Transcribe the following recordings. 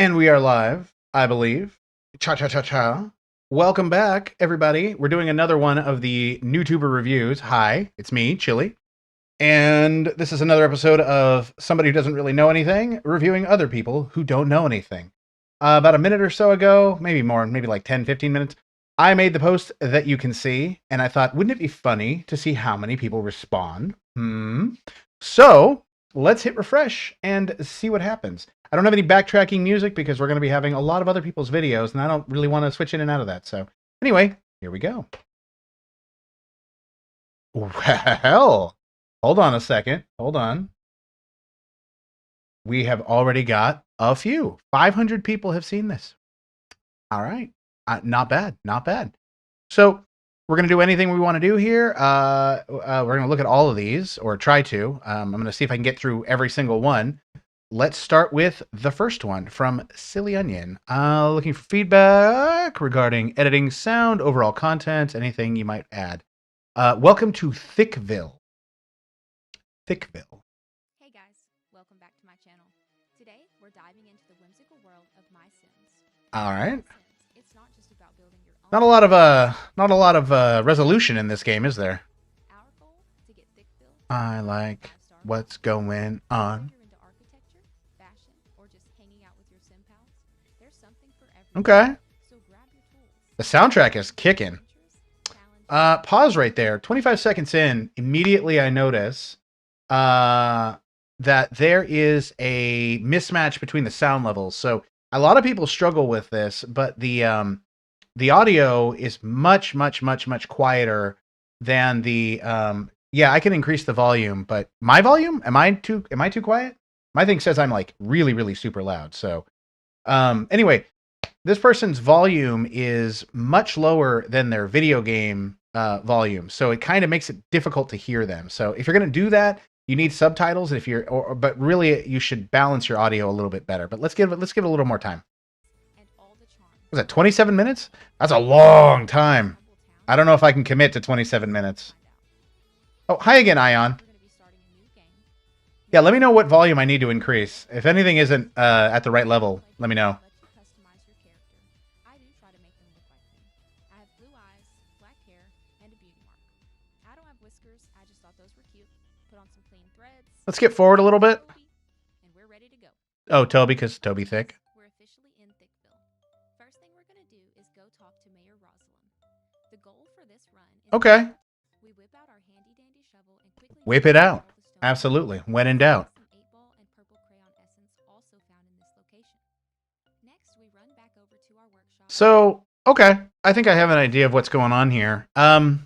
And we are live, I believe. Cha cha cha cha. Welcome back, everybody. We're doing another one of the NewTuber reviews. Hi, it's me, Chili. And this is another episode of somebody who doesn't really know anything, reviewing other people who don't know anything. About a minute or so ago, maybe more, maybe like 10, 15 minutes, I made the post that you can see, and I thought, wouldn't it be funny to see how many people respond? So let's hit refresh and see what happens. I don't have any backtracking music because we're going to be having a lot of other people's videos, and I don't really want to switch in and out of that. So anyway, here we go. Well, hold on a second. Hold on. We have already got a few. 500 people have seen this. All right. Not bad. Not bad. So we're going to do anything we want to do here. We're going to look at all of these, or try to. I'm going to see if I can get through every single one. Let's start with the first one from Silly Onion. Looking for feedback regarding editing, sound, overall content, anything you might add. Welcome to Thickville. Thickville. Hey guys, welcome back to my channel. Today we're diving into the whimsical world of My Sims. All right. It's not just about building your own. Not a lot of resolution in this game, is there? Our goal to get Thickville. I like what's going on. If you're into architecture, fashion, or just hanging out with your sim pals, there's something for everyone. Okay. So grab your tools. The soundtrack is kicking. Pause right there. 25 seconds in, immediately I notice that there is a mismatch between the sound levels. So a lot of people struggle with this, but the audio is much quieter than the yeah, I can increase the volume, but my volume, am I too quiet? My thing says I'm like really super loud. So anyway, this person's volume is much lower than their video game volume, so it kind of makes it difficult to hear them. So if you're going to do that, you need subtitles. And if you're, but really, you should balance your audio a little bit better. But let's give it a little more time. Was that 27 minutes? That's a long time. I don't know if I can commit to 27 minutes. Oh, hi again, Ion. Yeah, let me know what volume I need to increase. If anything isn't at the right level, let me know. Let's skip forward a little bit. Oh, Toby, because Toby thick. We're officially in Thickville. First thing we're going to do is go talk to Mayor Rosalind. The goal for this run is okay. We whip out our handy dandy shovel and quickly whip it out. Absolutely. When in doubt. Some 8-ball and purple crayon essence also found in this location. Next, we run back over to our workshop. So, okay. I think I have an idea of what's going on here. I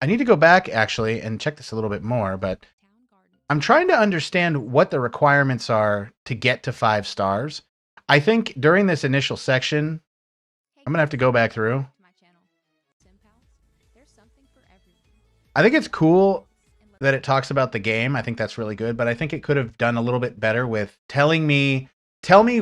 need to go back actually and check this a little bit more, but I'm trying to understand what the requirements are to get to 5 stars. I think during this initial section, I'm going to have to go back through. I think it's cool that it talks about the game. I think that's really good, but I think it could have done a little bit better with tell me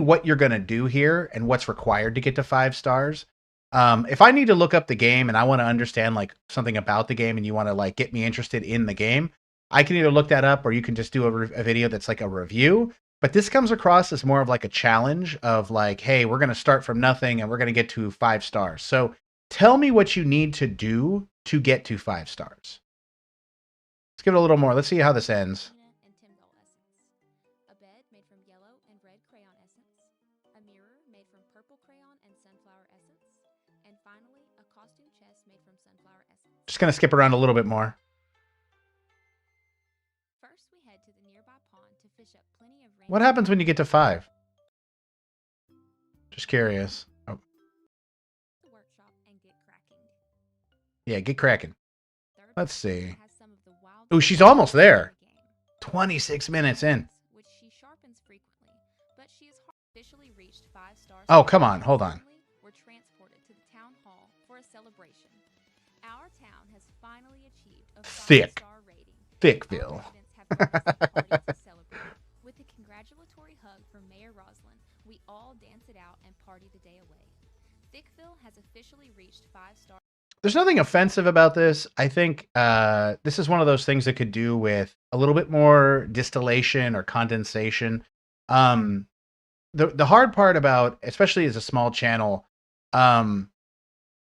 what you're going to do here and what's required to get to 5 stars. If I need to look up the game and I want to understand like something about the game and you want to like get me interested in the game, I can either look that up or you can just do a video that's like a review. But this comes across as more of like a challenge of like, hey, we're going to start from nothing and we're going to get to 5 stars. So tell me what you need to do to get to 5 stars. Let's give it a little more. Let's see how this ends. A bed made from yellow and red crayon essence. A mirror made from purple crayon and sunflower essence. And finally, a costume chest made from sunflower essence. Just going to skip around a little bit more. What happens when you get to 5? Just curious. Oh. Yeah, get cracking. Let's see. Oh, she's almost there. 26 minutes in. Oh, come on. Hold on. We're transported to the town hall for a celebration. Our town has finally achieved a 5-star rating. Thickville. With a congratulatory hug from Mayor Rosalind, we all dance it out and party the day away. Thickville has officially reached 5 stars. There's nothing offensive about this. I think this is one of those things that could do with a little bit more distillation or condensation. the hard part about, especially as a small channel, um,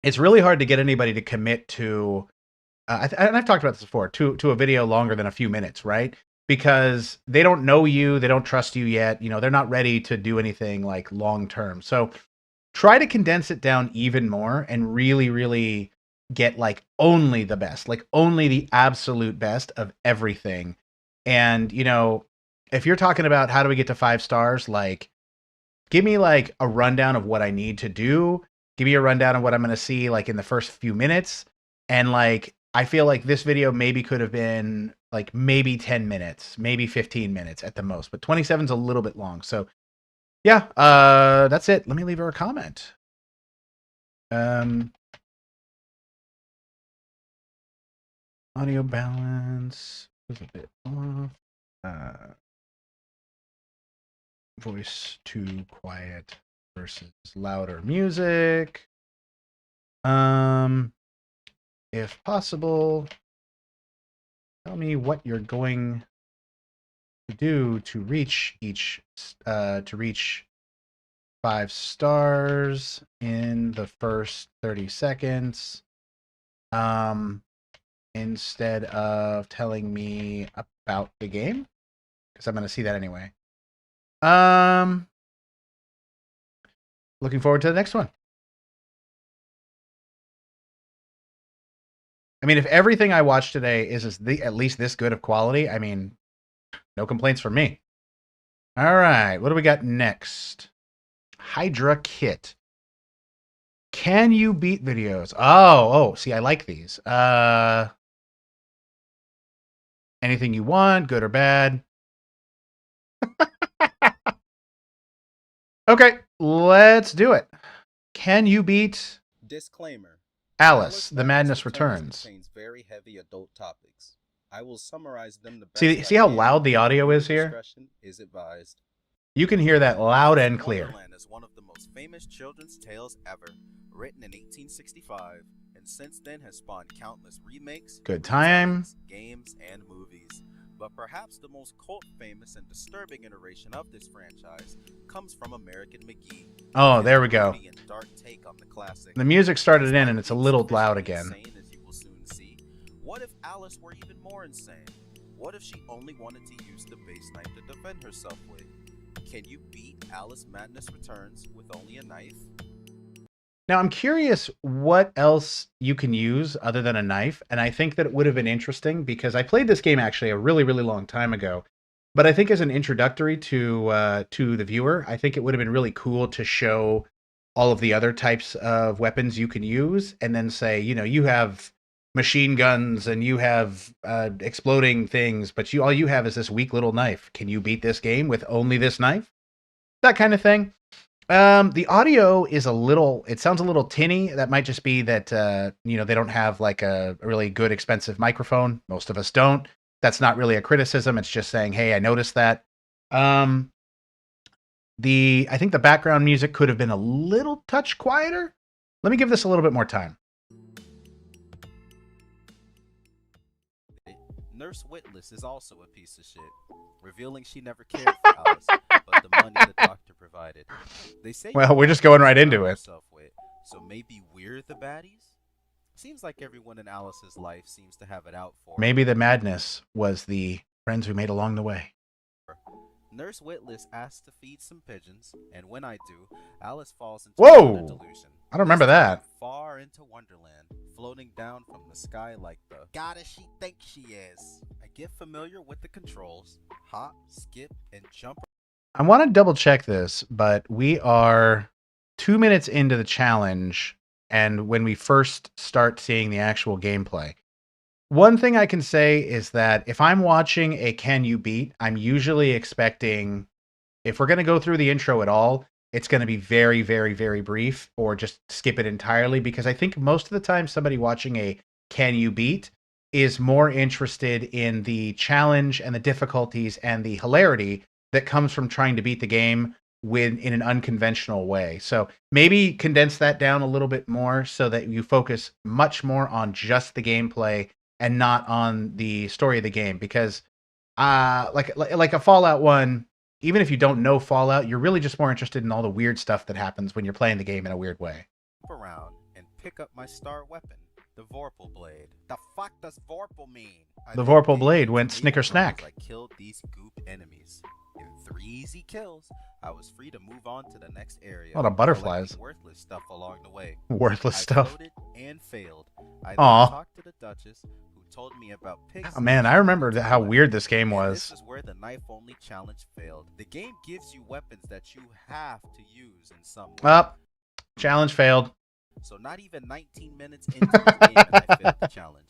it's really hard to get anybody to commit to. And I've talked about this before, to a video longer than a few minutes, right? Because they don't know you, they don't trust you yet. You know, they're not ready to do anything like long term. So try to condense it down even more and really, really get like only the best, like only the absolute best of everything. And, you know, if you're talking about how do we get to 5 stars, like give me like a rundown of what I need to do. Give me a rundown of what I'm going to see like in the first few minutes. And like, I feel like this video maybe could have been like maybe 10 minutes, maybe 15 minutes at the most, but 27 is a little bit long. So yeah, that's it. Let me leave her a comment. Audio balance was a bit off. Voice too quiet versus louder music. If possible, tell me what you're going to do to reach 5 stars in the first 30 seconds. Instead of telling me about the game, because I'm going to see that anyway. Looking forward to the next one. I mean, if everything I watched today is at least this good of quality, I mean, no complaints from me. All right, what do we got next? Hydra Kit. Can you beat videos? Oh, see, I like these. Anything you want, good or bad. Okay, let's do it. Can you beat Disclaimer. Alice, The Madness Returns? Contains very heavy adult topics. I will summarize them the best. See how loud the audio is here? Discretion is advised. You can hear that loud and clear. Wonderland is one of the most famous children's tales ever, written in 1865, and since then has spawned countless remakes, good time, games, and movies. But perhaps the most cult famous and disturbing iteration of this franchise comes from American McGee. Oh, there we go. Dark take on the classic. The music started in and it's a little loud again. As you will soon see. What if Alice were even more insane? What if she only wanted to use the base knife to defend herself with? Can you beat Alice Madness Returns with only a knife? Now, I'm curious what else you can use other than a knife, and I think that it would have been interesting because I played this game actually a really, really long time ago. But I think as an introductory to the viewer, I think it would have been really cool to show all of the other types of weapons you can use, and then say, you know, you have machine guns and you have exploding things, but all you have is this weak little knife. Can you beat this game with only this knife? That kind of thing. The audio is it sounds a little tinny. That might just be that, you know, they don't have like a really good expensive microphone. Most of us don't. That's not really a criticism. It's just saying, hey, I noticed that. I think the background music could have been a little touch quieter. Let me give this a little bit more time. Nurse Witless is also a piece of shit, revealing she never cared for Alice, but the money the doctor provided. They say, well, we're just going right into it. With, so maybe we're the baddies? Seems like everyone in Alice's life seems to have it out for her. Maybe the madness was the friends we made along the way. Nurse Witless asks to feed some pigeons, and when I do, Alice falls into a delusion. I don't remember that. Far into Wonderland, floating down from the sky like the goddess she thinks she is. I get familiar with the controls, hop, skip, and jump. I want to double check this, but we are 2 minutes into the challenge, and when we first start seeing the actual gameplay. One thing I can say is that if I'm watching a Can You Beat, I'm usually expecting, if we're going to go through the intro at all, it's going to be very, very, very brief, or just skip it entirely, because I think most of the time somebody watching a Can You Beat is more interested in the challenge and the difficulties and the hilarity that comes from trying to beat the game in an unconventional way. So maybe condense that down a little bit more so that you focus much more on just the gameplay and not on the story of the game, because like a Fallout 1, even if you don't know Fallout, you're really just more interested in all the weird stuff that happens when you're playing the game in a weird way. Around and pick up my star weapon, the Vorpal Blade. The fuck does Vorpal mean? The Vorpal Blade went snicker snack. I killed these goop enemies. In 3 easy kills, I was free to move on to the next area. A lot of butterflies. Worthless stuff along the way. Worthless stuff. I and failed. I then Aw. talked to the Duchess, who told me about pigs. Oh, man, I remember how weird this game was. This is where the knife-only challenge failed. The game gives you weapons that you have to use in some way. Up. Challenge failed. So not even 19 minutes into the game and I failed the challenge.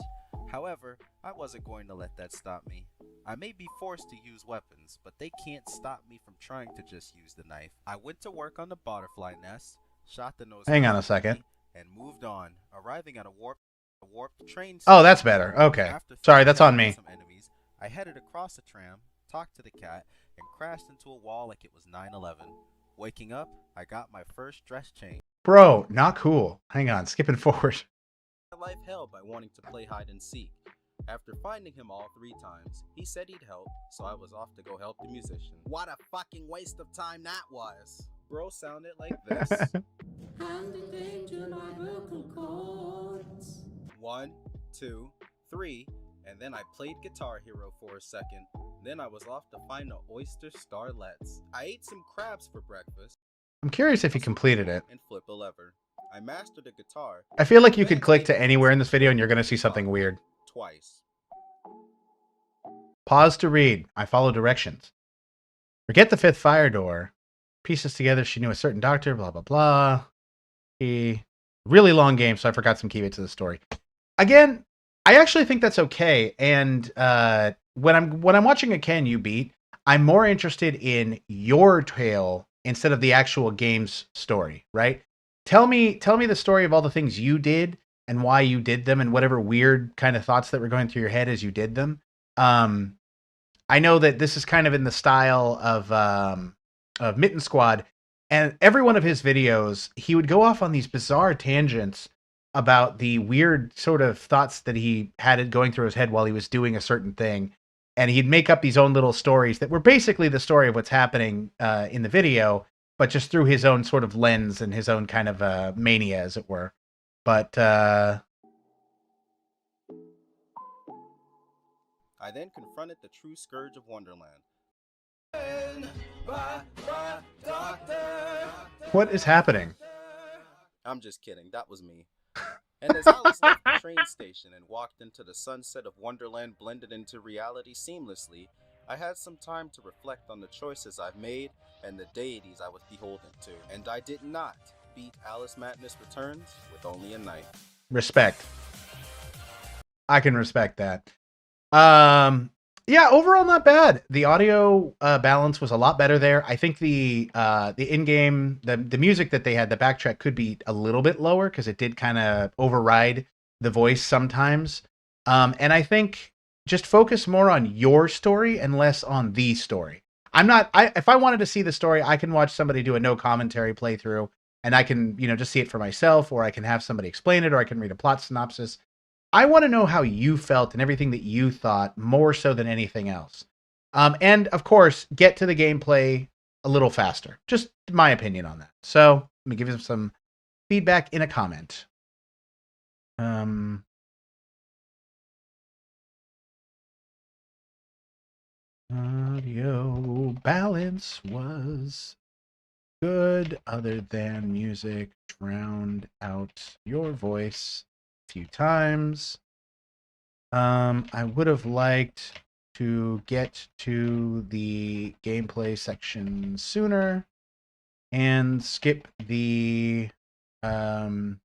However, I wasn't going to let that stop me. I may be forced to use weapons, but they can't stop me from trying to just use the knife. I went to work on the butterfly nest, shot the nose. Hang on a second. And moved on, arriving at a warped train. Oh, that's better. Okay. Sorry, that's on me. Some enemies, I headed across the tram, talked to the cat, and crashed into a wall like it was 9/11. Waking up, I got my first dress change. Bro, not cool. Hang on, skipping forward. My life hell by wanting to play hide and seek. After finding him all 3 times, he said he'd help, so I was off to go help the musician. What a fucking waste of time that was! Bro sounded like this. Handing danger my vocal cords. 1, 2, 3, and then I played Guitar Hero for a second. Then I was off to find the oyster starlets. I ate some crabs for breakfast. I'm curious if you completed it. And flip a lever. I mastered the guitar. I feel like you could click to anywhere in this video and you're going to see something weird. Twice. Pause to read. I follow directions. Forget the 5th fire door. Pieces together, she knew a certain doctor, blah, blah, blah. Really long game, so I forgot some key bits of the story. Again, I actually think that's okay. And when I'm watching a Can You Beat, I'm more interested in your tale instead of the actual game's story, right? Tell me the story of all the things you did and why you did them and whatever weird kind of thoughts that were going through your head as you did them. I know that this is kind of in the style of Mitten Squad, and every one of his videos, he would go off on these bizarre tangents about the weird sort of thoughts that he had going through his head while he was doing a certain thing. And he'd make up these own little stories that were basically the story of what's happening in the video, but just through his own sort of lens and his own kind of mania, as it were. But I then confronted the true scourge of Wonderland. What is happening? I'm just kidding. That was me. And as Alice left the train station and walked into the sunset of Wonderland blended into reality seamlessly, I had some time to reflect on the choices I've made and the deities I was beholden to. And I did not beat Alice Madness Returns with only a knife. Respect. I can respect that. Yeah, overall not bad. The audio balance was a lot better there. I think the in-game, the music that they had, the backtrack could be a little bit lower because it did kind of override the voice sometimes. And I think just focus more on your story and less on the story. If I wanted to see the story, I can watch somebody do a no commentary playthrough and I can, just see it for myself, or I can have somebody explain it, or I can read a plot synopsis. I want to know how you felt and everything that you thought more so than anything else. And of course, get to the gameplay a little faster. Just my opinion on that. So let me give you some feedback in a comment. Audio balance was good other than music drowned out your voice few times. I would have liked to get to the gameplay section sooner and skip the and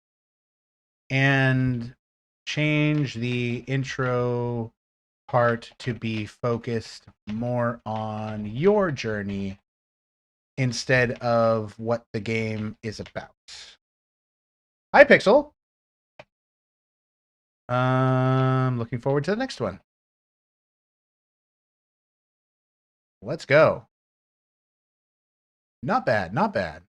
change the intro part to be focused more on your journey instead of what the game is about. Hi, Pixel. Looking forward to the next one. Let's go. Not bad, not bad.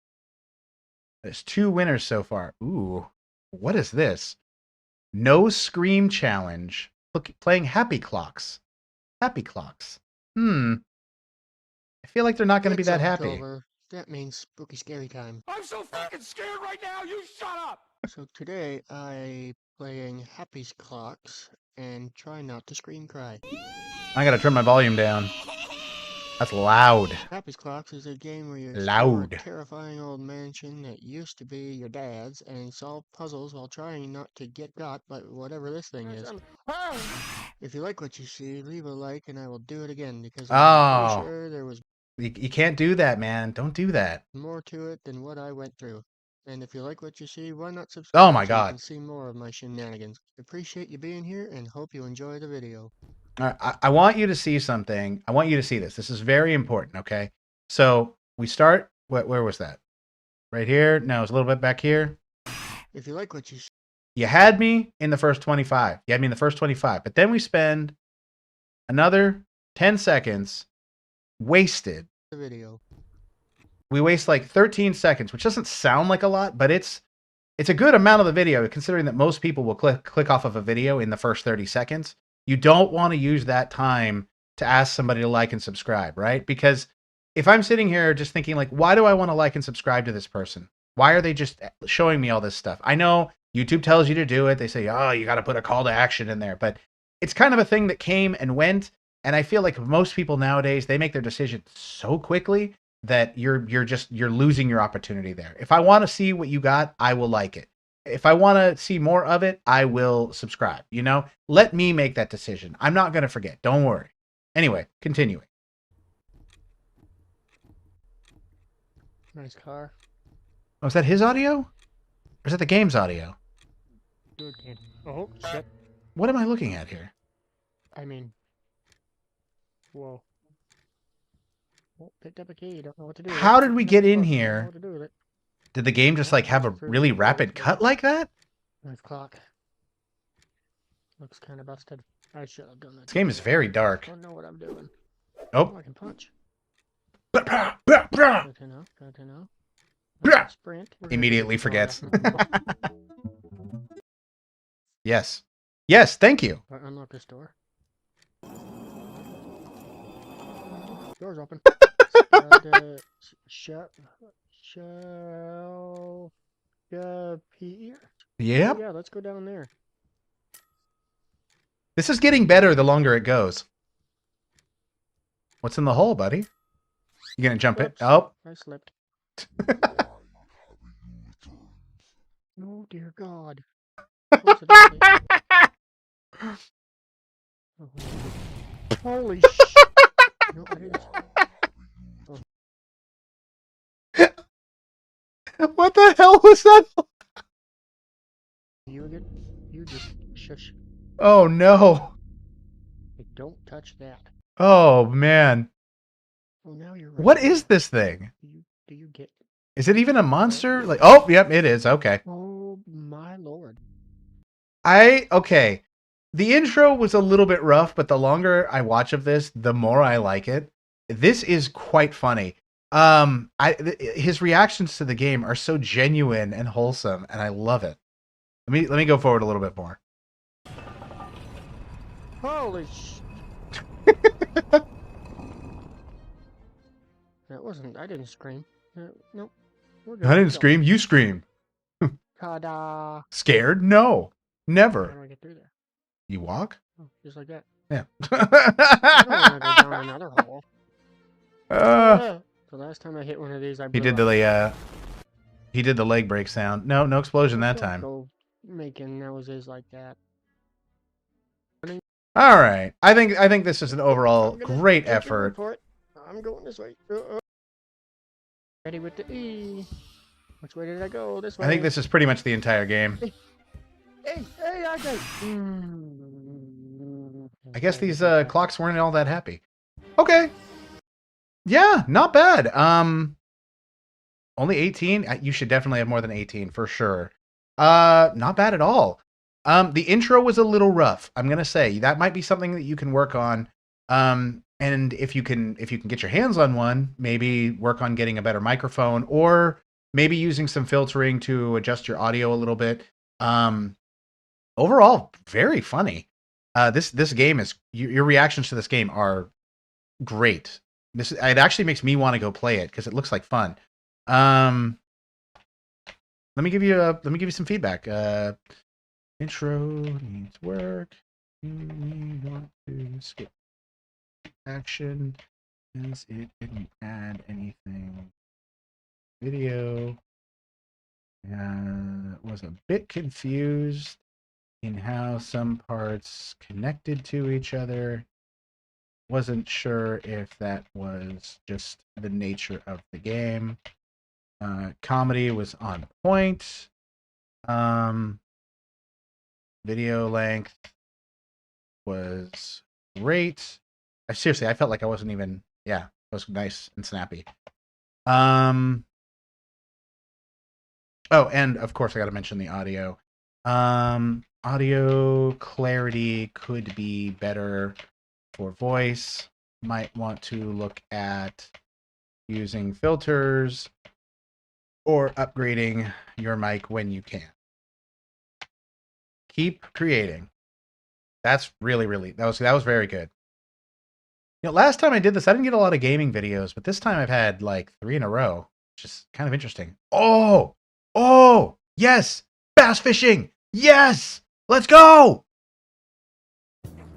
There's 2 winners so far. Ooh, what is this? No Scream Challenge. Look, playing Happy Clocks. Happy Clocks. I feel like they're not going to be It's that happy. October. That means spooky scary time. I'm so fucking scared right now. You shut up. So today I playing Happy's Clocks and try not to scream cry. I got to turn my volume down. That's loud. Happy's Clocks is a game where you Loud. explore a terrifying old mansion that used to be your dad's and solve puzzles while trying not to get got by whatever this thing is. If you like what you see, leave a like and I will do it again because I'm pretty sure there was You can't do that, man. Don't do that. more to it than what I went through. And if you like what you see, why not subscribe Oh my so you God. can see more of my shenanigans. Appreciate you being here and hope you enjoy the video. All right, I want you to see something. I want you to see this. This is very important, okay? So we start, where was that? Right here? No, it's a little bit back here. If you like what you see, You had me in the first 25. You had me in the first 25. But then we spend another 10 seconds wasted. the video. We waste like 13 seconds, which doesn't sound like a lot, but it's a good amount of the video, considering that most people will click off of a video in the first 30 seconds. You don't want to use that time to ask somebody to like and subscribe, right? Because if I'm sitting here just thinking like, why do I want to like and subscribe to this person? Why are they just showing me all this stuff? I know YouTube tells you to do it. They say, oh, you got to put a call to action in there, but it's kind of a thing that came and went. And I feel like most people nowadays, they make their decisions so quickly that you're losing your opportunity there. If I want to see what you got, I will like it. If I want to see more of it, I will subscribe. You know, let me make that decision. I'm not going to forget. Don't worry. Anyway, continuing. Nice car. Oh, is that his audio? Or is that the game's audio? Good game. Oh, shit. What am I looking at here? I mean, whoa. Oh, picked up a key. Don't know what to do with it. How did we get in Don't know here? what to do with it. Did the game just like have a really rapid cut like that? Nice clock. Looks kind of busted. I should have done that. This game is very dark. I don't know what I'm doing. Oh. I can punch. Blah, blah, blah, blah. Good to know. Good to know. Blah. Sprint. We're gonna Immediately do- forgets. Oh, yeah. Yes. Yes, thank you. Unlock this door. Door's open. Shut. Here. Yep. Yeah, let's go down there. This is getting better the longer it goes. What's in the hole, buddy? You gonna jump it? Oops. Oh. I slipped. Oh dear God. Close it up, please. Oh, holy sh! No, I didn't. What the hell was that? You again? You just shush. Oh no. Hey, don't touch that. Oh man. Oh, now you're right. What is this thing? Do you get? Is it even a monster? Like, oh, yep, it is. Okay. Oh my lord. Okay. The intro was a little bit rough, but the longer I watch of this, the more I like it. This is quite funny. His reactions to the game are so genuine and wholesome, and I love it. Let me go forward a little bit more. Holy sh! That wasn't. I didn't scream. Nope. We're good. I didn't Go. scream. You scream. Ta-da! Scared? No, How never. do I get through there? You walk? Oh, just like that. Yeah. I don't want to go down another hole. The last time I hit one of these, I blew He did up. he did the leg break sound. No explosion that Don't time. Go making noises like that. All right. I think this is an overall I'm gonna great take your effort. word for it. I'm going this way. Ready with the E. Which way did I go? This way. I think this is pretty much the entire game. Hey, I got. I guess these clocks weren't all that happy. Okay. Yeah, not bad. Only 18. You should definitely have more than 18 for sure. Not bad at all. The intro was a little rough. I'm gonna say that might be something that you can work on. And if you can get your hands on one, maybe work on getting a better microphone, or maybe using some filtering to adjust your audio a little bit. Overall, very funny. This game is your reactions to this game are great. It actually makes me want to go play it because it looks like fun. Let me give you some feedback. Intro needs work. You want to skip action as it didn't add anything. Video was a bit confused in how some parts connected to each other. Wasn't sure if that was just the nature of the game. Comedy was on point. Video length was great. Seriously, I felt like I wasn't even. Yeah, it was nice and snappy. Oh, and of course, I got to mention the audio. Audio clarity could be better for voice. Might want to look at using filters or upgrading your mic when you can. Keep creating. That's really that was very good. You know, last time I did this, I didn't get a lot of gaming videos, but this time I've had like 3 in a row, which is kind of interesting. Oh, yes, bass fishing. Yes, let's go.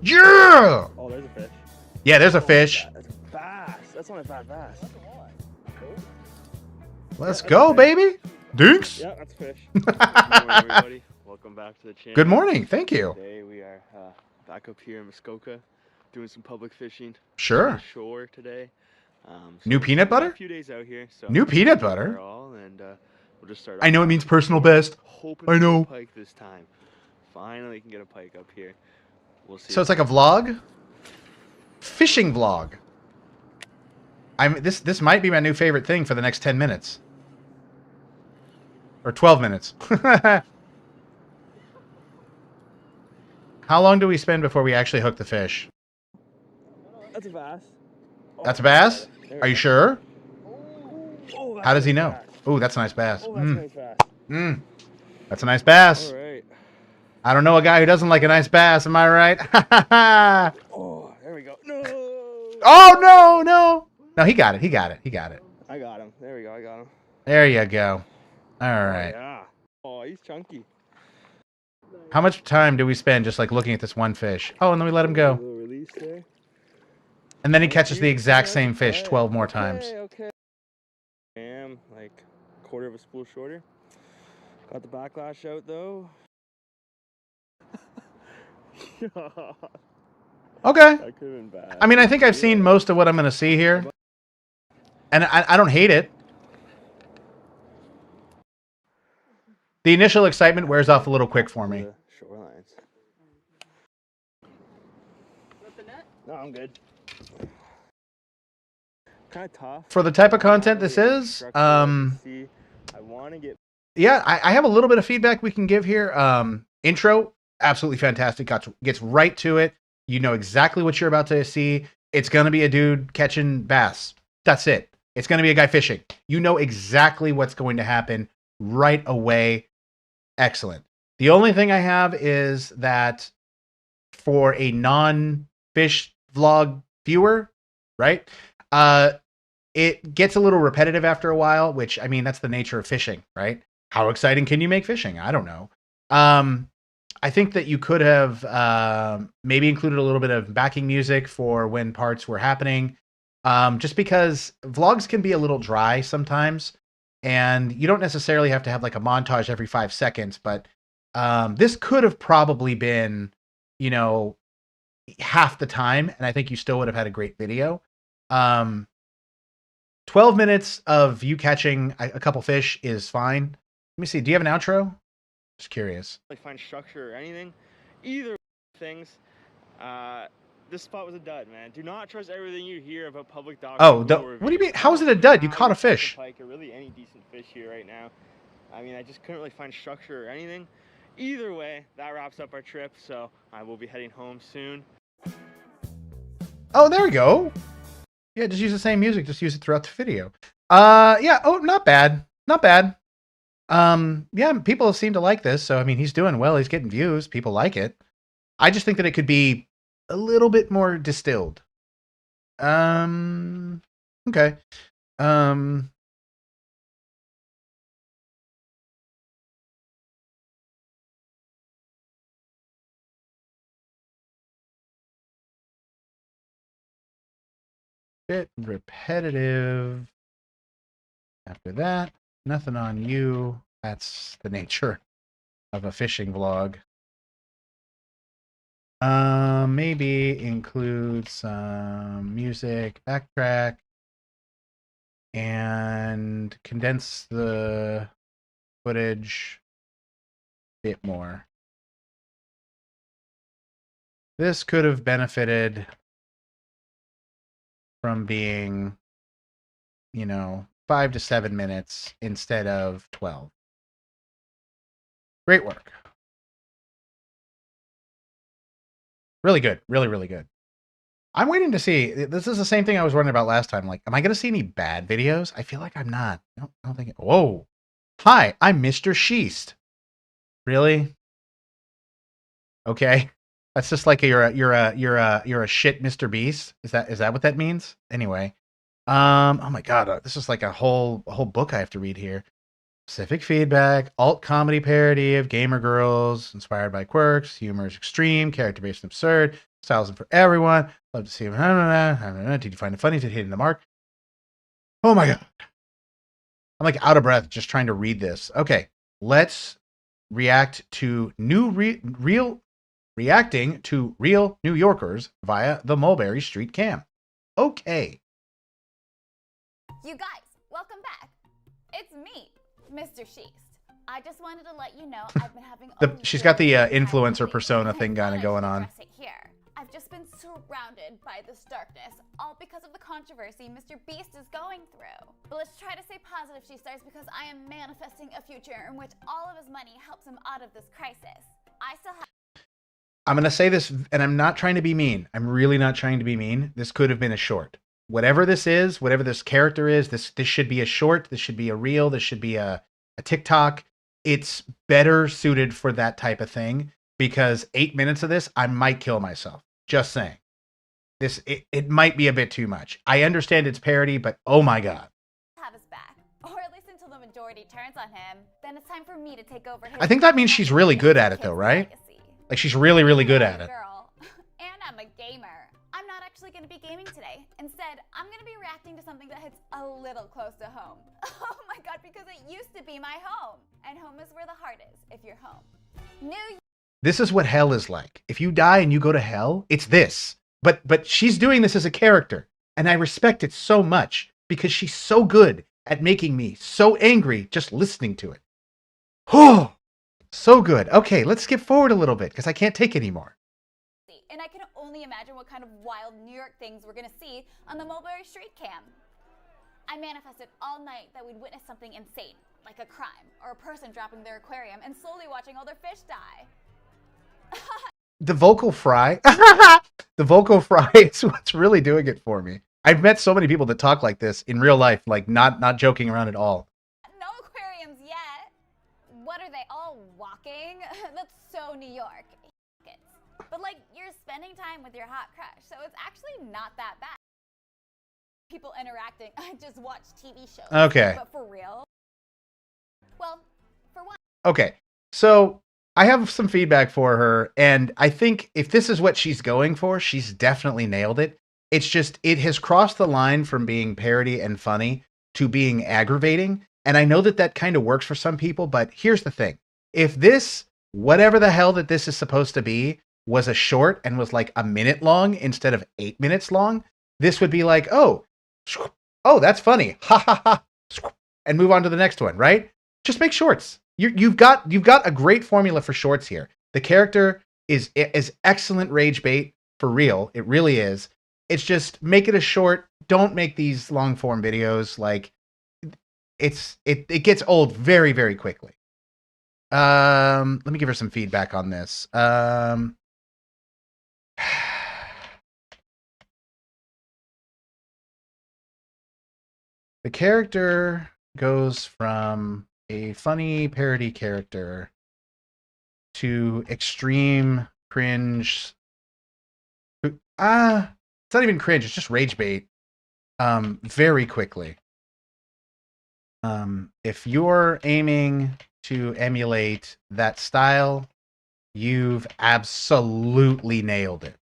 Yeah. Oh, there's a fish. Yeah, there's a fish. That's a bass. That's not a bad bass. Let's go, baby. Dinks. Yeah, that's a fish. Good morning, everybody. Welcome back to the channel. Good morning. Thank you. Today we are back up here in Muskoka doing some public fishing. Sure. On the shore today. New peanut butter? A few days out here. So New peanut butter? And we'll just start. I know it means personal best. Hoping I know. For a pike this time. Finally can get a pike up here. We'll see. So it's like a vlog? Fishing vlog. This might be my new favorite thing for the next 10 minutes. Or 12 minutes. How long do we spend before we actually hook the fish? That's a bass. That's a bass? Are you sure? Oh, how does he know? Oh, that's a nice bass. Oh, that's a nice bass. That's a nice bass. All right. I don't know a guy who doesn't like a nice bass, am I right? Oh, there we go. No. Oh, no. No, he got it. I got him. There we go. I got him. There you go. All right. Oh, yeah. Oh, he's chunky. How much time do we spend just like looking at this one fish? Oh, and then we let him go. A little release there. And then he catches the exact same fish 12 more times. Okay. I am like a quarter of a spool shorter. Got the backlash out though. Okay. That could have been bad. I mean, I think I've seen most of what I'm going to see here. And I don't hate it. The initial excitement wears off a little quick for me. Shorelines. No, I'm good. Kind of tough. For the type of content this is, I want to get. Yeah, I have a little bit of feedback we can give here. Intro, absolutely fantastic. Gets right to it. You know exactly what you're about to see. It's going to be a dude catching bass. That's it. It's going to be a guy fishing. You know exactly what's going to happen right away. Excellent. The only thing I have is that for a non-fish vlog viewer, right? It gets a little repetitive after a while, which, I mean, that's the nature of fishing, right? How exciting can you make fishing? I don't know. I think that you could have maybe included a little bit of backing music for when parts were happening, just because vlogs can be a little dry sometimes, and you don't necessarily have to have like a montage every 5 seconds, but this could have probably been, you know, half the time, and I think you still would have had a great video. 12 minutes of you catching a couple fish is fine. Let me see. Do you have an outro? Just curious. Like find structure or anything. Either things. This spot was a dud, man. Do not trust everything you hear about public dogs. Oh, what do you mean? How is it a dud? You caught a fish. Pike or really any decent fish here right now. I mean, I just couldn't really find structure or anything. Either way, that wraps up our trip. So I will be heading home soon. Oh, there we go. Yeah, just use the same music. Just use it throughout the video. Yeah. Oh, not bad. Not bad. Yeah, people seem to like this. So, I mean, he's doing well. He's getting views. People like it. I just think that it could be a little bit more distilled. Okay. Um, bit repetitive. After that, nothing on you. That's the nature of a fishing vlog. Maybe include some music, backtrack, and condense the footage a bit more. This could have benefited from being, 5 to 7 minutes instead of 12. Great work. Really good. Really, really good. I'm waiting to see. This is the same thing I was wondering about last time. Like, am I going to see any bad videos? I feel like I'm not. I don't think. Whoa. Hi, I'm Mr. Sheast. Really? Okay. That's just like you're a shit Mr. Beast. Is that what that means? Anyway. Oh my god, this is like a whole book I have to read here. Specific feedback, alt comedy parody of gamer girls, inspired by quirks, humor is extreme, character based and absurd, styles for everyone. Love to see him. Did you find it funny? Did it hitting the mark? Oh my god. I'm like out of breath just trying to read this. Okay, let's react to reacting to real New Yorkers via the Mulberry Street Cam. Okay. You guys, welcome back. It's me, Mr. Sheast. I just wanted to let you know I've been having she's got the really influencer hard persona week, thing and kind I of thought going I should on. address it here. I've just been surrounded by this darkness, all because of the controversy Mr. Beast is going through. But let's try to stay positive, She Stars, because I am manifesting a future in which all of his money helps him out of this crisis. I still have. I'm going to say this, and I'm not trying to be mean. I'm really not trying to be mean. This could have been a short. Whatever this is, whatever this character is, this should be a short. This should be a reel. This should be a TikTok. It's better suited for that type of thing because 8 minutes of this, I might kill myself. Just saying. It might be a bit too much. I understand it's parody, but oh my god. Have his back, or at least until the majority turns on him. Then it's time for me to take over his. I think that means she's really good at it, though, right? Legacy. Like she's really, really good at it. Girl. And I'm a gamer. I'm not actually going to be gaming today. Instead, I'm going to be reacting to something that hits a little close to home. Oh my god, because it used to be my home. And home is where the heart is, if you're home. This is what hell is like. If you die and you go to hell, it's this. But she's doing this as a character, and I respect it so much because she's so good at making me so angry just listening to it. Oh, so good. Okay, let's skip forward a little bit because I can't take anymore. And I can only imagine what kind of wild New York things we're going to see on the Mulberry Street Cam. I manifested all night that we'd witness something insane, like a crime, or a person dropping their aquarium and slowly watching all their fish die. The vocal fry, the vocal fry is what's really doing it for me. I've met so many people that talk like this in real life, like not joking around at all. No aquariums yet. What are they all walking? That's so New York. But like, you're spending time with your hot crush, so it's actually not that bad. People interacting. I just watch TV shows. Okay. But for real? Well, for one. Okay, so I have some feedback for her, and I think if this is what she's going for, she's definitely nailed it. It's just, it has crossed the line from being parody and funny to being aggravating, and I know that that kind of works for some people, but here's the thing. If this, whatever the hell that this is supposed to be, was a short and was like a minute long instead of 8 minutes long, this would be like, oh, that's funny, ha ha ha, and move on to the next one, right? Just make shorts. You've got a great formula for shorts here. The character is excellent rage bait for real. It really is. It's just make it a short. Don't make these long form videos. Like it gets old very, very quickly. Let me give her some feedback on this. The character goes from a funny parody character to extreme cringe. It's not even cringe. It's just rage bait. very quickly. If you're aiming to emulate that style, you've absolutely nailed it.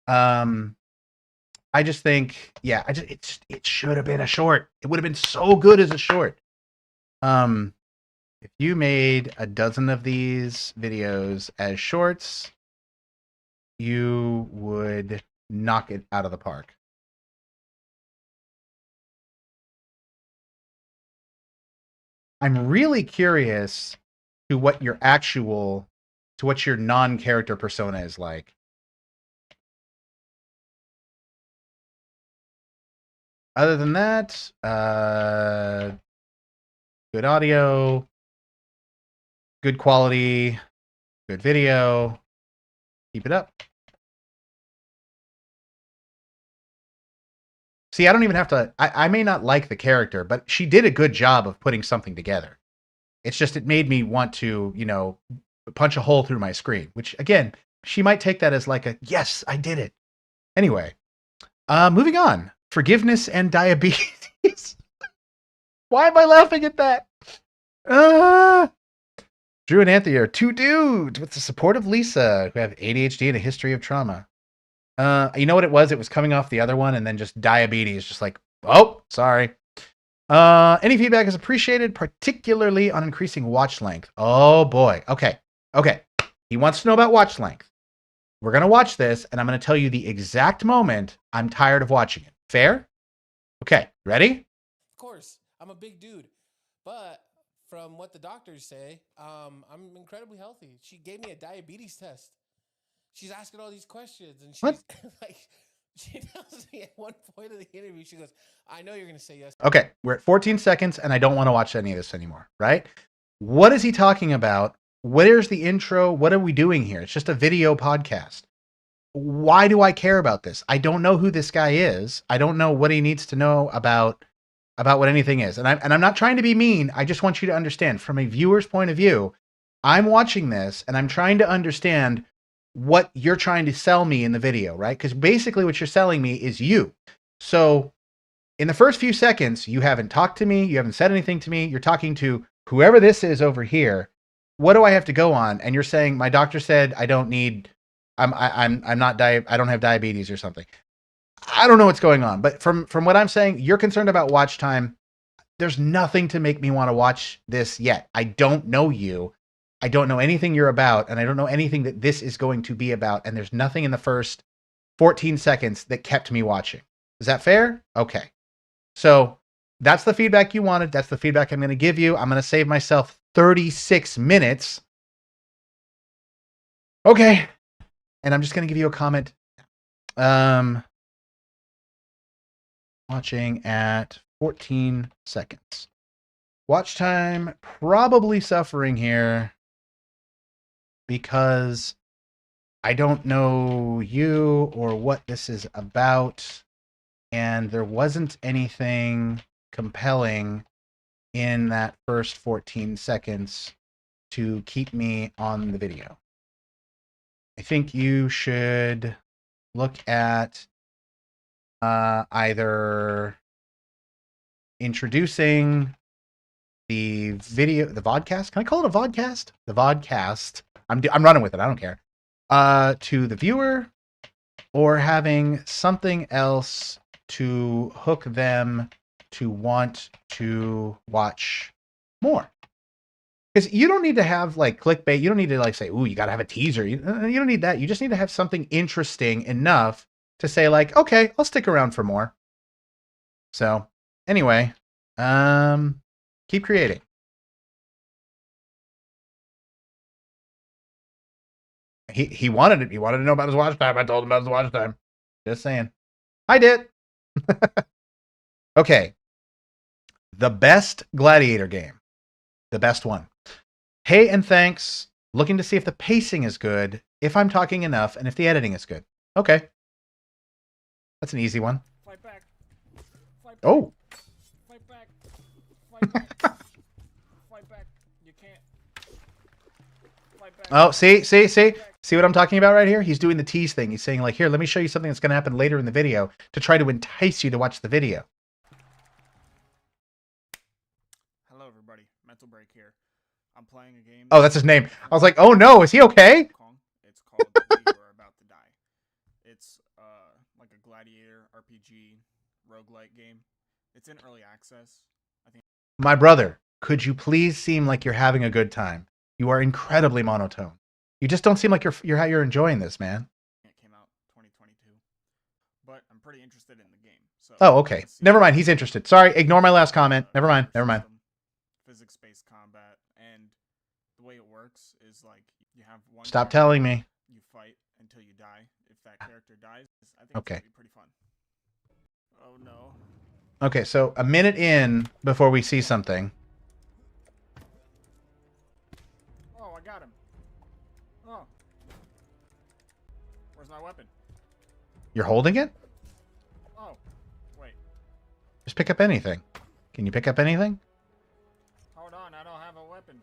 I just think, yeah, it should have been a short. It would have been so good as a short. If you made a dozen of these videos as shorts, you would knock it out of the park. I'm really curious to what your non-character persona is like. Other than that, good audio, good quality, good video. Keep it up. See, I don't even have to... I may not like the character, but she did a good job of putting something together. It's just it made me want to, you know, punch a hole through my screen, which, again, she might take that as like a, yes, I did it. Anyway, moving on. Forgiveness and diabetes. Why am I laughing at that? Drew and Anthony are two dudes with the support of Lisa who have ADHD and a history of trauma. You know what it was? It was coming off the other one and then just diabetes. Just like, oh, sorry. Any feedback is appreciated, particularly on increasing watch length. Oh boy. Okay. He wants to know about watch length. We're going to watch this, and I'm going to tell you the exact moment I'm tired of watching it. Fair? Okay. Ready? Of course. I'm a big dude. But from what the doctors say, I'm incredibly healthy. She gave me a diabetes test. She's asking all these questions, and she's like, she tells me at one point of the interview, she goes, I know you're going to say yes. Okay, we're at 14 seconds, and I don't want to watch any of this anymore, right? What is he talking about? Where's the intro? What are we doing here? It's just a video podcast. Why do I care about this? I don't know who this guy is. I don't know what he needs to know about what anything is. And I'm not trying to be mean. I just want you to understand from a viewer's point of view, I'm watching this and I'm trying to understand what you're trying to sell me in the video, right? Because basically what you're selling me is you. So in the first few seconds, you haven't talked to me. You haven't said anything to me. You're talking to whoever this is over here. What do I have to go on? And you're saying, my doctor said I don't need, I don't have diabetes or something. I don't know what's going on, but from what I'm saying, you're concerned about watch time. There's nothing to make me want to watch this yet. I don't know you. I don't know anything you're about, and I don't know anything that this is going to be about. And there's nothing in the first 14 seconds that kept me watching. Is that fair? Okay. So that's the feedback you wanted. That's the feedback I'm going to give you. I'm going to save myself 36 minutes. Okay. And I'm just going to give you a comment. Watching at 14 seconds. Watch time probably suffering here because I don't know you or what this is about, and there wasn't anything compelling in that first 14 seconds to keep me on the video. I think you should look at either introducing the video, the vodcast. Can I call it a vodcast? The vodcast. I'm running with it. I don't care. To the viewer, or having something else to hook them to want to watch more. Because you don't need to have like clickbait. You don't need to like say, "Ooh, you got to have a teaser." You don't need that. You just need to have something interesting enough to say like, "Okay, I'll stick around for more." So, anyway, keep creating. He wanted it. He wanted to know about his watch time. I told him about his watch time. Just saying. I did. Okay. The best Gladiator game. The best one. Hey and thanks. Looking to see if the pacing is good, if I'm talking enough, and if the editing is good. Okay. That's an easy one. Fight back. Fight back. Oh. Fight back. Fight back. Fight back. You can't. Fight back. Oh, see. See what I'm talking about right here? He's doing the tease thing. He's saying like, here, let me show you something that's going to happen later in the video to try to entice you to watch the video. Hello, everybody. Mental break here. I'm playing a game. Oh, that's his name. I was like, oh no, is he okay? It's called We Were About to Die. It's like a gladiator RPG roguelike game. It's in early access. I think My brother, could you please seem like you're having a good time? You are incredibly monotone. You just don't seem like you're enjoying this, man. it came out 2022. But I'm pretty interested in the game. So Oh, okay. Never mind. He's interested. Sorry, ignore my last comment. Never mind. Never mind. Physics-based combat, and the way it works is like you have one. Stop telling me. You fight until you die. If that character dies, I think Okay. it's gonna be pretty fun. Oh no. Okay, so a minute in before we see something. Oh, I got him. Oh. Where's my weapon? You're holding it? Oh. Wait. Just pick up anything. Can you pick up anything? Hold on, I don't have a weapon.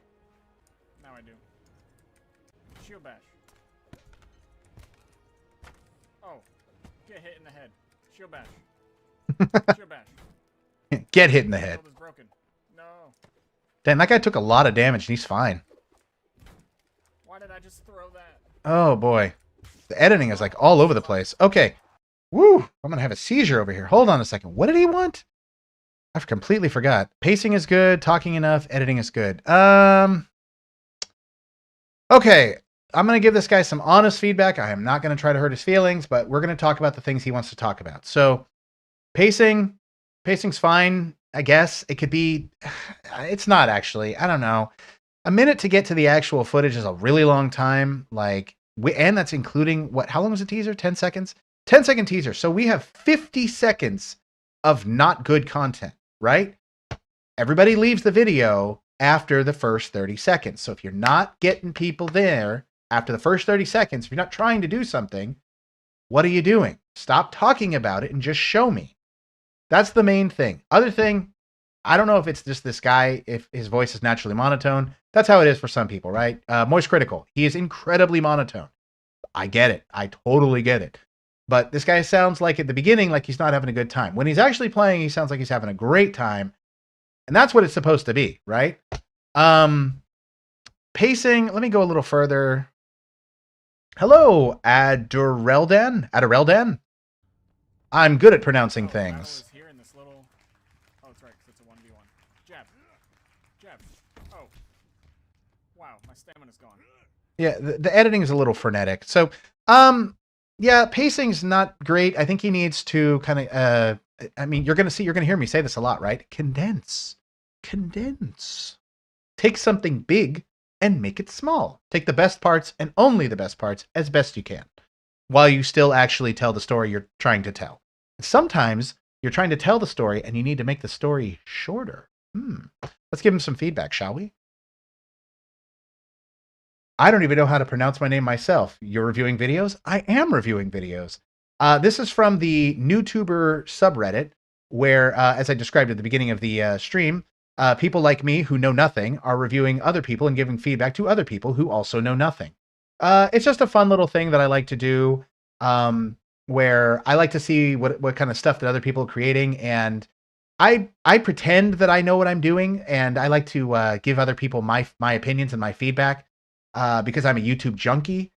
Now I do. Shield bash. Oh. Get hit in the head. Shield bash. Shield bash. Get hit in the head. Shield is broken. No. Damn, that guy took a lot of damage and he's fine. Why did I just throw that? Oh boy. The editing is like all over the place. Okay. Woo! I'm gonna have a seizure over here. Hold on a second. What did he want? I've completely forgot. Pacing is good, talking enough, editing is good. Okay. I'm gonna give this guy some honest feedback. I am not gonna try to hurt his feelings, but we're gonna talk about the things he wants to talk about. So pacing's fine, I guess. It could be, it's not actually. I don't know. A minute to get to the actual footage is a really long time. Like, and that's including what? How long was the teaser? 10 seconds? 10-second teaser. So we have 50 seconds of not good content, right? Everybody leaves the video after the first 30 seconds. So if you're not getting people there after the first 30 seconds, if you're not trying to do something, what are you doing? Stop talking about it and just show me. That's the main thing. Other thing, I don't know if it's just this guy, if his voice is naturally monotone. That's how it is for some people, right? Moist Critical. He is incredibly monotone. I get it. I totally get it. But this guy sounds like at the beginning, like he's not having a good time. When he's actually playing, he sounds like he's having a great time. And that's what it's supposed to be, right? Pacing, let me go a little further. Hello, Adureldan? I'm good at pronouncing things. Here in this little... Oh, that's right, 'cause it's a 1v1. Jab. Jab. Oh. Wow, my stamina's gone. Yeah, the editing is a little frenetic. So, yeah, pacing's not great. I think he needs to kind of, I mean, you're going to hear me say this a lot, right? Condense. Take something big and make it small. Take the best parts and only the best parts as best you can, while you still actually tell the story you're trying to tell. Sometimes you're trying to tell the story and you need to make the story shorter. Let's give him some feedback, shall we? I don't even know how to pronounce my name myself. You're reviewing videos? I am reviewing videos. This is from the NewTuber subreddit, where, as I described at the beginning of the stream, people like me who know nothing are reviewing other people and giving feedback to other people who also know nothing. It's just a fun little thing that I like to do, where I like to see what kind of stuff that other people are creating, and I pretend that I know what I'm doing, and I like to give other people my opinions and my feedback. Because I'm a YouTube junkie.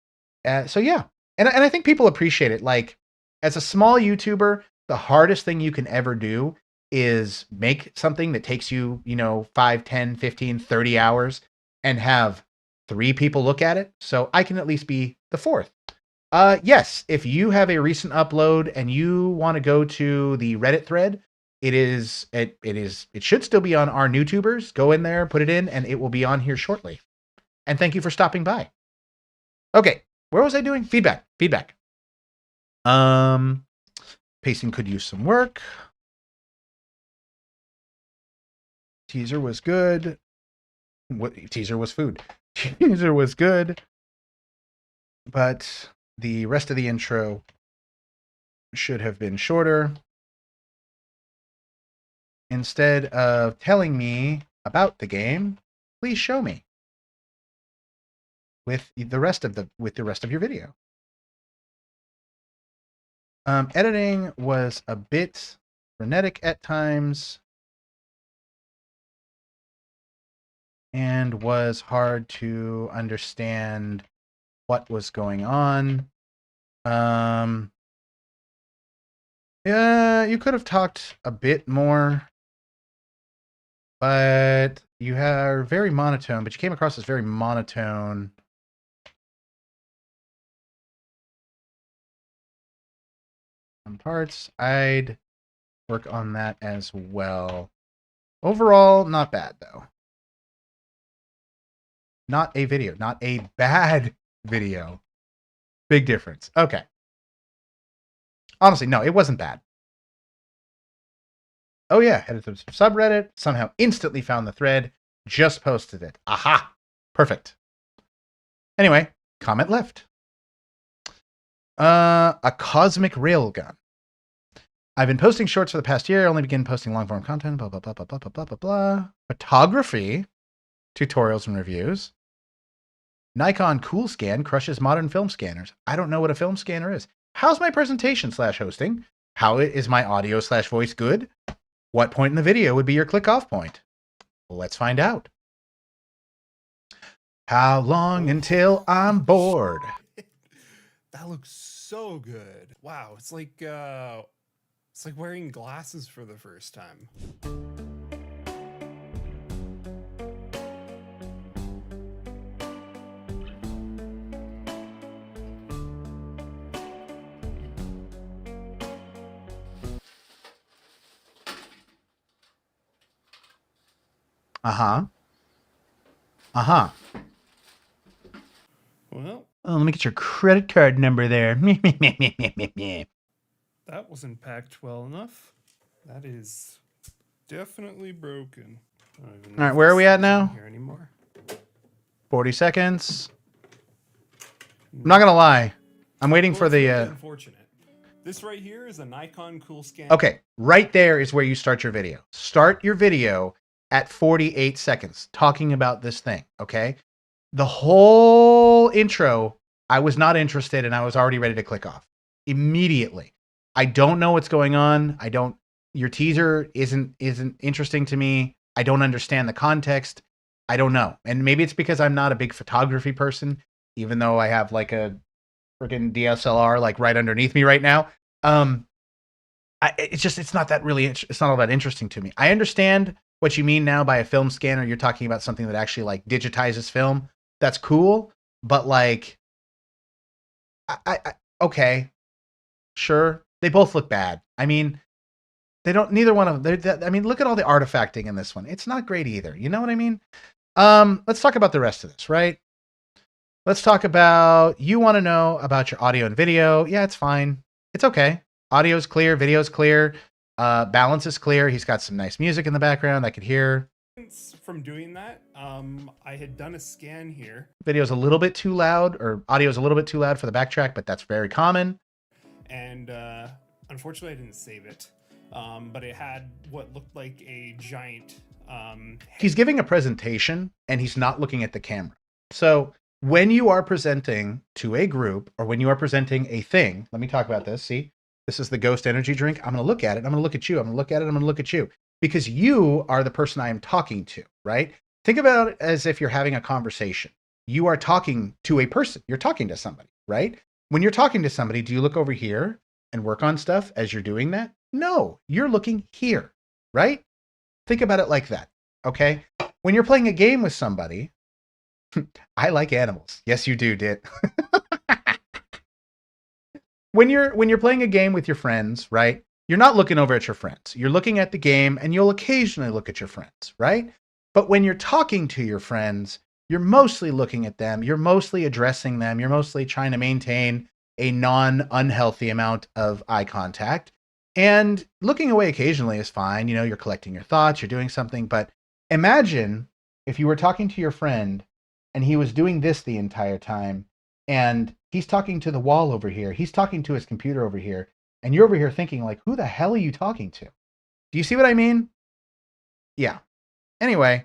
So yeah. And I think people appreciate it. Like, as a small YouTuber, the hardest thing you can ever do is make something that takes you, 5, 10, 15, 30 hours and have 3 people look at it. So I can at least be the 4th. Yes, if you have a recent upload and you want to go to the Reddit thread, it should still be on our NewTubers. Go in there, put it in, and it will be on here shortly. And thank you for stopping by. Okay, where was I doing? Feedback. Pacing could use some work. Teaser was good. Teaser was food. Teaser was good. But the rest of the intro should have been shorter. Instead of telling me about the game, please show me. with the rest of your video. Editing was a bit frenetic at times and was hard to understand what was going on. Yeah, you could have talked a bit more, but you are very monotone, but you came across as very monotone. Some parts, I'd work on that as well. Overall, not bad, though. Not a video, not a bad video. Big difference. Okay. Honestly, no, it wasn't bad. Oh yeah, headed to the subreddit, somehow instantly found the thread, just posted it. Aha! Perfect. Anyway, comment left. A cosmic railgun. I've been posting shorts for the past year, only began posting long-form content, blah, blah, blah, blah, blah, blah, blah, blah. Photography, tutorials and reviews. Nikon Cool Scan crushes modern film scanners. I don't know what a film scanner is. How's my presentation / hosting? How is my audio / voice good? What point in the video would be your click-off point? Well, let's find out. How long until I'm bored? That looks so good. Wow, it's like wearing glasses for the first time. Uh-huh. Uh-huh. Well, let me get your credit card number there. that wasn't packed well enough. That is definitely broken. I don't even know All right, if where are this we at thing's now? on here anymore. 40 seconds. I'm not gonna lie. I'm waiting Well, for it's the really unfortunate. This right here is a Nikon Cool Scan. Okay, right there is where you start your video. Start your video at 48 seconds talking about this thing, okay? The whole intro, I was not interested and I was already ready to click off immediately. I don't know what's going on. Your teaser isn't interesting to me. I don't understand the context. I don't know. And maybe it's because I'm not a big photography person, even though I have like a freaking DSLR like right underneath me right now. It's not all that interesting to me. I understand what you mean now by a film scanner. You're talking about something that actually like digitizes film. That's cool, but like, okay, sure. They both look bad. I mean, neither one of them. I mean, look at all the artifacting in this one. It's not great either. You know what I mean? Let's talk about the rest of this, right? Let's talk about, you want to know about your audio and video. Yeah, it's fine. It's okay. Audio's clear, video's clear, balance is clear. He's got some nice music in the background I could hear. From doing that, I had done a scan here. Video's a little bit too loud, or audio's a little bit too loud for the backtrack, but that's very common. And unfortunately, I didn't save it. But it had what looked like a giant... He's giving a presentation, and he's not looking at the camera. So when you are presenting to a group, or when you are presenting a thing, let me talk about this, see? This is the Ghost Energy drink. I'm going to look at it. I'm going to look at you. I'm going to look at it. I'm going to look at you. Because you are the person I am talking to, right? Think about it as if you're having a conversation. You are talking to a person. You're talking to somebody, right? When you're talking to somebody, do you look over here and work on stuff as you're doing that? No, you're looking here, right? Think about it like that, okay? When you're playing a game with somebody, I like animals. Yes, you do, Dit. When you're playing a game with your friends, right? You're not looking over at your friends. You're looking at the game, and you'll occasionally look at your friends, right? But when you're talking to your friends, you're mostly looking at them. You're mostly addressing them. You're mostly trying to maintain a non-unhealthy amount of eye contact. And looking away occasionally is fine. You know, you're collecting your thoughts, you're doing something. But imagine if you were talking to your friend and he was doing this the entire time, and he's talking to the wall over here. He's talking to his computer over here. And you're over here thinking, like, who the hell are you talking to? Do you see what I mean? Yeah. Anyway,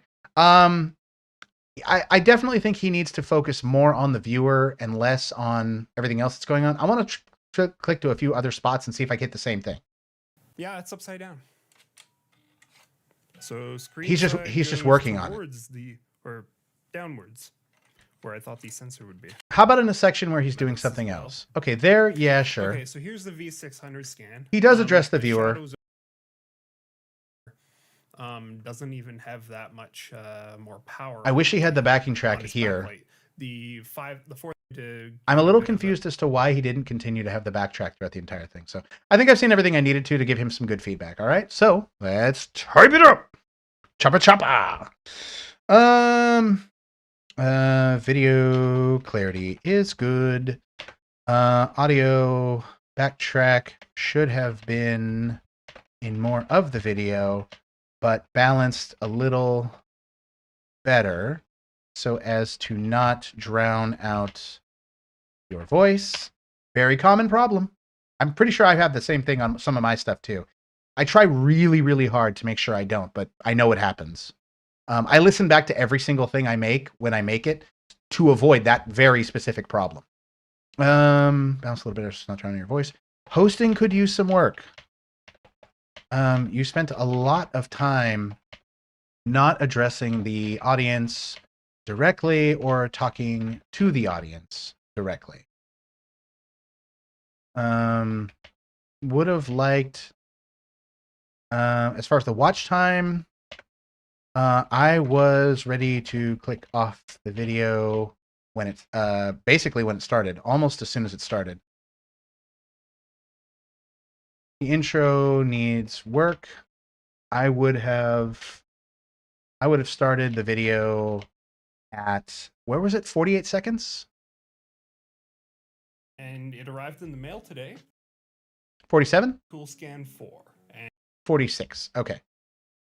I definitely think he needs to focus more on the viewer and less on everything else that's going on. I want to click to a few other spots and see if I get the same thing. Yeah, it's upside down. So screen He's just working on it. Or downwards, where I thought the sensor would be. How about in a section where he's doing something else? Okay, there, yeah, sure. Okay, so here's the V600 scan. He does address the viewer. Doesn't even have that much more power. I wish he had the backing track here. I'm a little confused as to why he didn't continue to have the backtrack throughout the entire thing. So I think I've seen everything I needed to give him some good feedback. All right, so let's type it up. Choppa choppa. Video clarity is good. Audio backtrack should have been in more of the video, but balanced a little better so as to not drown out your voice. Very common problem. I'm pretty sure I have the same thing on some of my stuff too. I try really, really hard to make sure I don't, but I know it happens. I listen back to every single thing I make when I make it to avoid that very specific problem. Bounce a little bit, it's not drowning your voice. Hosting could use some work. You spent a lot of time not addressing the audience directly or talking to the audience directly. Would have liked, as far as the watch time, I was ready to click off the video when it's basically when it started, almost as soon as it started. The intro needs work. I would have started the video at, where was it? 48 seconds? And it arrived in the mail today. 47? Cool scan 4. And 46. Okay.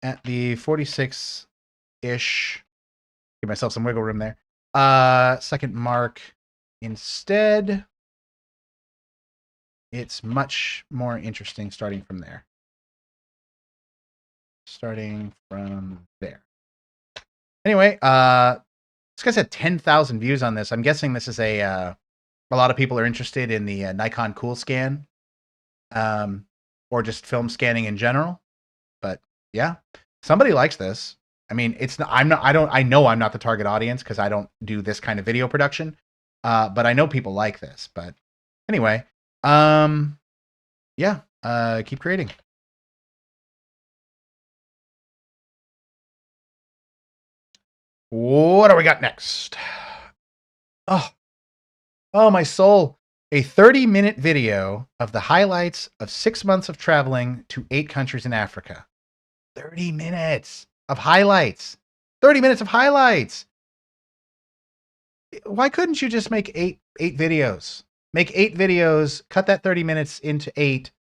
At the 46-ish, give myself some wiggle room there. Second mark. Instead, it's much more interesting starting from there. Starting from there. Anyway, this guy's had 10,000 views on this. I'm guessing this is a lot of people are interested in the Nikon Cool Scan, or just film scanning in general. But yeah, somebody likes this. I mean, it's not, I know I'm not the target audience because I don't do this kind of video production. But I know people like this. But anyway, yeah, keep creating. What do we got next? Oh, my soul. A 30-minute video of the highlights of 6 months of traveling to 8 countries in Africa. 30 minutes of highlights. 30 minutes of highlights. Why couldn't you just make eight videos? Make 8 videos, cut that 30 minutes into 8,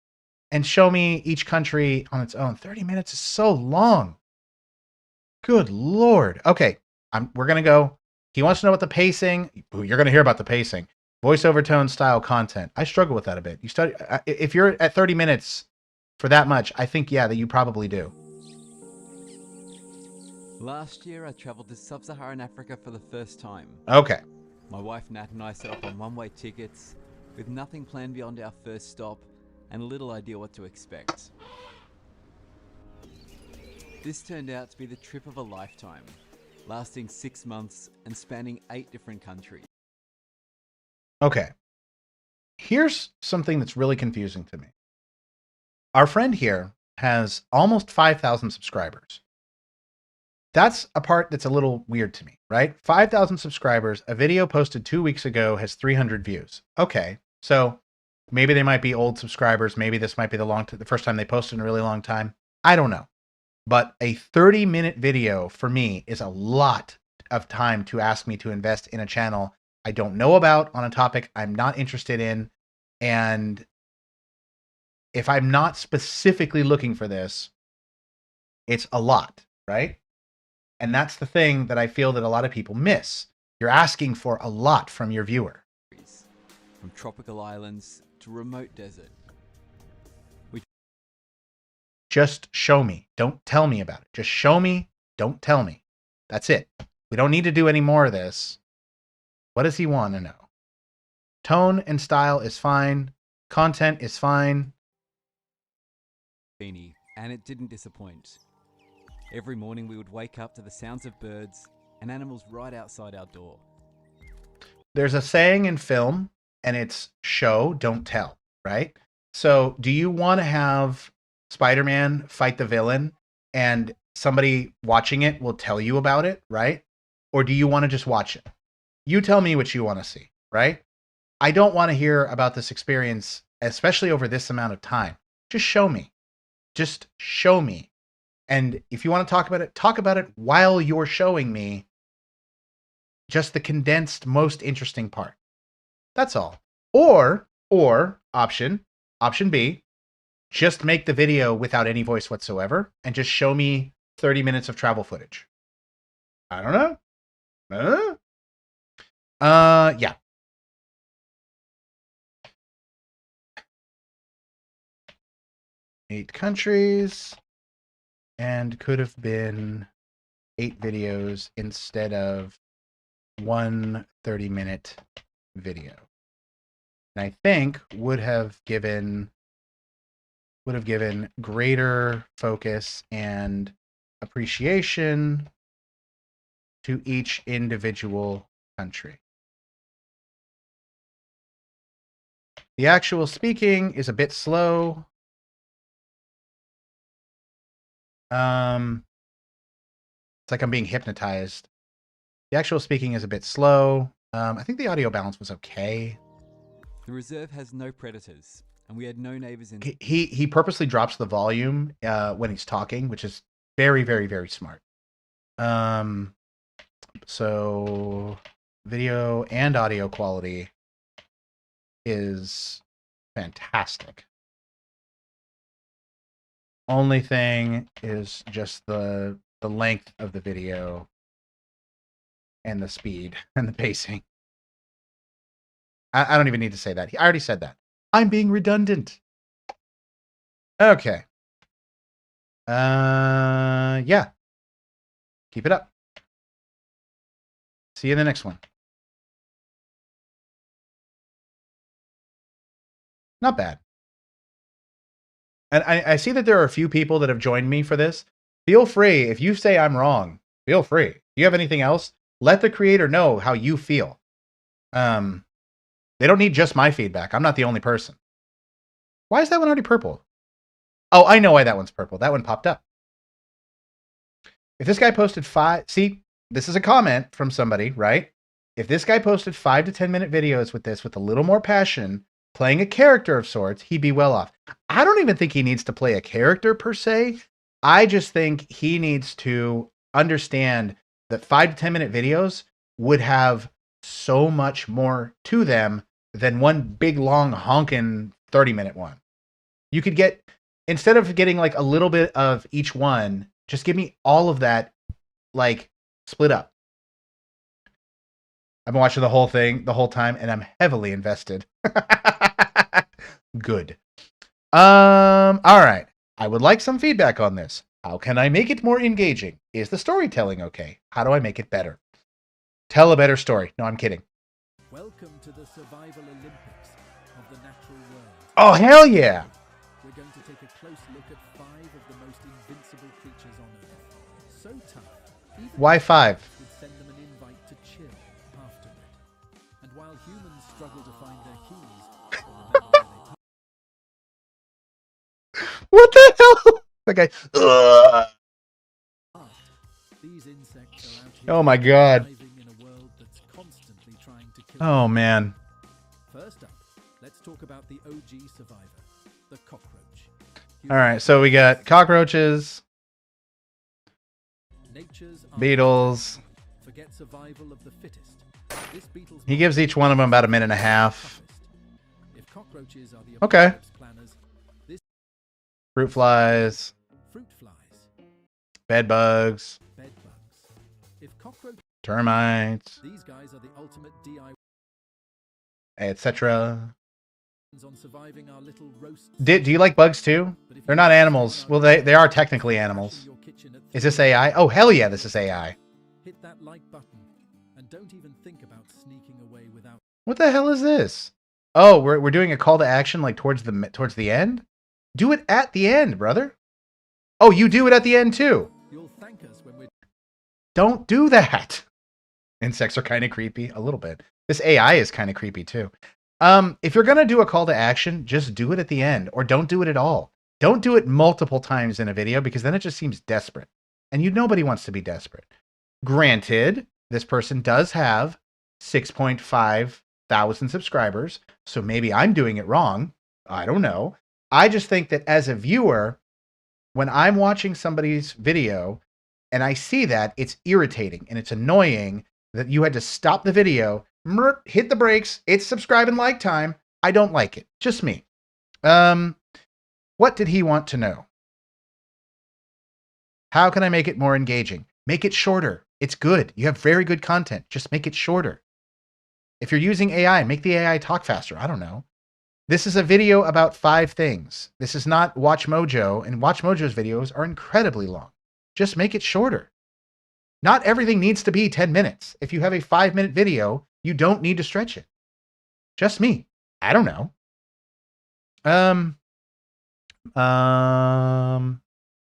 and show me each country on its own. 30 minutes is so long. Good Lord. Okay, we're going to go. He wants to know about the pacing. You're going to hear about the pacing. Voice overtone style content. I struggle with that a bit. You study if you're at 30 minutes for that much, I think, yeah, that you probably do. Last year, I traveled to sub-Saharan Africa for the first time. Okay. My wife Nat and I set up on one-way tickets with nothing planned beyond our first stop and little idea what to expect. This turned out to be the trip of a lifetime, lasting 6 months and spanning 8 different countries. Okay. Here's something that's really confusing to me. Our friend here has almost 5,000 subscribers. That's a part that's a little weird to me, right? 5,000 subscribers, a video posted 2 weeks ago has 300 views. Okay, so maybe they might be old subscribers. Maybe this might be the first time they posted in a really long time. I don't know. But a 30-minute video for me is a lot of time to ask me to invest in a channel I don't know about, on a topic I'm not interested in. And if I'm not specifically looking for this, it's a lot, right? And that's the thing that I feel that a lot of people miss. You're asking for a lot from your viewer. From tropical islands to remote desert. Just show me. Don't tell me about it. Just show me. Don't tell me. That's it. We don't need to do any more of this. What does he want to know? Tone and style is fine. Content is fine. And it didn't disappoint. Every morning we would wake up to the sounds of birds and animals right outside our door. There's a saying in film, and it's show, don't tell, right? So do you want to have Spider-Man fight the villain and somebody watching it will tell you about it, right? Or do you want to just watch it? You tell me what you want to see, right? I don't want to hear about this experience, especially over this amount of time. Just show me. Just show me. And if you want to talk about it while you're showing me just the condensed, most interesting part. That's all. Or option B, just make the video without any voice whatsoever and just show me 30 minutes of travel footage. I don't know. Yeah. Eight countries, and could have been 8 videos instead of one 30-minute video. And I think would have given greater focus and appreciation to each individual country. The actual speaking is a bit slow. It's like I'm being hypnotized. The actual speaking is a bit slow. I think the audio balance was okay. The reserve has no predators, and we had no neighbors in. He purposely drops the volume when he's talking, which is very, very, very smart. So video and audio quality is fantastic. Only thing is just the length of the video and the speed and the pacing. I don't even need to say that. I already said that. I'm being redundant. Okay. Yeah. Keep it up. See you in the next one. Not bad. And I see that there are a few people that have joined me for this. Feel free, if you say I'm wrong, feel free. If you have anything else, let the creator know how you feel. They don't need just my feedback. I'm not the only person. Why is that one already purple? Oh, I know why that one's purple. That one popped up. If this guy posted 5... See, this is a comment from somebody, right? If this guy posted 5 to 10 minute videos with this with a little more passion, playing a character of sorts, he'd be well off. I don't even think he needs to play a character per se. I just think he needs to understand that 5 to 10 minute videos would have so much more to them than one big long honkin' 30-minute one. You could get, instead of getting like a little bit of each one, just give me all of that, like split up. I've been watching the whole thing the whole time and I'm heavily invested. Good. All right. I would like some feedback on this. How can I make it more engaging? Is the storytelling okay? How do I make it better? Tell a better story. No, I'm kidding. Welcome to the Survival Olympics of the natural world. Oh, hell yeah. We're going to take a close look at 5 of the most invincible creatures on Earth. So tough, even Why 5? would send them an invite to chill afterward. And while humans struggle to find their keys, What the hell? Okay. these insects are out here Oh my god. surviving in a world that's constantly trying to kill Oh them. man. First up, let's talk about the OG survivor, the cockroach. All right, so we got cockroaches, Nature's beetles. forget survival of the fittest. This beetle's He gives each one of them about a minute and a half. if cockroaches are the Okay. apocalypse planners, this Fruit flies, fruit flies, bed bugs, bed bugs. If cockroaches, termites, these guys are the ultimate DIY etc. on surviving our little roast. Do you like bugs too? They're not animals. Well, they are technically animals. Is this AI? Oh, hell yeah, this is AI. hit that like button, and don't even think about sneaking away without. What the hell is this? Oh, we're doing a call to action like towards the end? Do it at the end, brother. Oh, you do it at the end too. You'll thank us when we're. Don't do that. Insects are kind of creepy, a little bit. This AI is kind of creepy too. If you're gonna do a call to action, just do it at the end, or don't do it at all. Don't do it multiple times in a video because then it just seems desperate, and nobody wants to be desperate. Granted, this person does have 6.5 thousand subscribers, so maybe I'm doing it wrong. I don't know. I just think that as a viewer, when I'm watching somebody's video and I see that, it's irritating and it's annoying that you had to stop the video, hit the brakes, it's subscribe and like time. I don't like it. Just me. What did he want to know? How can I make it more engaging? Make it shorter. It's good. You have very good content. Just make it shorter. If you're using AI, make the AI talk faster. I don't know. This is a video about 5 things. This is not Watch Mojo, and Watch Mojo's videos are incredibly long. Just make it shorter. Not everything needs to be 10 minutes. If you have a 5-minute video, you don't need to stretch it. Just me. I don't know.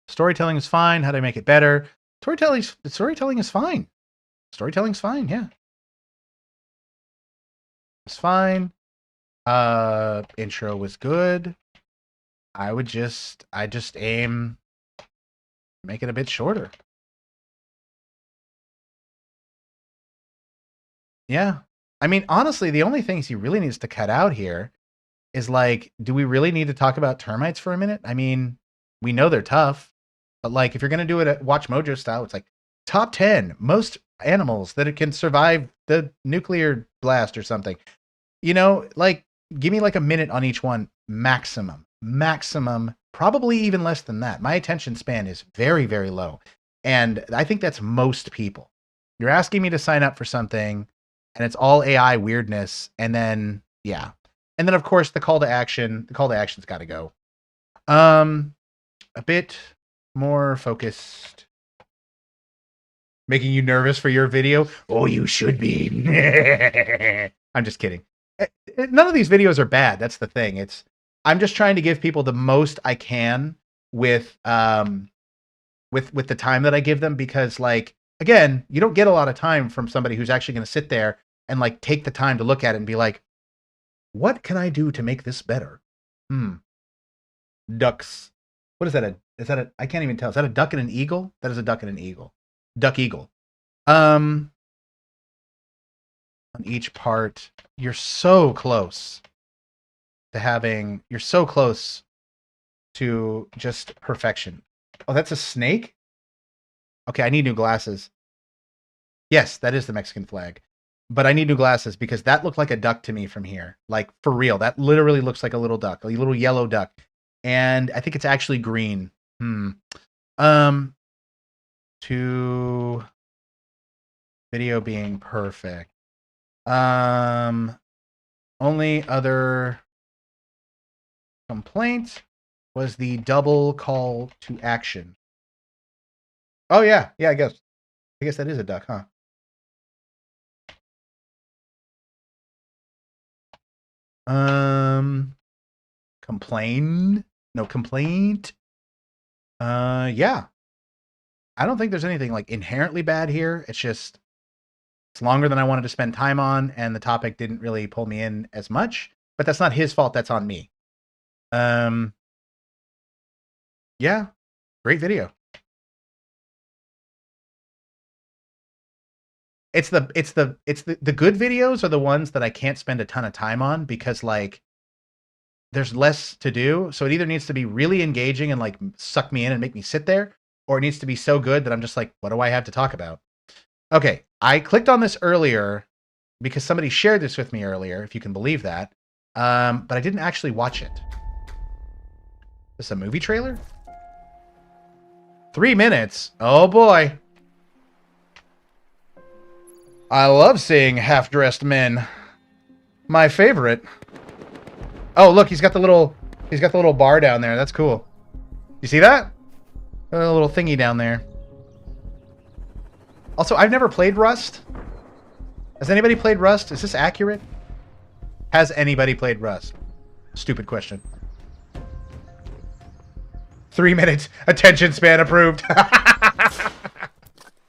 Storytelling is fine. How do I make it better? Storytelling is fine. Storytelling's fine, yeah. It's fine. Intro was good. I just aim make it a bit shorter. Yeah. I mean, honestly, the only things he really needs to cut out here is like, do we really need to talk about termites for a minute? I mean, we know they're tough, but like if you're going to do it at Watch Mojo style, it's like top 10 most animals that it can survive the nuclear blast or something. You know, like give me like a minute on each one maximum, probably even less than that. My attention span is very, very low. And I think that's most people. You're asking me to sign up for something and it's all AI weirdness. And then, yeah. And then of course the call to action's got to go. A bit more focused. Making you nervous for your video? Oh, you should be. I'm just kidding. None of these videos are bad. That's the thing. I'm just trying to give people the most I can with the time that I give them, because like, again, you don't get a lot of time from somebody who's actually going to sit there and like take the time to look at it and be like, what can I do to make this better? Ducks. What is that? I can't even tell. Is that a duck and an eagle? That is a duck and an eagle. Duck eagle. On each part, you're so close to just perfection. Oh, that's a snake? Okay, I need new glasses. Yes, that is the Mexican flag. But I need new glasses because that looked like a duck to me from here. Like, for real, that literally looks like a little duck, a little yellow duck. And I think it's actually green. To video being perfect. Only other complaint was the double call to action. Oh yeah, I guess that is a duck, huh? Complaint? No complaint. Yeah. I don't think there's anything like inherently bad here. It's just it's longer than I wanted to spend time on, and the topic didn't really pull me in as much. But that's not his fault. That's on me. Yeah, great video. It's the good videos are the ones that I can't spend a ton of time on because like there's less to do. So it either needs to be really engaging and like suck me in and make me sit there, or it needs to be so good that I'm just like, what do I have to talk about? Okay, I clicked on this earlier because somebody shared this with me earlier, if you can believe that. But I didn't actually watch it. Is this a movie trailer? 3 minutes. Oh boy. I love seeing half-dressed men. My favorite. Oh, look, he's got the little bar down there. That's cool. You see that? A little thingy down there. Also, I've never played Rust. Has anybody played Rust? Is this accurate? Has anybody played Rust? Stupid question. 3 minutes. Attention span approved.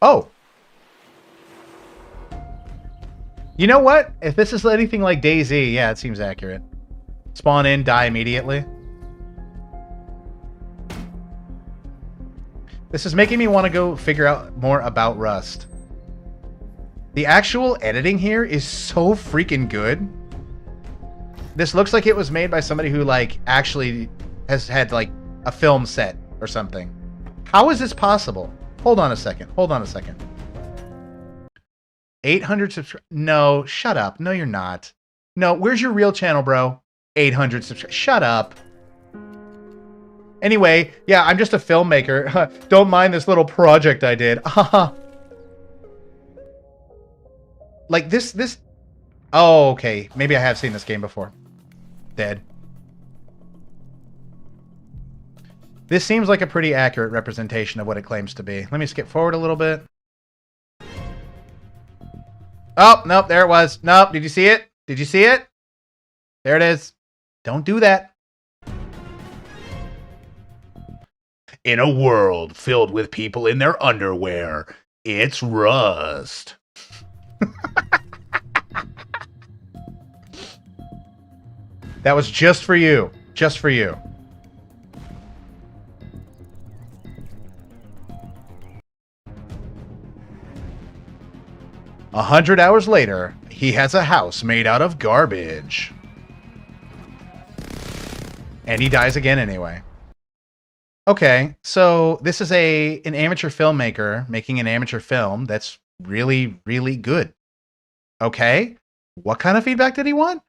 Oh. You know what? If this is anything like DayZ, yeah, it seems accurate. Spawn in, die immediately. This is making me want to go figure out more about Rust. The actual editing here is so freaking good. This looks like it was made by somebody who, like, actually has had, like, a film set or something. How is this possible? Hold on a second. Hold on a second. 800 subscribers. No, shut up. No, you're not. No, where's your real channel, bro? 800 subscribers. Shut up. Anyway, yeah, I'm just a filmmaker. Don't mind this little project I did. Like this. Oh, okay. Maybe I have seen this game before. Dead. This seems like a pretty accurate representation of what it claims to be. Let me skip forward a little bit. Oh, nope, there it was. Nope, did you see it? Did you see it? There it is. Don't do that. In a world filled with people in their underwear, it's Rust. That was just for you. Just for you. A 100 hours later, he has a house made out of garbage. And he dies again anyway. Okay, so this is an amateur filmmaker making an amateur film that's really, really good. Okay, what kind of feedback did he want?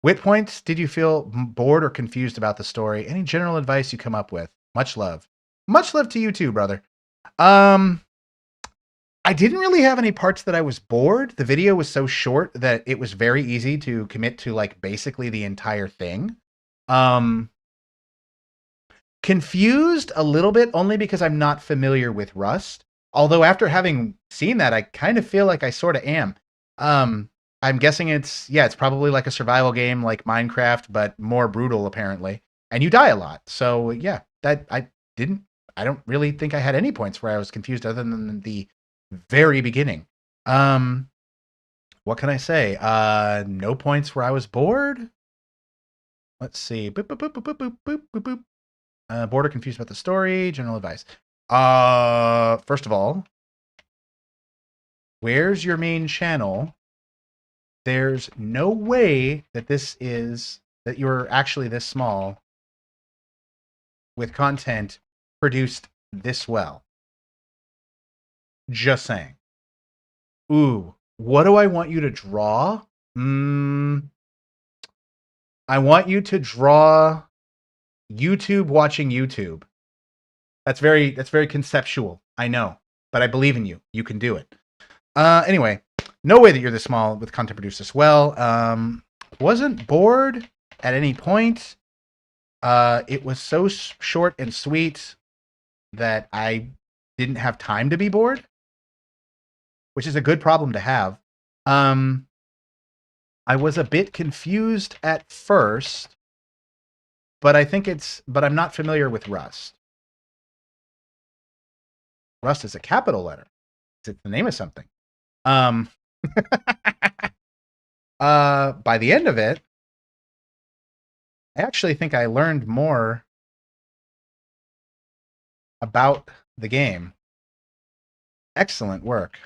Whit points did you feel bored or confused about the story? Any general advice you come up with? Much love. Much love to you too, brother. I didn't really have any parts that I was bored. The video was so short that it was very easy to commit to, like, basically the entire thing. Confused a little bit only because I'm not familiar with Rust. Although after having seen that, I kind of feel like I sort of am. I'm guessing it's probably like a survival game like Minecraft, but more brutal apparently. And you die a lot. So yeah, I don't really think I had any points where I was confused other than the very beginning. What can I say? No points where I was bored. Let's see. Boop, boop, boop, boop, boop, boop, boop, boop. Bored or confused about the story. General advice. First of all, where's your main channel? There's no way that that you're actually this small with content produced this well. Just saying. Ooh, what do I want you to draw? I want you to draw YouTube watching YouTube. That's very conceptual. I know, but I believe in you. You can do it. Anyway, no way that you're this small with content produced this well. Wasn't bored at any point. It was so short and sweet that I didn't have time to be bored, which is a good problem to have. I was a bit confused at first, but I'm not familiar with Rust. Rust is a capital letter. It's the name of something. By the end of it, I actually think I learned more about the game. Excellent work.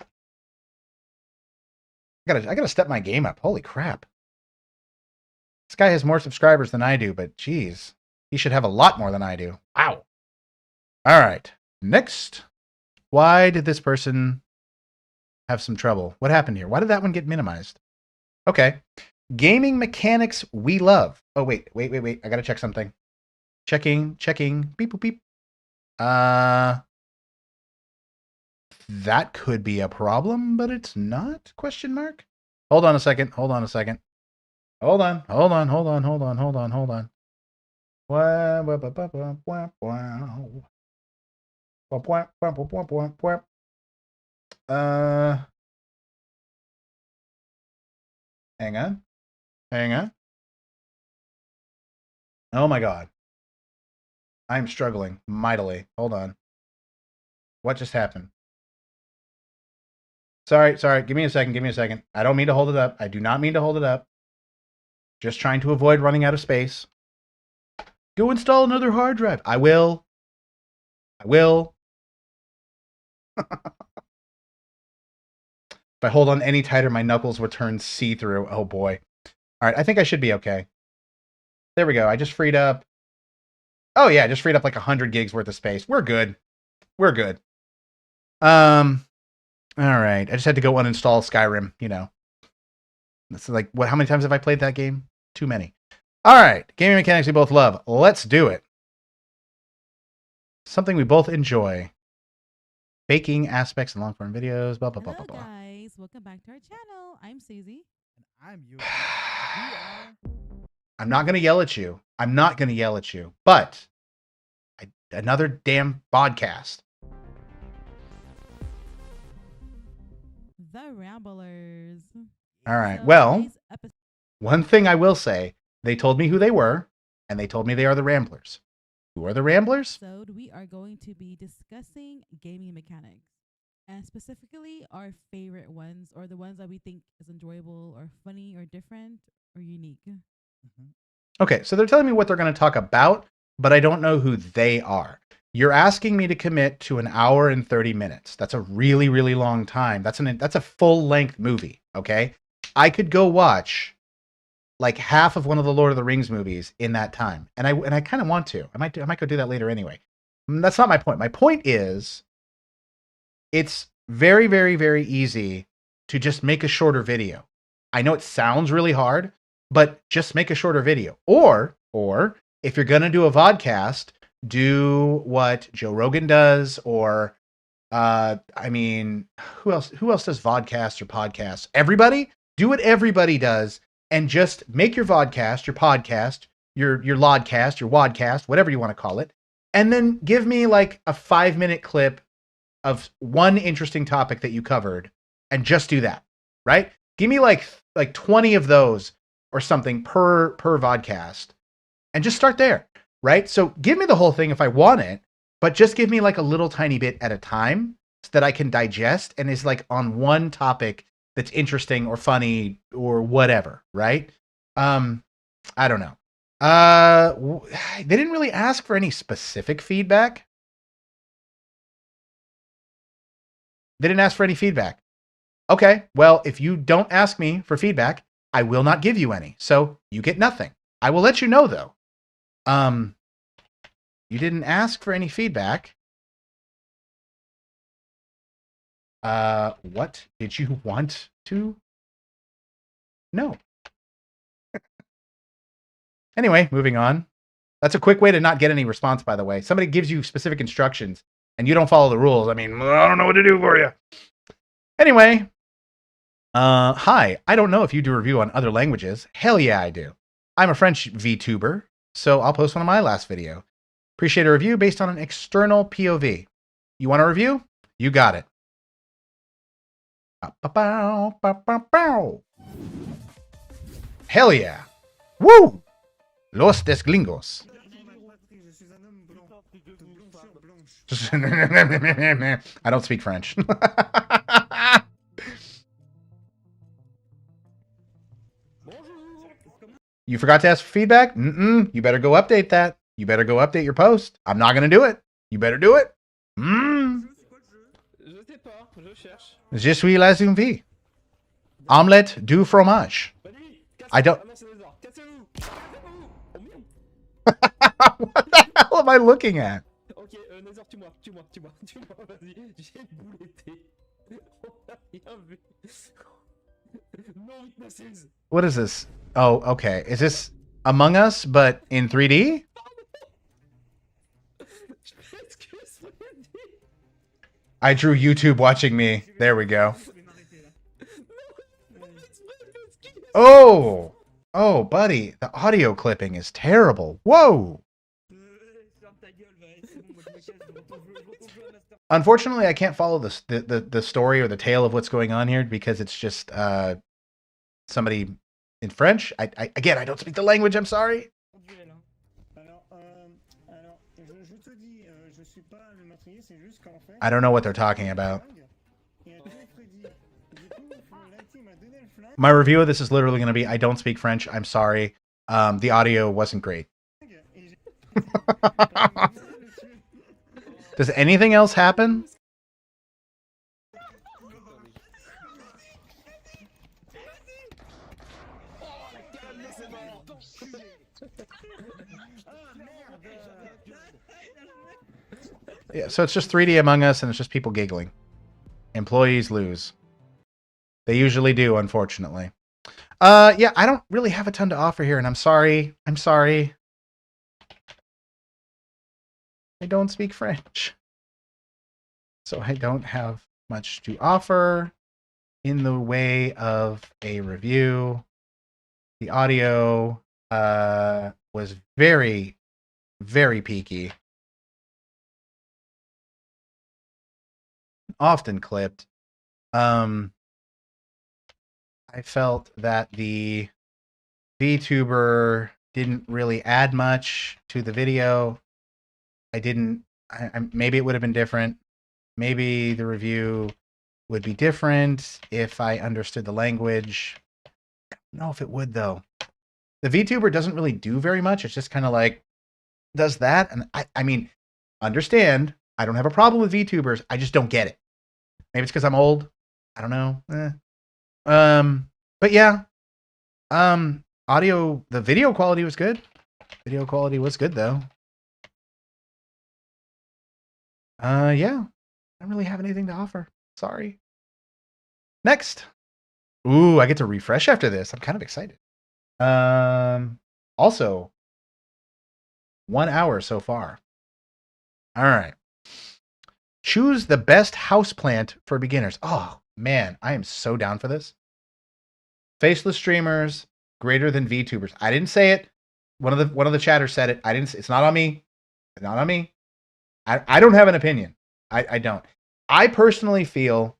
I gotta step my game up. Holy crap. This guy has more subscribers than I do, but geez, he should have a lot more than I do. Wow. All right. Next. Why did this person have some trouble? What happened here? Why did that one get minimized? Okay. Gaming mechanics we love. Oh, wait. I gotta check something. Checking. Beep, boop, beep. That could be a problem, but it's not? Question mark? Hold on a second. Hold on. Hang on. Hang on. Oh my god. I'm struggling mightily. Hold on. What just happened? Sorry. Give me a second. I don't mean to hold it up. I do not mean to hold it up. Just trying to avoid running out of space. Go install another hard drive. I will. If I hold on any tighter, my knuckles will turn see-through. Oh boy. All right, I think I should be okay. There we go. I just freed up. Oh yeah, I just freed up like 100 gigs worth of space. We're good. All right. I just had to go uninstall Skyrim, you know. That's like, how many times have I played that game? Too many. All right. Gaming mechanics we both love. Let's do it. Something we both enjoy. Baking aspects and long-form videos, blah, blah, blah, blah, blah. Hello guys, welcome back to our channel. I'm Susie. And I'm you. I'm not going to yell at you. But another damn podcast. The Ramblers. All right. So Well, today's one thing I will say, they told me who they were, and they told me they are the Ramblers. Who are the Ramblers? episode, we are going to be discussing gaming mechanics, and specifically our favorite ones, or the ones that we think is enjoyable, or funny, or different, or unique. Okay, so they're telling me what they're going to talk about, but I don't know who they are. You're asking me to commit to 1 hour and 30 minutes. That's a really, really long time. That's a full-length movie, okay? I could go watch like half of one of the Lord of the Rings movies in that time. And I kind of want to. I might go do that later anyway. That's not my point. My point is it's very, very, very easy to just make a shorter video. I know it sounds really hard, but just make a shorter video. Or if you're going to do a vodcast, do what Joe Rogan does, or I mean, who else does vodcasts or podcasts? Everybody? Do what everybody does and just make your vodcast, your podcast, your lodcast, your wadcast, whatever you want to call it, and then give me like a 5-minute clip of one interesting topic that you covered and just do that, right? Give me like 20 of those or something per vodcast and just start there, right? So give me the whole thing if I want it, but just give me like a little tiny bit at a time so that I can digest and is like on one topic that's interesting or funny or whatever, right? I don't know. They didn't really ask for any specific feedback. They didn't ask for any feedback. Okay, well, if you don't ask me for feedback, I will not give you any. So you get nothing. I will let you know though. You didn't ask for any feedback. What did you want to know? Anyway, moving on. That's a quick way to not get any response, by the way. Somebody gives you specific instructions and you don't follow the rules. I mean, I don't know what to do for you. Anyway, hi. I don't know if you do review on other languages. Hell yeah, I do. I'm a French VTuber, so I'll post one on my last video. Appreciate a review based on an external POV. You want a review? You got it. Hell yeah. Woo! Los Desglingos. I don't speak French. You forgot to ask for feedback? You better go update that. You better go update your post. I'm not going to do it. You better do it. Je suis la zombie. Omelette du fromage. I don't... What the hell am I looking at? What is this? Oh, okay. Is this Among Us, but in 3D? I drew YouTube watching me. There we go. Oh! Oh, buddy. The audio clipping is terrible. Whoa! Unfortunately, I can't follow the story or the tale of what's going on here because it's just somebody in French. Again, I don't speak the language. I'm sorry. I don't know what they're talking about. My review of this is literally going to be, I don't speak French. I'm sorry. The audio wasn't great. Does anything else happen? Yeah, so it's just 3D Among Us, and it's just people giggling. Employees lose. They usually do, unfortunately. Yeah, I don't really have a ton to offer here, and I'm sorry. I'm sorry. I don't speak French. So I don't have much to offer in the way of a review. The audio was very, very peaky. Often clipped. I felt that the VTuber didn't really add much to the video. Maybe it would have been different. Maybe the review would be different if I understood the language. I don't know if it would, though. The VTuber doesn't really do very much. It's just kind of like, does that. And I mean, understand, I don't have a problem with VTubers. I just don't get it. Maybe it's because I'm old. I don't know. But yeah. Audio, the video quality was good. Video quality was good, though. Yeah. I don't really have anything to offer. Sorry. Next. Ooh, I get to refresh after this. I'm kind of excited. Also, 1 hour so far. All right. Choose the best houseplant for beginners. Oh, man, I am so down for this. Faceless streamers greater than VTubers. I didn't say it. One of the chatters said it. I didn't. It's not on me. It's not on me. I don't have an opinion. I don't. I personally feel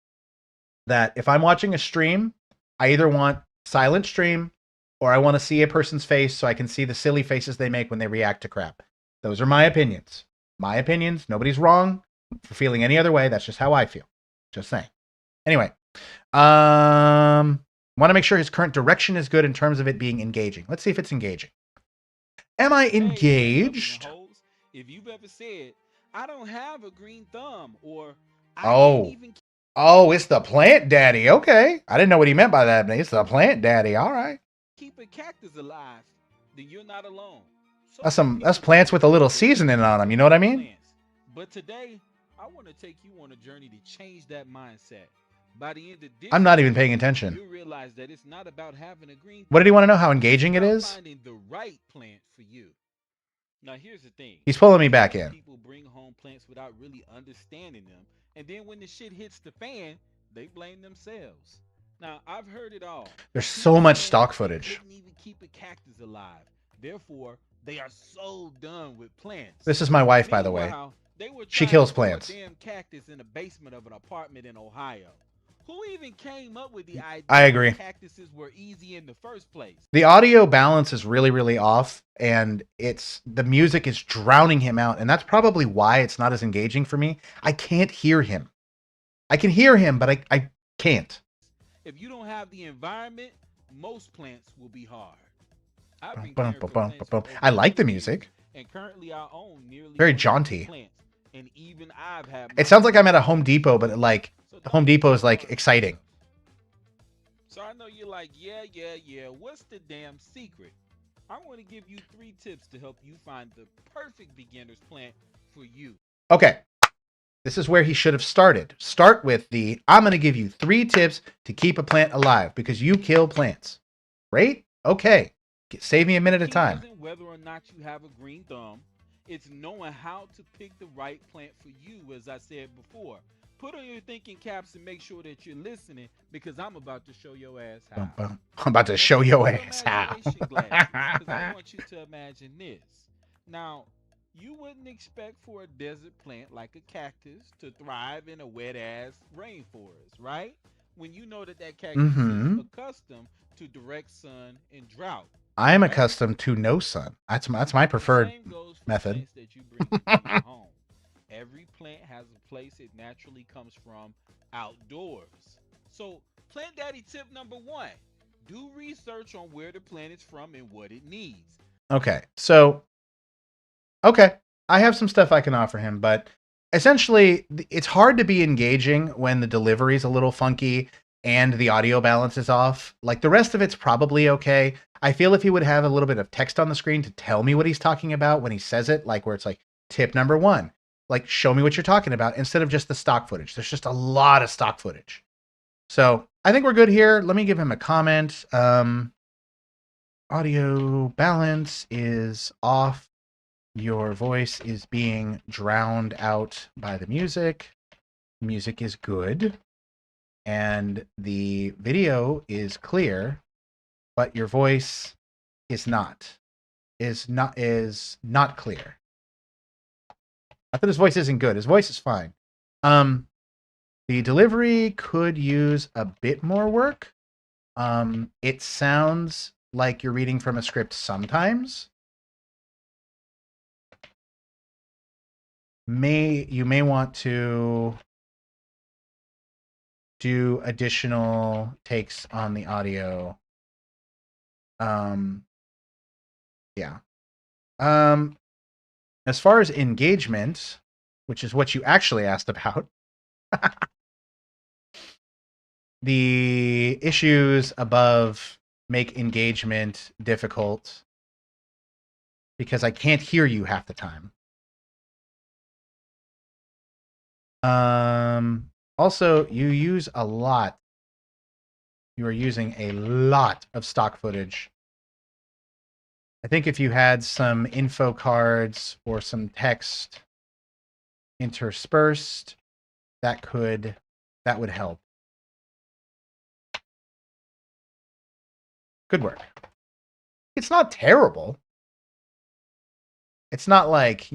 that if I'm watching a stream, I either want silent stream or I want to see a person's face so I can see the silly faces they make when they react to crap. Those are my opinions. My opinions. Nobody's wrong for feeling any other way. That's just how I feel. Just saying. Anyway, want to make sure his current direction is good in terms of it being engaging. Let's see if it's engaging. Am I engaged? If you've ever said, I don't have a green thumb, or Oh, it's the plant daddy. Okay. I didn't know what he meant by that, but it's the plant daddy. All right. Keep a cactus alive, then you're not alone. That's plants with a little seasoning on them. You know what I mean? But today, I want to take you on a journey to change that mindset. By the end of this, I'm not even paying attention. You realize that it's not about having a green. What did he want to know? How engaging it is? Finding the right plant for you. Now here's the thing. He's pulling me back in. People bring home plants without really understanding them, and then when the shit hits the fan, they blame themselves. Now I've heard it all. There's so much stock footage. They couldn't even keep a cactus alive. Therefore, they are so done with plants. This is my wife, by the way. She kills plants. A damn cactus in the basement of an apartment in Ohio. Who even came up with the idea I agree. that cactuses were easy in the first place? The audio balance is really, really off, and the music is drowning him out, and that's probably why it's not as engaging for me. I can't hear him. I can hear him, but I can't. If you don't have the environment, most plants will be hard. I like the music. And currently I own nearly very jaunty. Plants, and even I've had it sounds like I'm at a Home Depot, but like Home Depot is like exciting. So I know you're like, yeah. What's the damn secret? I want to give you 3 tips to help you find the perfect beginner's plant for you. Okay. This is where he should have started. Start with I'm going to give you 3 tips to keep a plant alive because you kill plants. Right? Okay. Save me a minute of time. Whether or not you have a green thumb, it's knowing how to pick the right plant for you, as I said before. Put on your thinking caps and make sure that you're listening because I'm about to show your ass how. I'm about to show your ass how. I want you to imagine this. Now, You wouldn't expect for a desert plant like a cactus to thrive in a wet ass rainforest, right? When you know that cactus is Mm-hmm. accustomed to direct sun and drought, I'm right? accustomed to no sun. That's my The preferred same goes for method. plants that you bring into your home. Every plant has a place it naturally comes from outdoors. So, plant daddy tip number 1, do research on where the plant is from and what it needs. Okay, so okay, I have some stuff I can offer him, but essentially, it's hard to be engaging when the delivery's a little funky and the audio balance is off. Like the rest of it's probably okay. I feel if he would have a little bit of text on the screen to tell me what he's talking about when he says it, like where it's like tip number 1, like show me what you're talking about instead of just the stock footage. There's just a lot of stock footage. So I think we're good here. Let me give him a comment. Audio balance is off. Your voice is being drowned out by the music. Music is good. And the video is clear, but your voice is not clear. I thought his voice isn't good. His voice is fine. The delivery could use a bit more work. It sounds like you're reading from a script sometimes. You may want to do additional takes on the audio. Yeah. As far as engagement, which is what you actually asked about, the issues above make engagement difficult because I can't hear you half the time. Also, you use a lot. You are using a lot of stock footage. I think if you had some info cards or some text interspersed, that would help. Good work. It's not terrible. It's not like,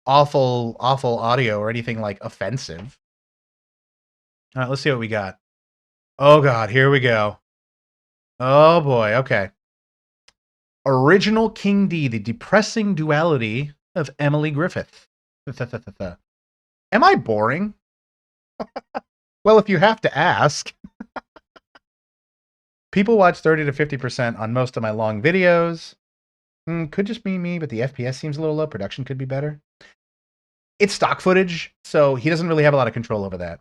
awful audio or anything like offensive. All right, let's see what we got. Oh God, here we go. Oh boy, okay. Original King D, the depressing duality of Emily Griffith. Am I boring? Well, if you have to ask. People watch 30 to 50% on most of my long videos. Could just be me, but the FPS seems a little low. Production could be better. It's stock footage, so he doesn't really have a lot of control over that.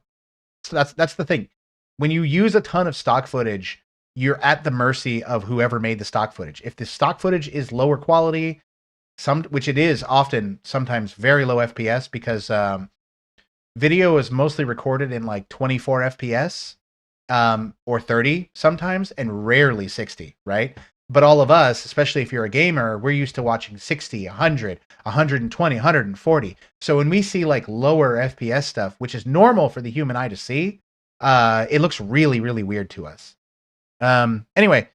So that's the thing. When you use a ton of stock footage, you're at the mercy of whoever made the stock footage. If the stock footage is lower quality, which it is often, sometimes very low FPS because video is mostly recorded in like 24 FPS or 30 sometimes, and rarely 60, right? But all of us, especially if you're a gamer, we're used to watching 60, 100, 120, 140. So when we see like lower FPS stuff, which is normal for the human eye to see, it looks really, really weird to us. Anyway,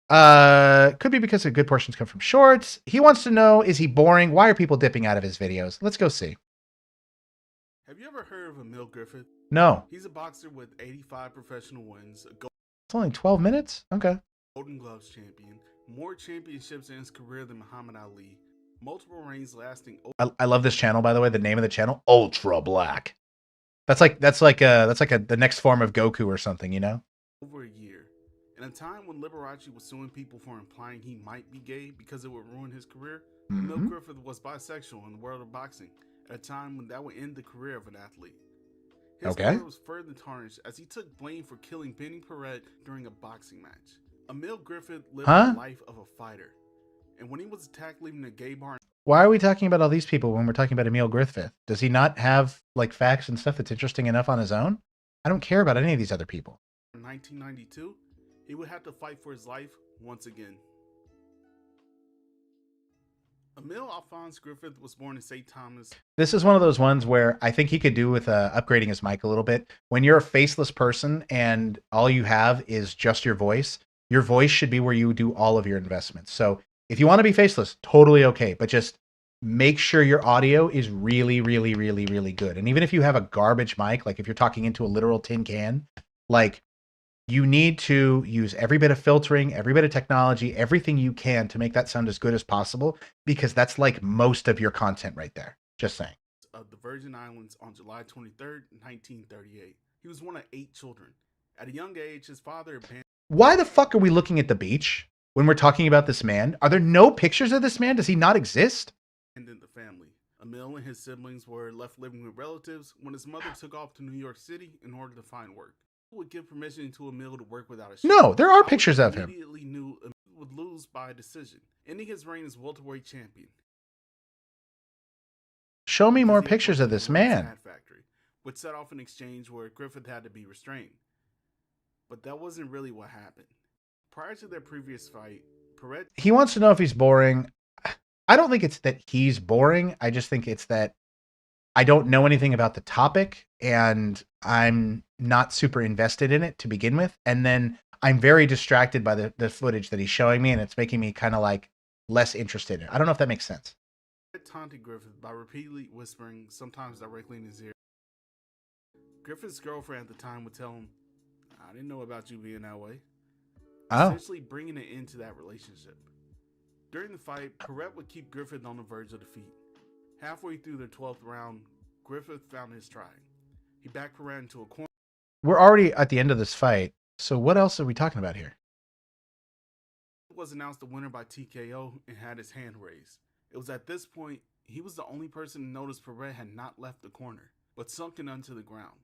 could be because a good portions come from shorts. He wants to know, is he boring? Why are people dipping out of his videos? Let's go see. Have you ever heard of Emil Griffith? No. He's a boxer with 85 professional wins. It's only 12 minutes? Okay. Golden Gloves champion, more championships in his career than Muhammad Ali, multiple reigns lasting. I love this channel, by the way. The name of the channel, Ultra Black. That's like the next form of Goku or something, Over a year. In a time when Liberace was suing people for implying he might be gay because it would ruin his career, Emil Griffith was bisexual in the world of boxing at a time when that would end the career of an athlete. His career was further tarnished as he took blame for killing Benny Paret during a boxing match. Emil Griffith lived the life of a fighter, and when he was attacked leaving a gay bar. Why are we talking about all these people when we're talking about Emil Griffith? Does he not have like facts and stuff that's interesting enough on his own? I don't care about any of these other people. In 1992, he would have to fight for his life once again. Emil Alphonse Griffith was born in St. Thomas. This is one of those ones where I think he could do with upgrading his mic a little bit. When you're a faceless person and all you have is just your voice should be where you do all of your investments. So if you want to be faceless, totally okay. But just make sure your audio is really, really, really, really good. And even if you have a garbage mic, like if you're talking into a literal tin can, like you need to use every bit of filtering, every bit of technology, everything you can to make that sound as good as possible, because that's like most of your content right there. Just saying. Of the Virgin Islands on July 23rd, 1938. He was one of 8 children. At a young age, his father abandoned. Why the fuck are we looking at the beach when we're talking about this man? Are there no pictures of this man? Does he not exist? The family. Emil and his siblings were left living with relatives when his mother took off to New York City in order to find work. He would give permission to Emil to work without a shirt. No, there are pictures of him. Immediately knew Emil would lose by decision, ending his reign as welterweight champion. Show me more pictures of this man. Factory, which set off an exchange where Griffith had to be restrained. But that wasn't really what happened. Prior to their previous fight, Perret... He wants to know if he's boring. I don't think it's that he's boring. I just think it's that I don't know anything about the topic and I'm not super invested in it to begin with. And then I'm very distracted by the footage that he's showing me, and it's making me kind of like less interested in it. I don't know if that makes sense. Taunted Griffith by repeatedly whispering, sometimes directly in his ear. Griffith's girlfriend at the time would tell him, I didn't know about you being that way. Essentially bringing it into that relationship. During the fight, Perret would keep Griffith on the verge of defeat. Halfway through the 12th round, Griffith found his stride. He backed Perret into a corner. We're already at the end of this fight, so what else are we talking about here? He was announced the winner by TKO and had his hand raised. It was at this point he was the only person to notice Perret had not left the corner, but sunken onto the ground.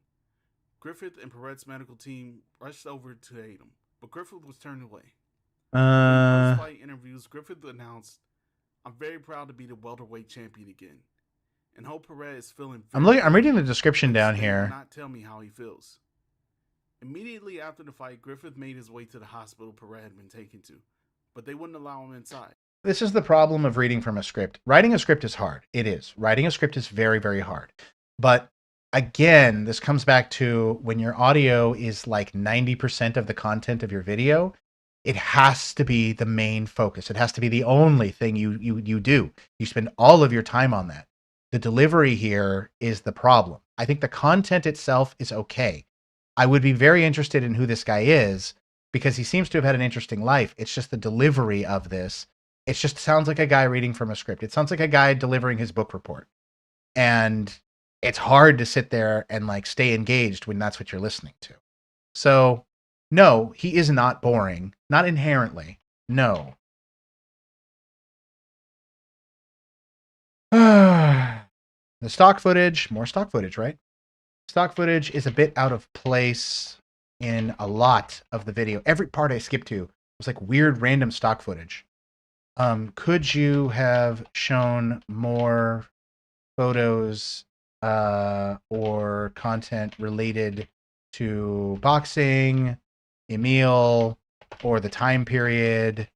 Griffith and Perret's medical team rushed over to aid him, but Griffith was turned away. In post-fight interviews, Griffith announced, I'm very proud to be the welterweight champion again, and hope Perret is feeling... I'm reading the description down here. Not tell me how he feels. Immediately after the fight, Griffith made his way to the hospital Perret had been taken to, but they wouldn't allow him inside. This is the problem of reading from a script. Writing a script is hard. It is. Writing a script is very, very hard. But again, this comes back to when your audio is like 90% of the content of your video, it has to be the main focus. It has to be the only thing you do. You spend all of your time on that. The delivery here is the problem. I think the content itself is okay. I would be very interested in who this guy is because he seems to have had an interesting life. It's just the delivery of this. It just sounds like a guy reading from a script. It sounds like a guy delivering his book report. And it's hard to sit there and like stay engaged when that's what you're listening to. So no, he is not boring. Not inherently. No. The stock footage, more stock footage, right? Stock footage is a bit out of place in a lot of the video. Every part I skipped to was like weird random stock footage. Could you have shown more photos or content related to boxing, Emil, or the time period?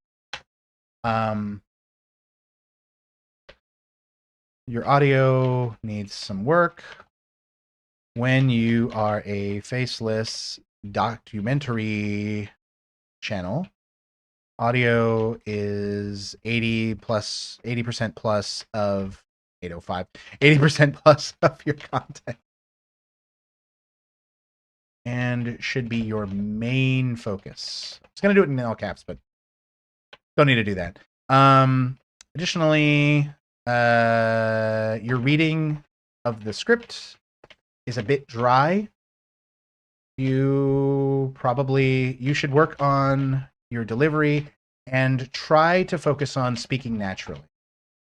Your audio needs some work. When you are a faceless documentary channel, audio is 80% plus of 805, 80% plus of your content. And should be your main focus. I was going to do it in all caps, but don't need to do that. Additionally, your reading of the script is a bit dry. You should work on your delivery and try to focus on speaking naturally.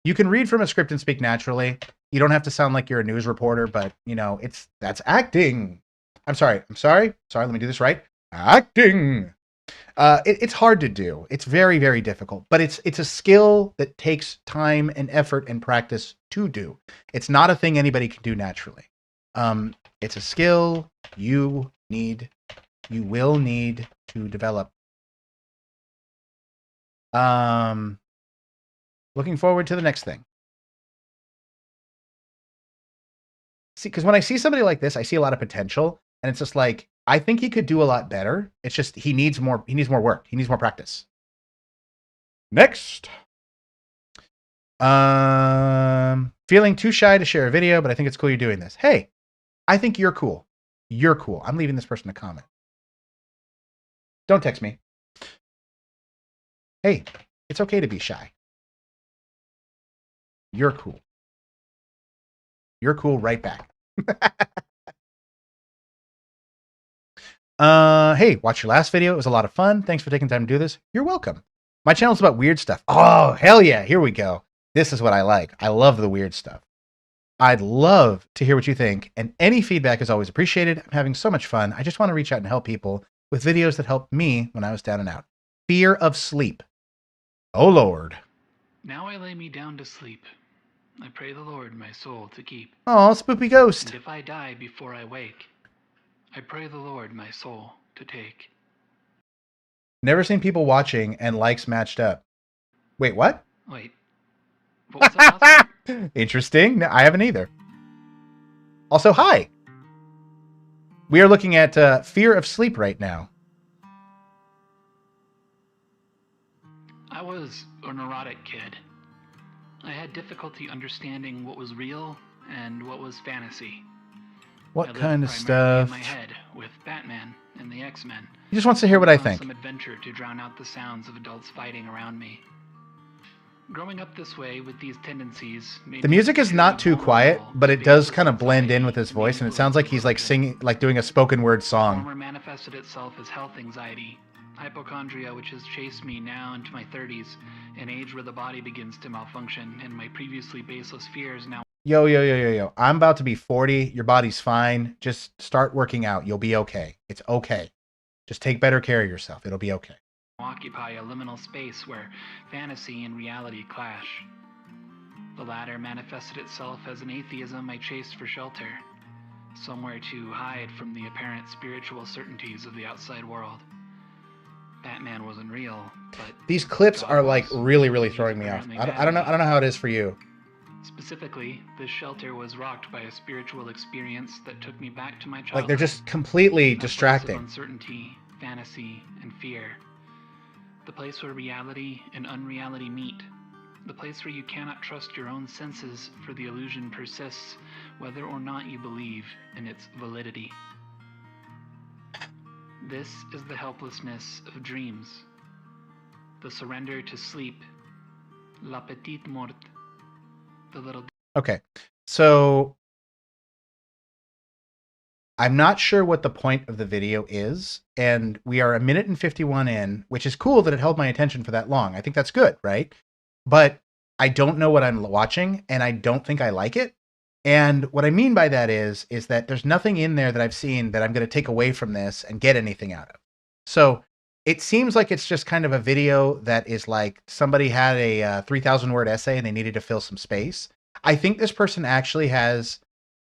You can read from a script and speak naturally. You don't have to sound like you're a news reporter, but you know, that's acting. I'm sorry. Let me do this right. Acting. It's hard to do. It's very, very difficult, but it's a skill that takes time and effort and practice to do. It's not a thing anybody can do naturally. It's a skill you will need to develop. Looking forward to the next thing. See, because when I see somebody like this, I see a lot of potential, and it's just like, I think he could do a lot better. It's just he needs more work. He needs more practice. Next. Feeling too shy to share a video, but I think it's cool you're doing this. Hey, I think you're cool. You're cool. I'm leaving this person a comment. Don't text me. Hey, it's okay to be shy. You're cool. You're cool right back. Hey, watch your last video. It was a lot of fun. Thanks for taking time to do this. You're welcome. My channel's about weird stuff. Oh, hell yeah. Here we go. This is what I like. I love the weird stuff. I'd love to hear what you think, and any feedback is always appreciated. I'm having so much fun. I just want to reach out and help people with videos that helped me when I was down and out. Fear of sleep. Oh, Lord. Now I lay me down to sleep. I pray the Lord my soul to keep. Oh, spoopy ghost. And if I die before I wake, I pray the Lord my soul to take. Never seen people watching and likes matched up. Wait, what? Wait. What was that last part? Interesting. No, I haven't either. Also, hi. We are looking at Fear of Sleep right now. I was a neurotic kid. I had difficulty understanding what was real and what was fantasy. What I kind of lived stuff? primarily in my head with Batman and the X-Men. He just wants to hear what I On think. some adventure to drown out the sounds of adults fighting around me. Growing up this way with these tendencies made The me music is not too quiet, vulnerable but to it does baseless kind of blend in anxiety with his and voice, and it being sounds like he's like singing, like doing a spoken word song. Former manifested itself as health anxiety, hypochondria, which has chased me now into my 30s, an age where the body begins to malfunction, and my previously baseless fears now Yo. I'm about to be 40. Your body's fine. Just start working out. You'll be okay. It's okay. Just take better care of yourself. It'll be okay. occupy a liminal space where fantasy and reality clash. The latter manifested itself as an atheism I chased for shelter, somewhere to hide from the apparent spiritual certainties of the outside world. Batman wasn't real, but These clips God are like was. really throwing me off. Apparently I don't know how it is for you. Specifically, this shelter was rocked by a spiritual experience that took me back to my childhood. Like they're just completely A place of distracting. uncertainty, fantasy, and fear. The place where reality and unreality meet. The place where you cannot trust your own senses, for the illusion persists, whether or not you believe in its validity. This is the helplessness of dreams. The surrender to sleep. La petite mort. The little... Okay, so I'm not sure what the point of the video is, and we are 1:51 in, which is cool that it held my attention for that long. I think that's good, right? But I don't know what I'm watching, and I don't think I like it. And what I mean by that is that there's nothing in there that I've seen that I'm going to take away from this and get anything out of. So it seems like it's just kind of a video that is like somebody had a 3,000 word essay and they needed to fill some space. I think this person actually has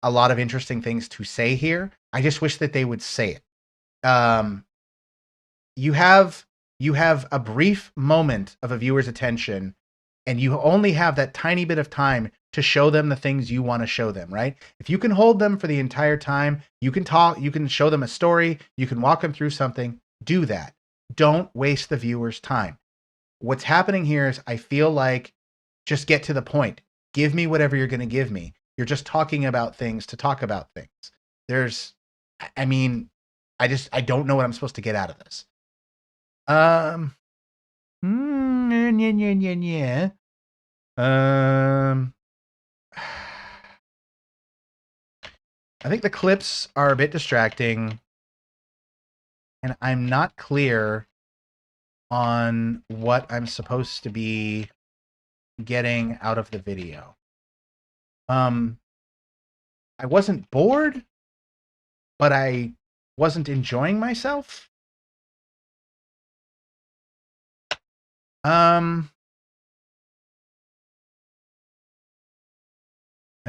a lot of interesting things to say here. I just wish that they would say it. You have a brief moment of a viewer's attention, and you only have that tiny bit of time to show them the things you want to show them, right? If you can hold them for the entire time, you can talk, you can show them a story, you can walk them through something, do that. Don't waste the viewer's time. What's happening here is I feel like just get to the point. Give me whatever you're going to give me. You're just talking about things to talk about things. I don't know what I'm supposed to get out of this. I think the clips are a bit distracting, and I'm not clear on what I'm supposed to be getting out of the video. I wasn't bored, but I wasn't enjoying myself. I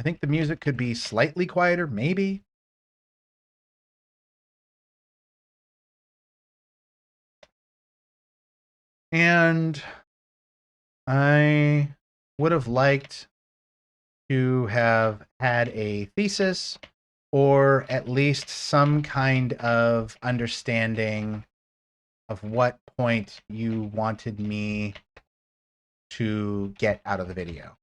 think the music could be slightly quieter, maybe. And I would have liked to have had a thesis or at least some kind of understanding of what point you wanted me to get out of the video.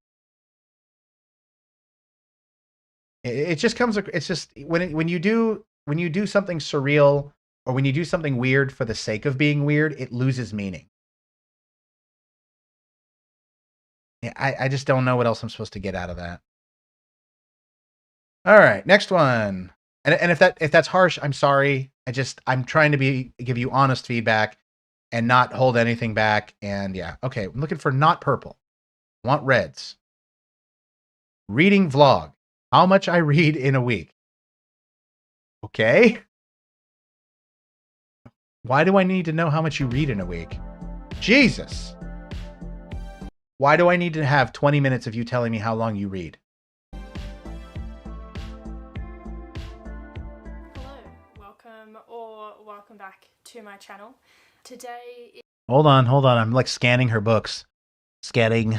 It just comes. It's just when you do something surreal or when you do something weird for the sake of being weird, it loses meaning. Yeah, I just don't know what else I'm supposed to get out of that. All right, next one. And if that's harsh, I'm sorry. I'm trying to give you honest feedback and not hold anything back. And yeah, okay, I'm looking for not purple. Want reds. Reading vlog. How much I read in a week. Okay. Why do I need to know how much you read in a week? Jesus. Why do I need to have 20 minutes of you telling me how long you read? Hello, welcome back to my channel. Today Hold on. I'm like scanning her books. Scanning.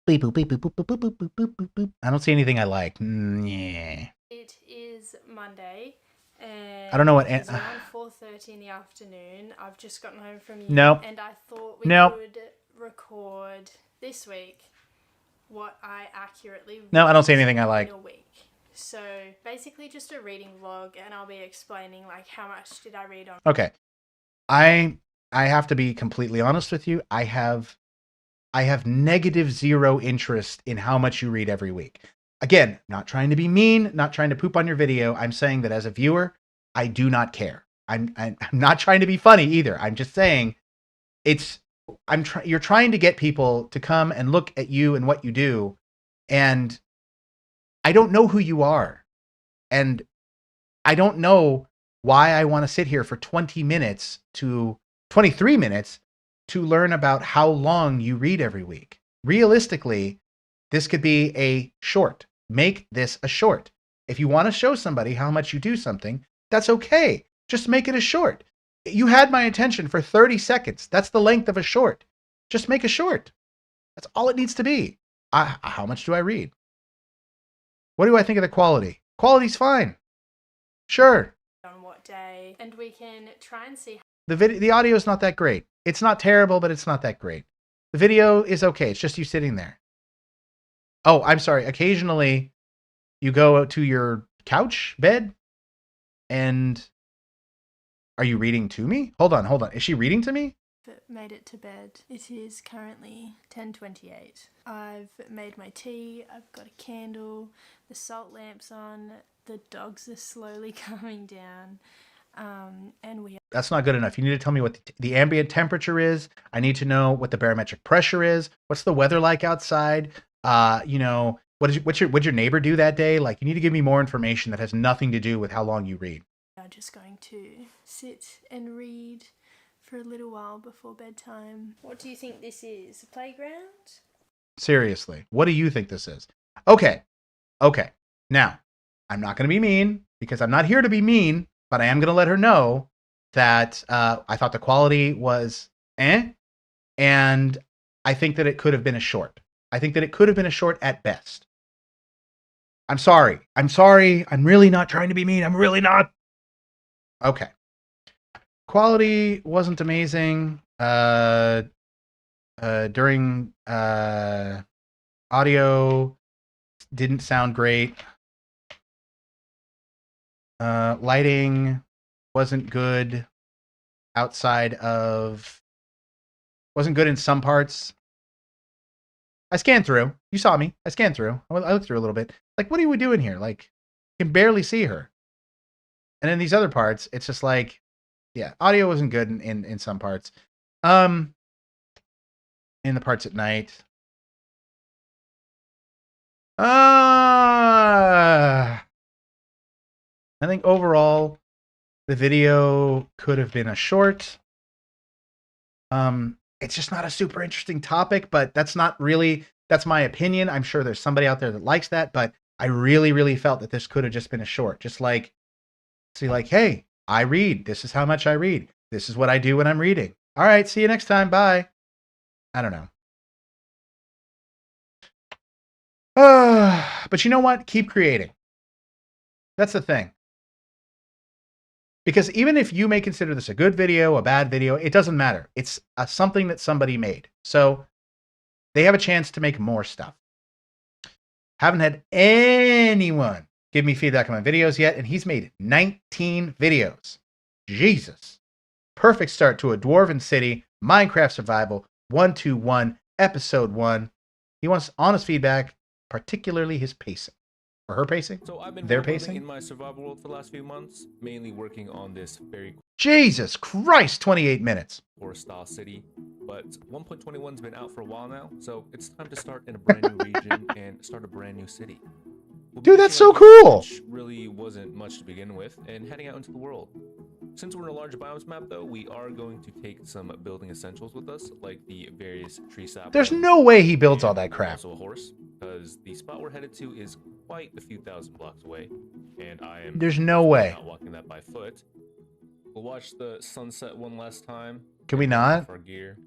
Beep boop beep boop boop boop boop boop boop boop boop. I don't see anything I like. Yeah. it is Monday and I don't know what it's around 4:30 in the afternoon. I've just gotten home from uni Nope. and I thought we Nope. could record this week what I accurately No, I don't see read anything I like. in a week. So basically just a reading vlog, and I'll be explaining like how much did I read on. Okay. I have to be completely honest with you. I have -0 interest in how much you read every week. Again, not trying to be mean, not trying to poop on your video. I'm saying that as a viewer, I do not care. I'm not trying to be funny either. I'm just saying you're trying to get people to come and look at you and what you do, and I don't know who you are. And I don't know why I want to sit here for 23 minutes to learn about how long you read every week. Realistically, this could be a short. Make this a short. If you want to show somebody how much you do something, that's okay. Just make it a short. You had my attention for 30 seconds. That's the length of a short. Just make a short. That's all it needs to be. How much do I read? What do I think of the quality? Quality's fine. Sure. On what day, and we can try and see. The audio is not that great. It's not terrible, but it's not that great. The video is okay. It's just you sitting there. Oh, I'm sorry. Occasionally, you go to your couch, bed, and are you reading to me? Hold on. Is she reading to me? Made it to bed. It is currently 10:28. I've made my tea. I've got a candle. The salt lamp's on. The dogs are slowly coming down. And we. That's not good enough. You need to tell me what the ambient temperature is. I need to know what the barometric pressure is. What's the weather like outside? What'd your neighbor do that day? Like, you need to give me more information that has nothing to do with how long you read. I'm just going to sit and read for a little while before bedtime. What do you think this is? A playground? Seriously, what do you think this is? Okay. Now, I'm not going to be mean because I'm not here to be mean, but I am going to let her know that I thought the quality was and I think that it could have been a short. I think that it could have been a short at best. I'm sorry. I'm really not trying to be mean. I'm really not. Okay. Quality wasn't amazing. During audio didn't sound great. Lighting wasn't good wasn't good in some parts. I scanned through. You saw me. I scanned through. I looked through a little bit. Like, what are we doing here? Like, you can barely see her. And in these other parts, it's just like, yeah, audio wasn't good in some parts. In the parts at night. I think overall, the video could have been a short. It's just not a super interesting topic, but that's my opinion. I'm sure there's somebody out there that likes that, but I really, really felt that this could have just been a short. Just like, hey, I read. This is how much I read. This is what I do when I'm reading. All right, see you next time. Bye. I don't know. But you know what? Keep creating. That's the thing. Because even if you may consider this a good video, a bad video, it doesn't matter. It's something that somebody made. So they have a chance to make more stuff. Haven't had anyone give me feedback on my videos yet, and he's made 19 videos. Jesus. Perfect start to a Dwarven City, Minecraft Survival, 121, Episode 1. He wants honest feedback, particularly his pacing. Or her pacing? So I've been Their building pacing? in my survival world for the last few months, mainly working on this very Jesus Christ, 28 minutes. core style city. But 1.21's been out for a while now, so it's time to start in a brand new region and start a brand new city. We'll be Dude, that's ditching so our cool. which really wasn't much to begin with, and heading out into the world. Since we're in a large biomes map, though, we are going to take some building essentials with us, like the various tree saplings. There's no way he builds all that crap. Also a horse, because the spot we're headed to is quite a few thousand blocks away, and I am There's no way. not walking that by foot. We'll watch the sunset one last time. Can we and not? off our gear.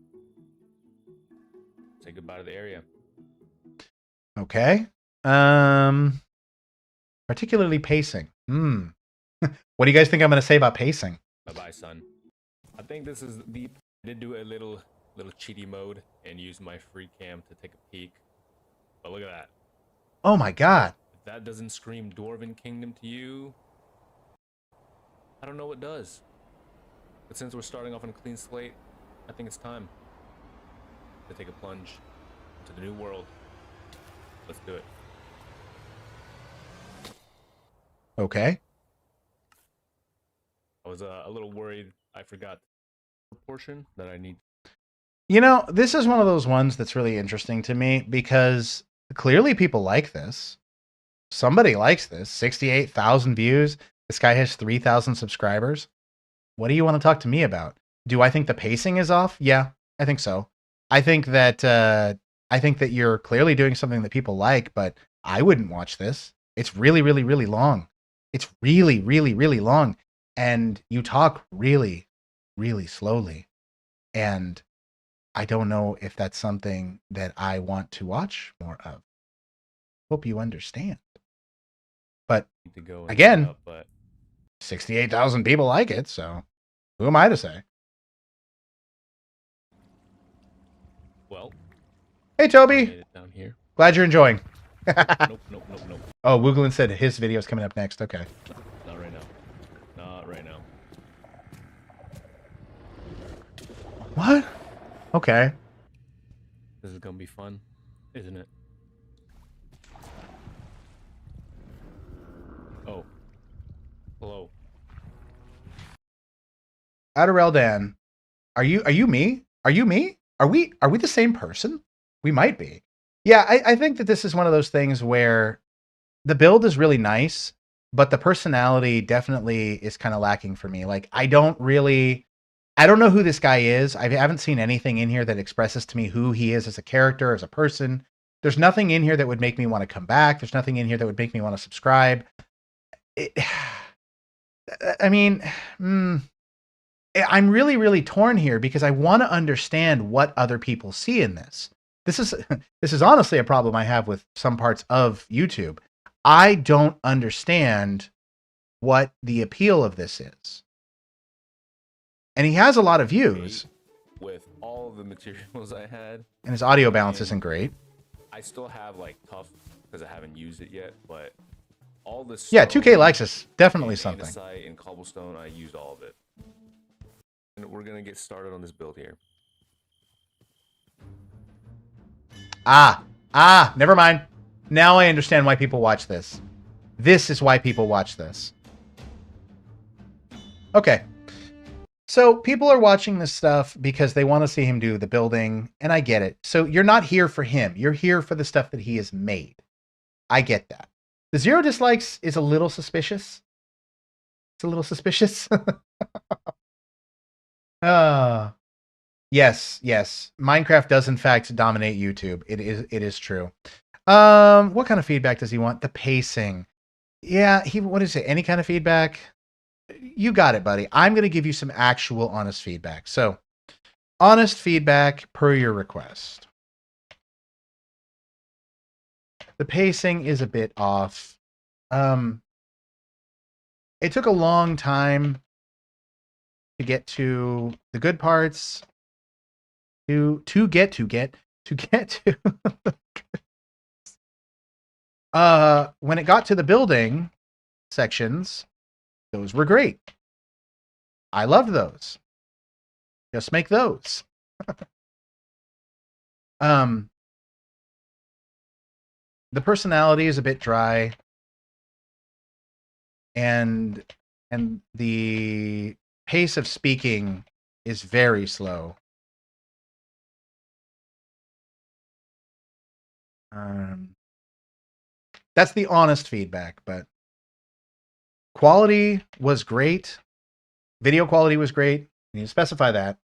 Say goodbye to the area. Okay. Particularly pacing. What do you guys think I'm going to say about pacing? Bye-bye, son. I think this is the... I did do a little cheaty mode and use my free cam to take a peek. But look at that. Oh my god. If that doesn't scream Dwarven Kingdom to you, I don't know what does. But since we're starting off on a clean slate, I think it's time to take a plunge into the new world. Let's do it. Okay. I was a little worried I forgot the portion that I need. You know, this is one of those ones that's really interesting to me because clearly people like this. Somebody likes this. 68,000 views. This guy has 3,000 subscribers. What do you want to talk to me about? Do I think the pacing is off? Yeah, I think so. I think that you're clearly doing something that people like, but I wouldn't watch this. It's really, really, really long. It's really, really, really long. And you talk really, really slowly. And I don't know if that's something that I want to watch more of. Hope you understand. But To go and again, set up, but 68,000 people like it, so who am I to say? well, Hey, I Toby. made it down here. Glad you're enjoying. Nope. Oh, Wooglin said his video's coming up next. Okay. Not right now. Not right now. What? Okay. This is gonna be fun, isn't it? Oh. Hello. Adareldan, are you me? Are you me? Are we the same person? We might be. Yeah, I think that this is one of those things where the build is really nice, but the personality definitely is kind of lacking for me. Like I don't know who this guy is. I haven't seen anything in here that expresses to me who he is as a character, as a person. There's nothing in here that would make me want to come back. There's nothing in here that would make me want to subscribe. I'm really, really torn here because I want to understand what other people see in this. This is honestly a problem I have with some parts of YouTube. I don't understand what the appeal of this is. And he has a lot of views. With all the materials I had. And his audio balance isn't great. I still have like tough because I haven't used it yet, but all this. Yeah, 2K likes is definitely something. Andesite and cobblestone, I used all of it. And we're gonna get started on this build here. Never mind. Now I understand why people watch this. This is why people watch this. Okay. So people are watching this stuff because they want to see him do the building, and I get it. So you're not here for him. You're here for the stuff that he has made. I get that. The 0 dislikes is a little suspicious. It's a little suspicious. Yes. Minecraft does in fact dominate YouTube. It is true. What kind of feedback does he want? The pacing. Yeah, what is it? Any kind of feedback? You got it, buddy. I'm going to give you some actual honest feedback. So, honest feedback per your request. The pacing is a bit off. It took a long time to get to the good parts. To get to When it got to the building sections, those were great. I loved those. Just make those. The personality is a bit dry, and the pace of speaking is very slow. That's the honest feedback, but quality was great. Video quality was great. You need to specify that.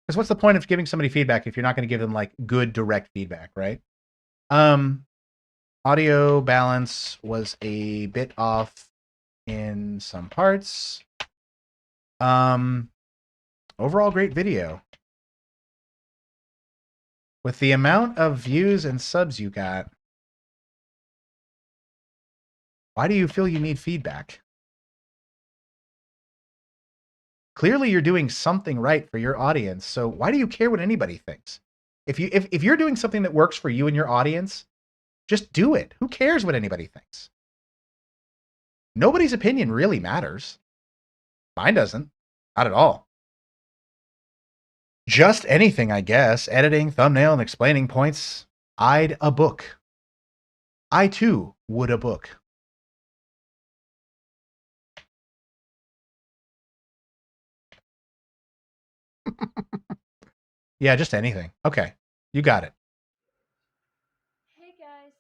Because what's the point of giving somebody feedback if you're not going to give them like good direct feedback, right? Audio balance was a bit off in some parts. Overall great video. With the amount of views and subs you got, why do you feel you need feedback? Clearly you're doing something right for your audience, so why do you care what anybody thinks? If you're doing something that works for you and your audience, just do it. Who cares what anybody thinks? Nobody's opinion really matters. Mine doesn't. Not at all. Just anything, I guess. Editing, thumbnail, and explaining points. I'd a book. I too would a book. Yeah, just anything. Okay, you got it. Hey guys,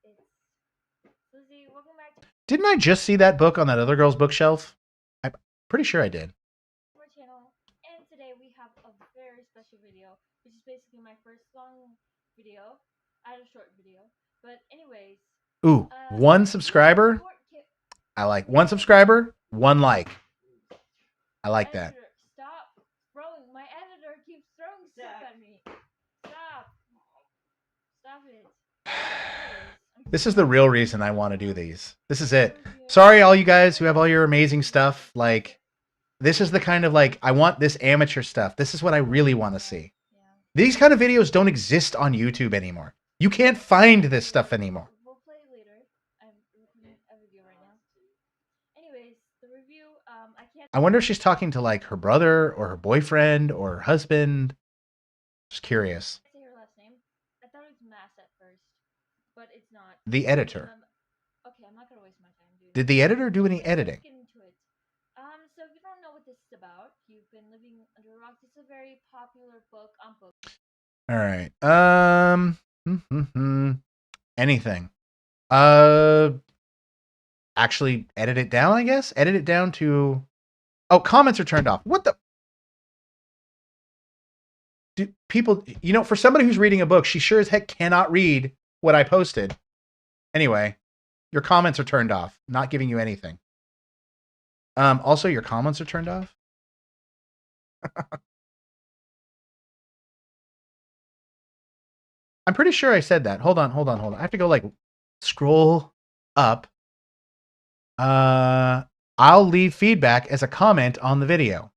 it's Lizzie. Welcome back to Didn't I just see that book on that other girl's bookshelf? I'm pretty sure I did. our channel, and today we have a very special video, which is basically my first long video. I had a short video, but anyways. Ooh, one subscriber. I like one subscriber, one like. I like that. Stop throwing. My editor keeps throwing stuff at me. Stop. Stop it. This is the real reason I want to do these. This is it. Sorry, all you guys who have all your amazing stuff. Like, this is the kind of like, I want this amateur stuff. This is what I really want to see. These kind of videos don't exist on YouTube anymore. You can't find this stuff anymore. We'll play it later. I'm recording a video right now. Anyways, the review, I can't. I wonder if she's talking to like her brother or her boyfriend or her husband. Just curious. Say her last name. I thought it was Mass at first, but it's not. The editor. Okay, I'm not gonna waste my time, dude. Did the editor do any editing? Let's get into it. So if you don't know what this is about, you've been living under a rock. This is a very popular book on book. All right. Anything. Actually edit it down, I guess. Edit it down to. Oh, comments are turned off. What the? Do people, you know, for somebody who's reading a book, she sure as heck cannot read what I posted. Anyway, your comments are turned off. Not giving you anything. Also, your comments are turned off. I'm pretty sure I said that. Hold on. I have to go like scroll up. I'll leave feedback as a comment on the video.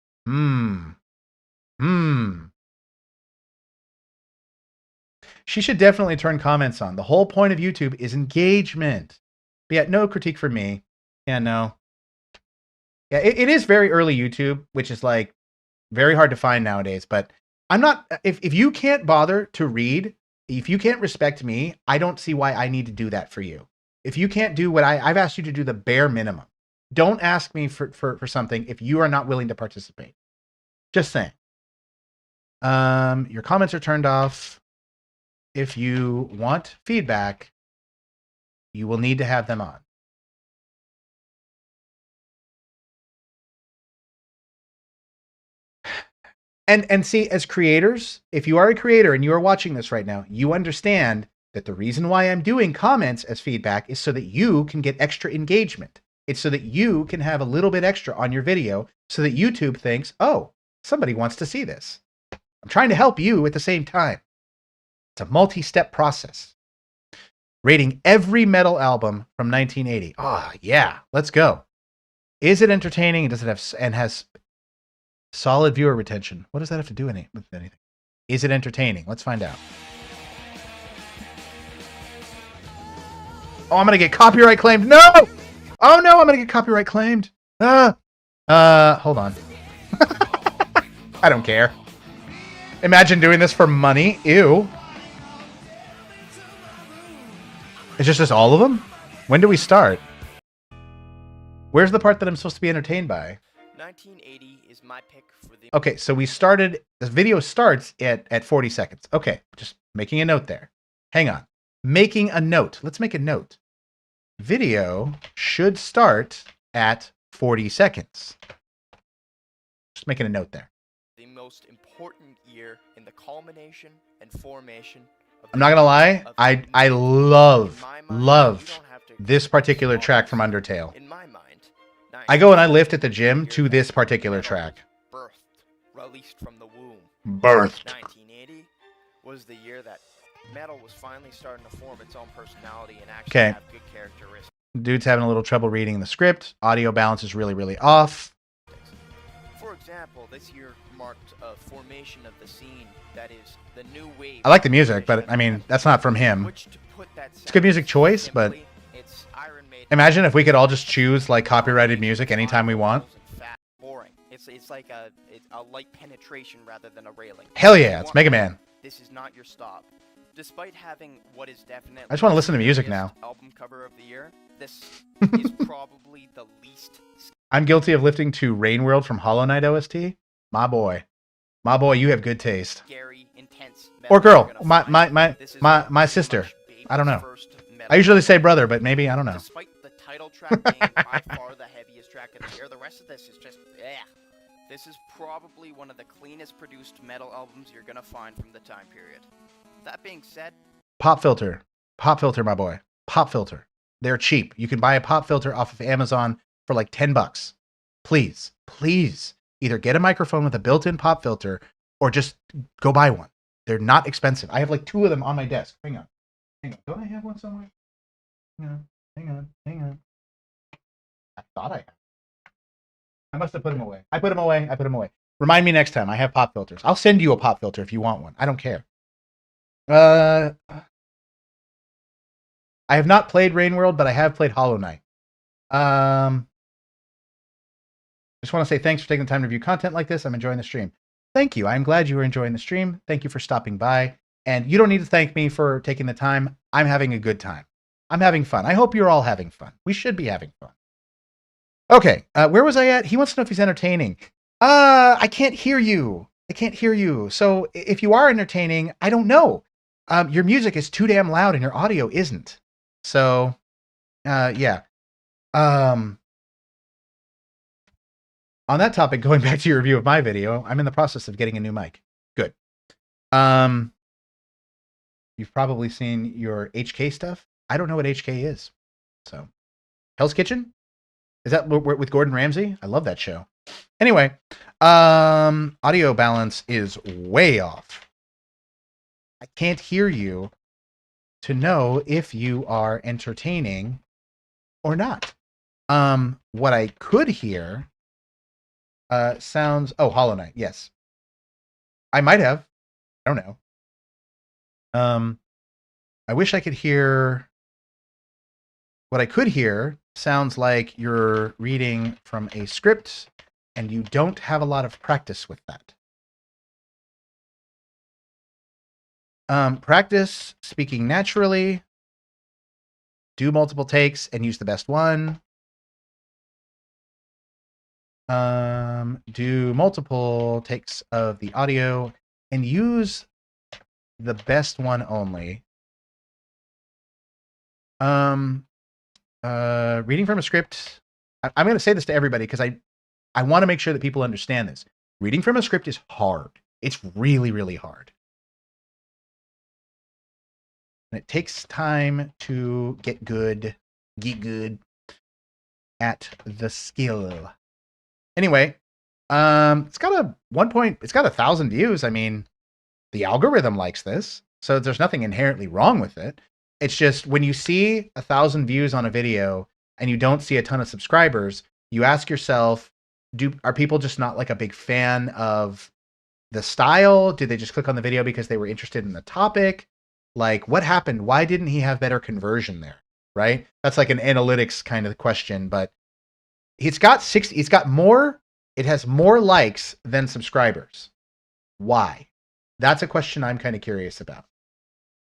She should definitely turn comments on. The whole point of YouTube is engagement. But yeah, no critique from me. Yeah, no. Yeah, it is very early YouTube, which is like very hard to find nowadays. But I'm not, if you can't bother to read, if you can't respect me, I don't see why I need to do that for you. If you can't do what I've asked you to do the bare minimum, don't ask me for something if you are not willing to participate. Just saying. Your comments are turned off. If you want feedback, you will need to have them on. And see, as creators, if you are a creator and you are watching this right now, you understand that the reason why I'm doing comments as feedback is so that you can get extra engagement. It's so that you can have a little bit extra on your video so that YouTube thinks, oh, somebody wants to see this. I'm trying to help you at the same time. It's a multi-step process. Rating every metal album from 1980. Oh, yeah, let's go. Is it entertaining? Does it have and has solid viewer retention? What does that have to do with anything? Is it entertaining? Let's find out. Oh, I'm gonna get copyright claimed. No! Oh no, I'm gonna get copyright claimed. Hold on. I don't care. Imagine doing this for money. Ew. It's just all of them? When do we start? Where's the part that I'm supposed to be entertained by? 1980 is my pick for the... Okay, so we started... The video starts at 40 seconds. Okay, just making a note there. Hang on. Making a note. Let's make a note. Video should start at 40 seconds. Just making a note there. The most important year in the culmination and formation of I'm not gonna lie, I love this particular track from Undertale. In my mind, I go and I lift at the gym to this particular track. released from the womb. Birthed. 1980 was the year that metal was finally starting to form its own personality and actually Okay. have good characteristics. Dude's having a little trouble reading the script. Audio balance is really, really off. For example, this year marked a formation of the scene that is the new wave. I like the music, but I mean, that's not from him. It's a good music choice, but imagine if we could all just choose like copyrighted music anytime we want. Boring. It's like a light penetration rather than a railing. Hell yeah, it's Mega Man. This is not your stop. Despite having what is definitely I just want to listen to music now. album cover of the year, this is probably the least I'm guilty of lifting to Rain World from Hollow Knight OST. My boy, you have good taste. scary, intense. Or girl, my sister. I don't know. I usually say brother, but maybe I don't know. Despite the title track being by far the heaviest track of the year, the rest of this is just This is probably one of the cleanest produced metal albums you're gonna find from the time period. That being said, Pop filter, my boy. Pop filter. They're cheap. You can buy a pop filter off of Amazon for like $10. Please, either get a microphone with a built-in pop filter or just go buy one. They're not expensive. I have like 2 of them on my desk. Hang on. Don't I have one somewhere? Hang on. I thought I had. I must have put them away. I put them away. Remind me next time. I have pop filters. I'll send you a pop filter if you want one. I don't care. I have not played Rain World, but I have played Hollow Knight. Just want to say thanks for taking the time to review content like this. I'm enjoying the stream. Thank you. I'm glad you were enjoying the stream. Thank you for stopping by. And you don't need to thank me for taking the time. I'm having a good time. I'm having fun. I hope you're all having fun. We should be having fun. Okay, where was I at? He wants to know if he's entertaining. I can't hear you. So if you are entertaining, I don't know. Your music is too damn loud and your audio isn't. So, yeah. On that topic, going back to your review of my video, I'm in the process of getting a new mic. Good. You've probably seen your HK stuff. I don't know what HK is. So, Hell's Kitchen? Is that with Gordon Ramsay? I love that show. Anyway, audio balance is way off. I can't hear you to know if you are entertaining or not. What I could hear sounds... Oh, Hollow Knight, yes. I might have. I don't know. I wish I could hear... What I could hear sounds like you're reading from a script and you don't have a lot of practice with that. Practice speaking naturally. Do multiple takes and use the best one. Do multiple takes of the audio and use the best one only. Reading from a script. I'm going to say this to everybody because I want to make sure that people understand this. Reading from a script is hard. It's really, really hard. And it takes time to get good at the skill. Anyway, it's got 1,000 views. I mean, the algorithm likes this, so there's nothing inherently wrong with it. It's just when you see 1,000 views on a video and you don't see a ton of subscribers, you ask yourself, are people just not like a big fan of the style? Did they just click on the video because they were interested in the topic? Like, what happened? Why didn't he have better conversion there? right? That's like an analytics kind of question, but it's got 60, it's got more, it has more likes than subscribers. Why? That's a question I'm kind of curious about.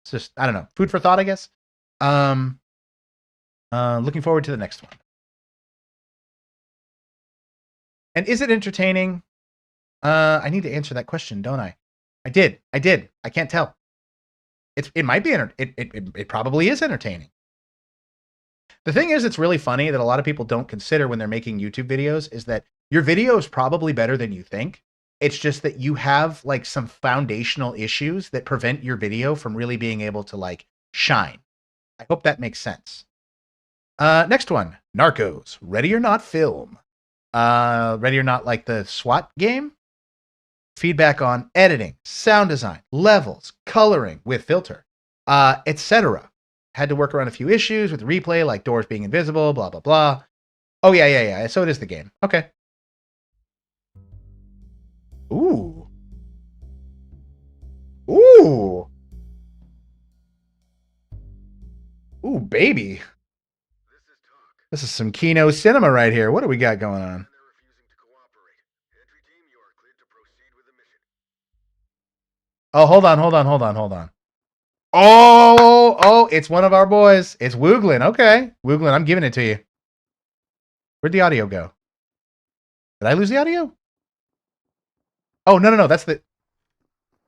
It's just, I don't know, food for thought, I guess. Looking forward to the next one. And is it entertaining? I need to answer that question, don't I? I did. I can't tell. It might be it probably is entertaining. The thing is, it's really funny that a lot of people don't consider when they're making YouTube videos is that your video is probably better than you think. It's just that you have like some foundational issues that prevent your video from really being able to like shine. I hope that makes sense. Next one, Narcos, Ready or Not film. Ready or Not, like the SWAT game. Feedback on editing, sound design, levels, coloring with filter, etc. Had to work around a few issues with replay, like doors being invisible, blah, blah, blah. Oh, yeah. So it is the game. Okay. Ooh. Ooh. Ooh, baby. This is some Kino cinema right here. What do we got going on? Oh, hold on. Oh, it's one of our boys. It's Wooglin. Okay. Wooglin, I'm giving it to you. Where'd the audio go? Did I lose the audio? Oh, no. That's the...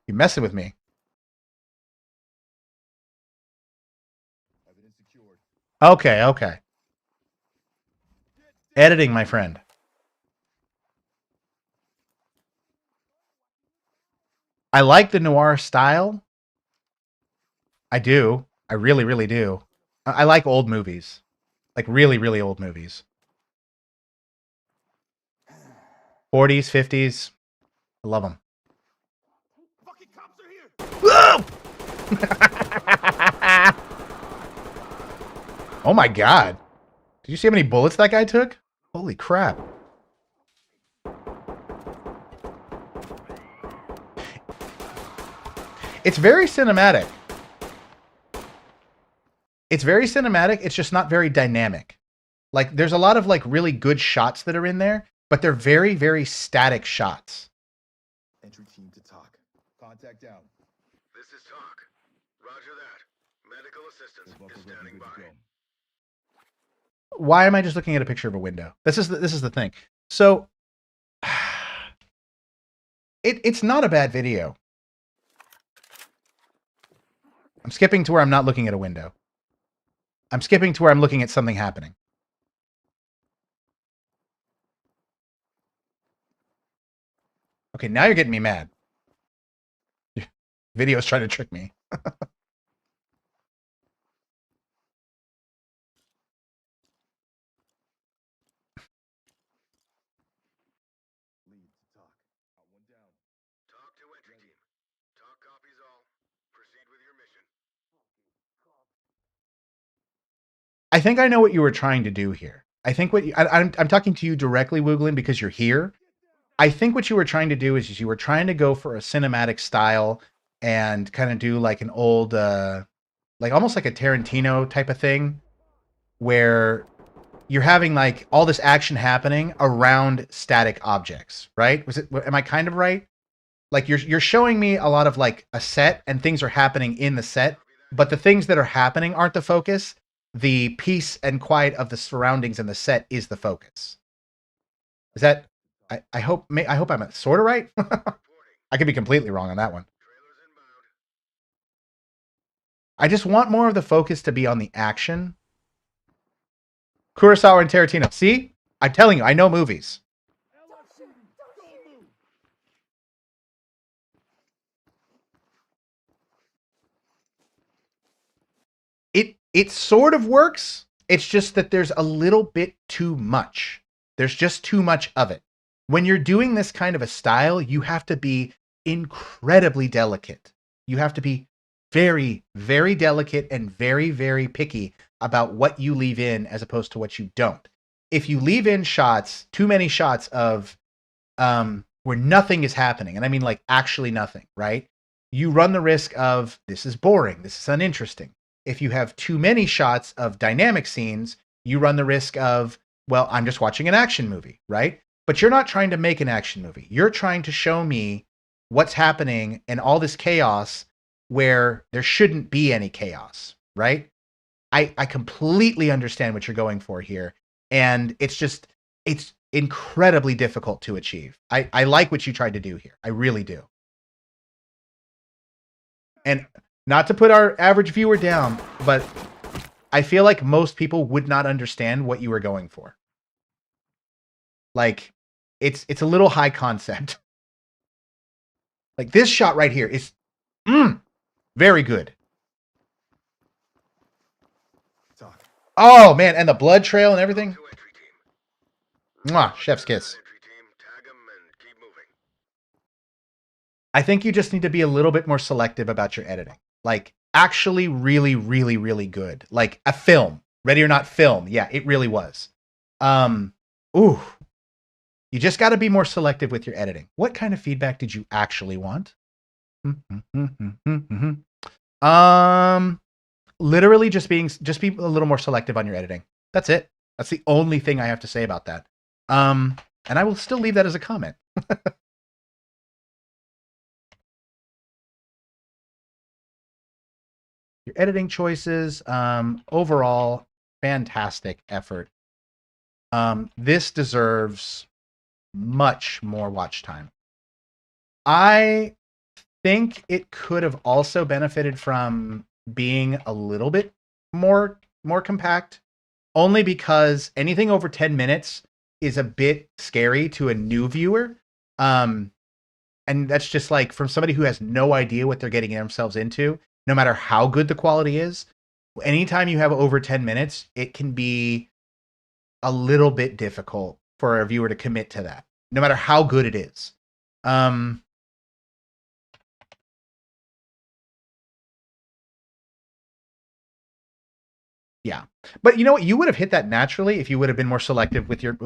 You're messing with me. Okay. Editing, my friend. I like the noir style. I do. I really, really do. I like old movies. Like really, really old movies. 40s, 50s. I love them. Oh my god. Did you see how many bullets that guy took? Holy crap. It's very cinematic. It's just not very dynamic. Like there's a lot of like really good shots that are in there, but they're very, very static shots. Entry team to talk. Contact down. This is talk. Roger that. Medical assistance is standing by. Why am I just looking at a picture of a window? This is the thing. So it's not a bad video. I'm skipping to where I'm not looking at a window. I'm skipping to where I'm looking at something happening. Okay, now you're getting me mad. Video's trying to trick me. I think I know what you were trying to do here. I think what I'm talking to you directly, Wooglin, because you're here. I think what you were trying to do is you were trying to go for a cinematic style and kind of do like an old, like almost like a Tarantino type of thing, where you're having like all this action happening around static objects, right? Am I kind of right? Like you're showing me a lot of like a set and things are happening in the set, but the things that are happening aren't the focus. The peace and quiet of the surroundings and the set is the focus. Is that? I hope I'm sort of right. I could be completely wrong on that one. I just want more of the focus to be on the action. Kurosawa and Tarantino. See? I'm telling you, I know movies. It sort of works. It's just that there's a little bit too much. There's just too much of it. When you're doing this kind of a style, you have to be incredibly delicate. You have to be very, very delicate and very, very picky about what you leave in as opposed to what you don't. If you leave in shots, too many shots of where nothing is happening, and I mean like actually nothing, right? You run the risk of this is boring, this is uninteresting. if you have too many shots of dynamic scenes, you run the risk of, well, I'm just watching an action movie, right? But you're not trying to make an action movie. You're trying to show me what's happening and all this chaos where there shouldn't be any chaos, right? I completely understand what you're going for here. And it's incredibly difficult to achieve. I like what you tried to do here. I really do. And not to put our average viewer down, but I feel like most people would not understand what you were going for. Like, it's a little high concept. Like, this shot right here is very good. Oh, man, and the blood trail and everything. Mwah, chef's kiss. I think you just need to be a little bit more selective about your editing. Like, actually really, really, really good. Like a film. Ready or Not film. Yeah, it really was. You just got to be more selective with your editing. What kind of feedback did you actually want? Literally just be a little more selective on your editing. That's it. That's the only thing I have to say about that. And I will still leave that as a comment. Your editing choices, overall, fantastic effort. This deserves much more watch time. I think it could have also benefited from being a little bit more compact, only because anything over 10 minutes is a bit scary to a new viewer. And that's just like, from somebody who has no idea what they're getting themselves into, no matter how good the quality is, anytime you have over 10 minutes, it can be a little bit difficult for a viewer to commit to that, no matter how good it is. Yeah. But you know what? You would have hit that naturally if you would have been more selective with your...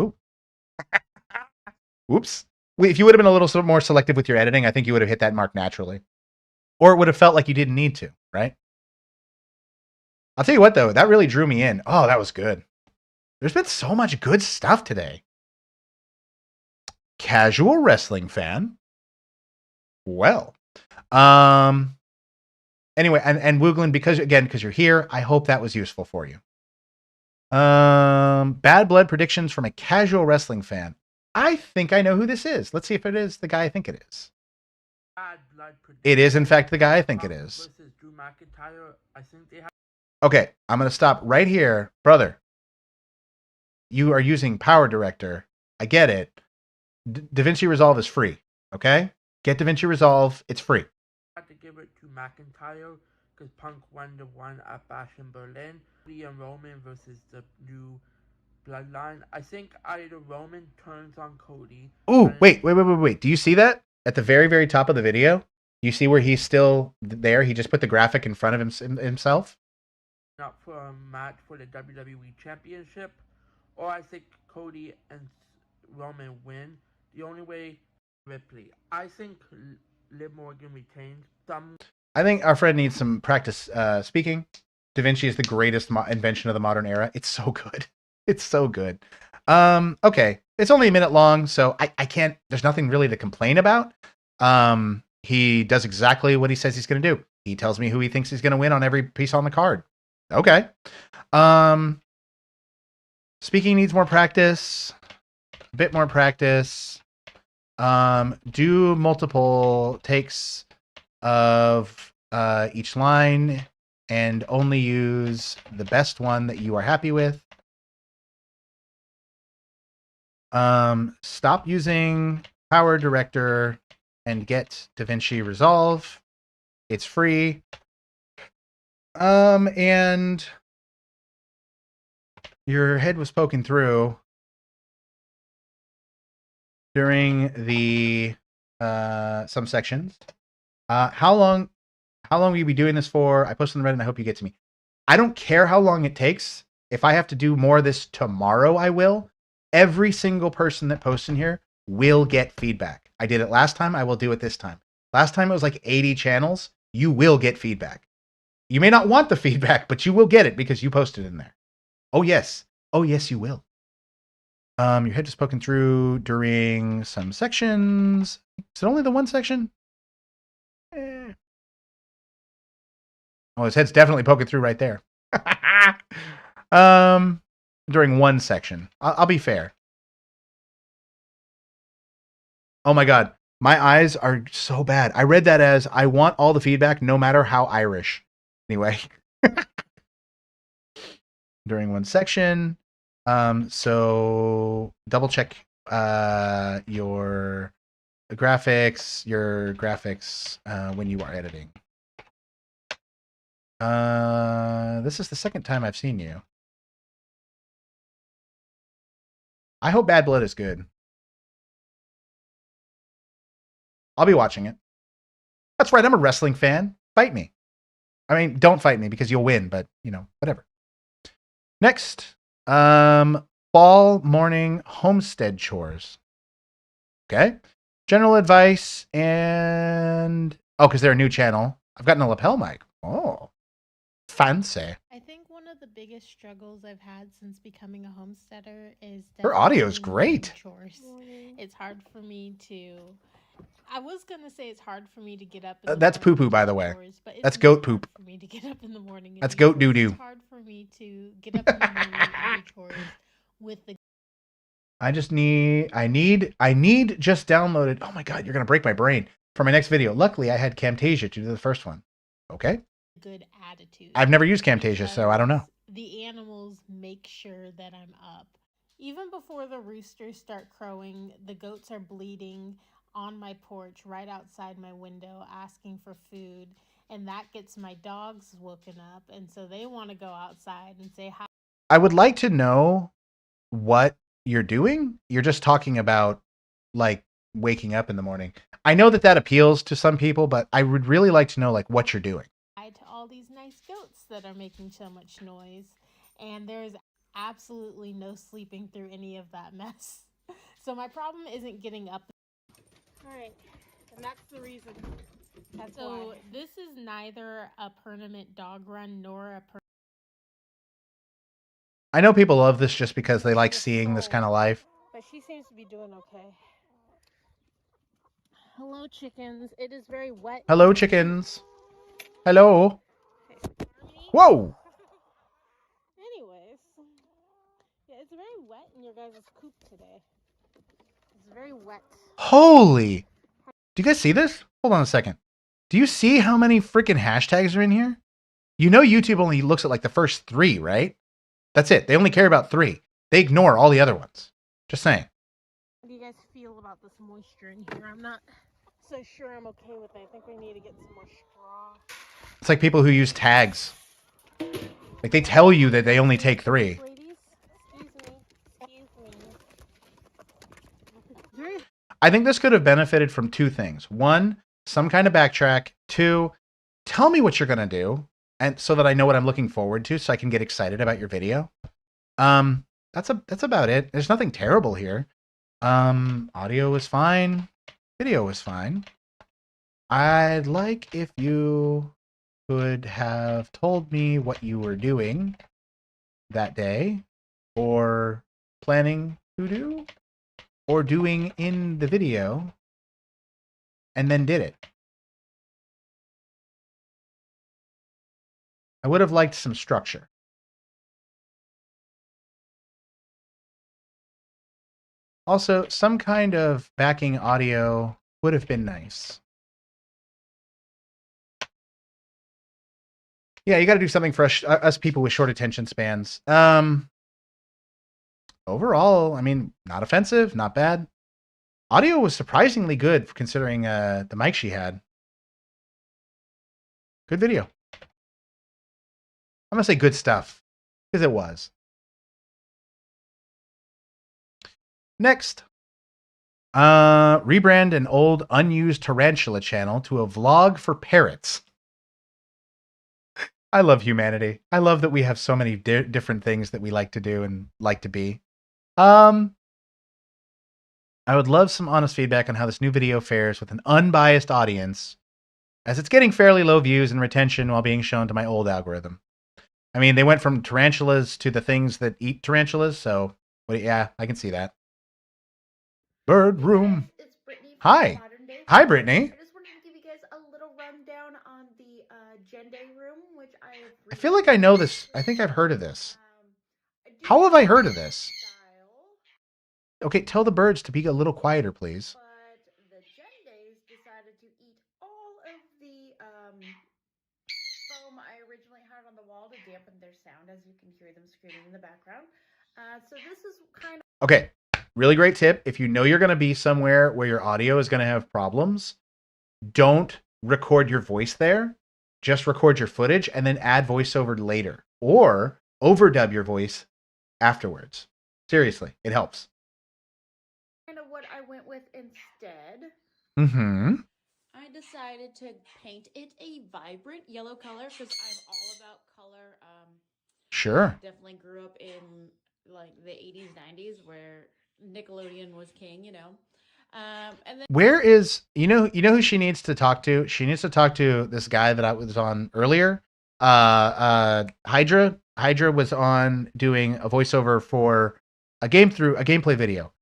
Oops. If you would have been a little more selective with your editing, I think you would have hit that mark naturally. Or it would have felt like you didn't need to, right? I'll tell you what, though. That really drew me in. Oh, that was good. There's been so much good stuff today. Casual wrestling fan. Well. Anyway, and Wooglin, because you're here, I hope that was useful for you. Bad blood predictions from a casual wrestling fan. I think I know who this is. Let's see if it is the guy I think it is. It is, in fact, the guy I think it is. Okay, I'm going to stop right here. Brother, you are using Power Director. I get it. DaVinci Resolve is free, okay? Get DaVinci Resolve. It's free. I have to give it to McIntyre because Punk won the one at Bash in Berlin. And Roman versus the new Bloodline. I think either Roman turns on Cody. Ooh, wait. Do you see that? At the very, very top of the video? You see where he's still there? He just put the graphic in front of himself? Not for a match for the WWE Championship. Or I think Cody and Roman win. The only way, Ripley. I think Liv Morgan retains some. I think our friend needs some practice speaking. DaVinci is the greatest invention of the modern era. It's so good. It's so good. Okay. It's only a minute long, so I can't, there's nothing really to complain about. He does exactly what he says he's going to do. He tells me who he thinks he's going to win on every piece on the card. Okay. Speaking needs more practice. A bit more practice. Do multiple takes of each line and only use the best one that you are happy with. Stop using Power Director and get DaVinci Resolve. It's free. And your head was poking through during the some sections. How long will you be doing this for? I posted on Reddit and I hope you get to me. I don't care how long it takes. If I have to do more of this tomorrow, I will. Every single person that posts in here will get feedback. I did it last time. I will do it this time. Last time it was like 80 channels. You will get feedback. You may not want the feedback, but you will get it because you posted in there. Oh, yes. Oh, yes, you will. Your head is poking through during some sections. Is it only the one section? Oh, his head's definitely poking through right there. During one section. I'll be fair. Oh my God. My eyes are so bad. I read that as I want all the feedback no matter how Irish. Anyway. During one section. So double check your graphics when you are editing. This is the second time I've seen you. I hope Bad Blood is good. I'll be watching it. That's right, I'm a wrestling fan. Fight me. I mean, don't fight me because you'll win, but, you know, whatever. Next, fall morning homestead chores. Okay. General advice and... Oh, because they're a new channel. I've gotten a lapel mic. Oh, fancy. I think one of the biggest struggles I've had since becoming a homesteader is Her audio is definitely morning great. chores. It's hard for me to. I was gonna say it's hard for me to get up. In the That's morning poo-poo, and by do the way. chores, but That's it's goat not poop. hard for me to get up in the morning. And That's do goat chores. doo-doo. It's hard for me to get up in the morning and do chores with the. I need just downloaded. Oh my God, you're going to break my brain for my next video. Luckily, I had Camtasia to do the first one. Okay. Good attitude. I've never used Camtasia, so I don't know. The animals make sure that I'm up. Even before the roosters start crowing, the goats are bleating on my porch right outside my window asking for food. And that gets my dogs woken up. And so they want to go outside and say hi. I would like to know what you're doing. You're just talking about like waking up in the morning. I know that that appeals to some people, but I would really like to know like what you're doing. To all these nice goats that are making so much noise. And there's absolutely no sleeping through any of that mess. So my problem isn't getting up. All right, and that's the reason. That's so why. This is neither a permanent dog run nor a I know people love this just because they like seeing this kind of life. But she seems to be doing okay. Hello, chickens. It is very wet. Hello, chickens. Hello. Whoa. Anyways, yeah, it's very wet in your guys' coop today. It's very wet. Holy. Do you guys see this? Hold on a second. Do you see how many freaking hashtags are in here? You know YouTube only looks at like the first 3, right? That's it. They only care about 3. They ignore all the other ones. Just saying. How do you guys feel about this moisture in here? I'm not so sure I'm okay with it. I think we need to get some more straw. It's like people who use tags. Like they tell you that they only take 3. I think this could have benefited from 2 things. 1, some kind of backtrack. 2, tell me what you're going to do, and so that I know what I'm looking forward to so I can get excited about your video. That's about it. There's nothing terrible here. Audio was fine. Video was fine. I'd like if you could have told me what you were doing that day, or planning to do, or doing in the video, and then did it. I would have liked some structure. Also, some kind of backing audio would have been nice. Yeah, you got to do something for us people with short attention spans. Overall, I mean, not offensive, not bad. Audio was surprisingly good considering the mic she had. Good video. I'm going to say good stuff, because it was. Next. Rebrand an old unused tarantula channel to a vlog for parrots. I love humanity. I love that we have so many different things that we like to do and like to be. I would love some honest feedback on how this new video fares with an unbiased audience as it's getting fairly low views and retention while being shown to my old algorithm. I mean, they went from tarantulas to the things that eat tarantulas, so yeah, I can see that. Bird room. Hi. Hi, Brittany. I just wanted to give you guys a little rundown on the Gen Day room, which I have. I feel like I know this. I think I've heard of this. How have I heard of this? Okay, tell the birds to be a little quieter, please. But the Gen Days decided to eat all of the foam I originally had on the wall to dampen their sound, as you can hear them screaming in the background. So this is kind of. Okay, really great tip. If you know you're going to be somewhere where your audio is going to have problems, don't record your voice there. Just record your footage and then add voiceover later, or overdub your voice afterwards. Seriously, it helps. Kind of what I went with instead. Mm-hmm. I decided to paint it a vibrant yellow color because I'm all about color. Sure. Definitely grew up in like the 80s, 90s where Nickelodeon was king, you know. And then Where is you know who she needs to talk to? She needs to talk to this guy that I was on earlier. Hydra. Hydra was on doing a voiceover for a gameplay video.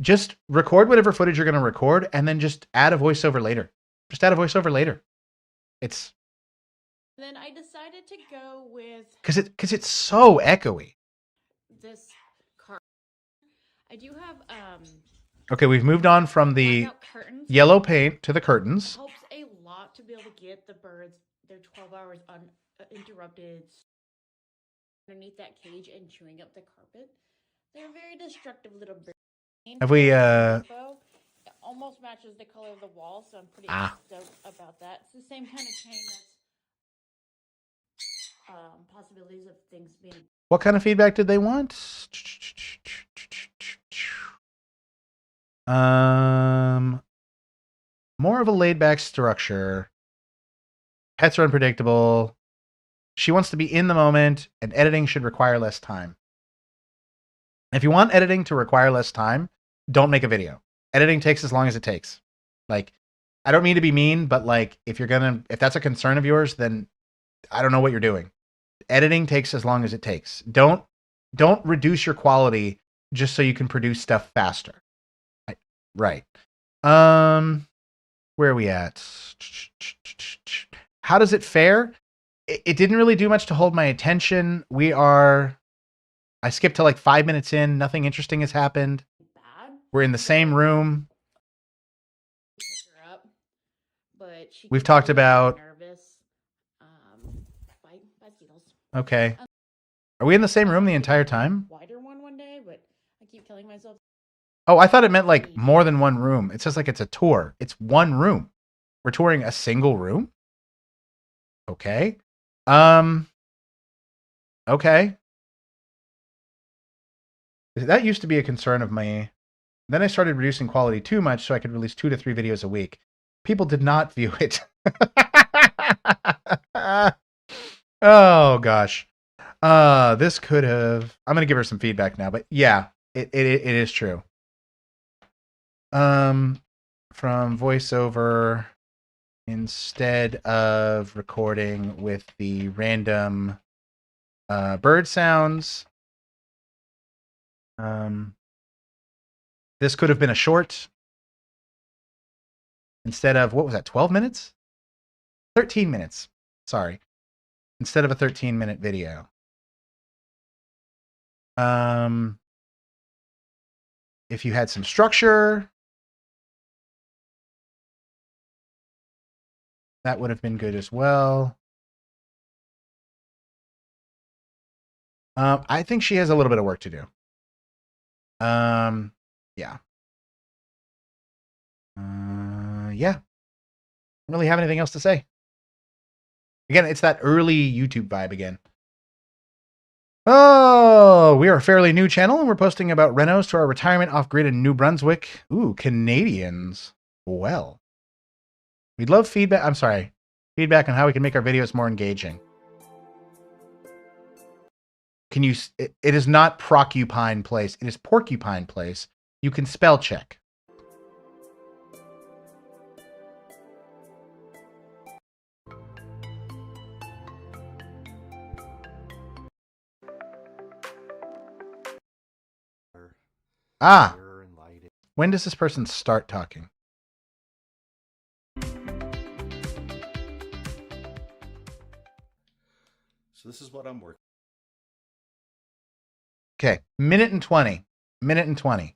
Just record whatever footage you're going to record and then just add a voiceover later. Just add a voiceover later. It's then I decided to go with because it's so echoey. this card. I do have Okay, we've moved on from the curtains. yellow paint to the curtains. Helps a lot to be able to get the birds their 12 hours uninterrupted underneath that cage and chewing up the carpet. They're very destructive little birds. Have we It almost matches the color of the wall, so I'm pretty stoked about that. It's the same kind of chain that's possibilities of things being. What kind of feedback did they want? More of a laid back structure. Pets are unpredictable. She wants to be in the moment, and editing should require less time. If you want editing to require less time, don't make a video. Editing takes as long as it takes. Like, I don't mean to be mean, but like, if that's a concern of yours, then I don't know what you're doing. Editing takes as long as it takes. Don't reduce your quality just so you can produce stuff faster. Right. Where are we at? How does it fare? It didn't really do much to hold my attention. I skipped to like 5 minutes in. Nothing interesting has happened. We're in the same room. We've talked about. Okay. Are we in the same room the entire time? Wider one day, but I keep killing myself. Oh, I thought it meant like more than one room. It says like it's a tour. It's one room. We're touring a single room? Okay. Okay. That used to be a concern of me. Then I started reducing quality too much so I could release 2 to 3 videos a week. People did not view it. Oh gosh. This could have. I'm gonna give her some feedback now, but yeah, it is true. From voiceover, instead of recording with the random bird sounds, this could have been a short. Instead of, what was that, 12 minutes? 13 minutes. Sorry. Instead of a 13-minute video. If you had some structure, that would have been good as well. I think she has a little bit of work to do. Yeah. Yeah. I don't really have anything else to say. Again, it's that early YouTube vibe again. Oh, we are a fairly new channel, and we're posting about renos to our retirement off-grid in New Brunswick. Ooh, Canadians. Well. We'd love feedback. I'm sorry. Feedback on how we can make our videos more engaging. Can you... It is not Procupine Place. It is Porcupine Place. You can spell check. Ah. When does this person start talking? So this is what I'm working. Okay, minute and 20. Minute and 20.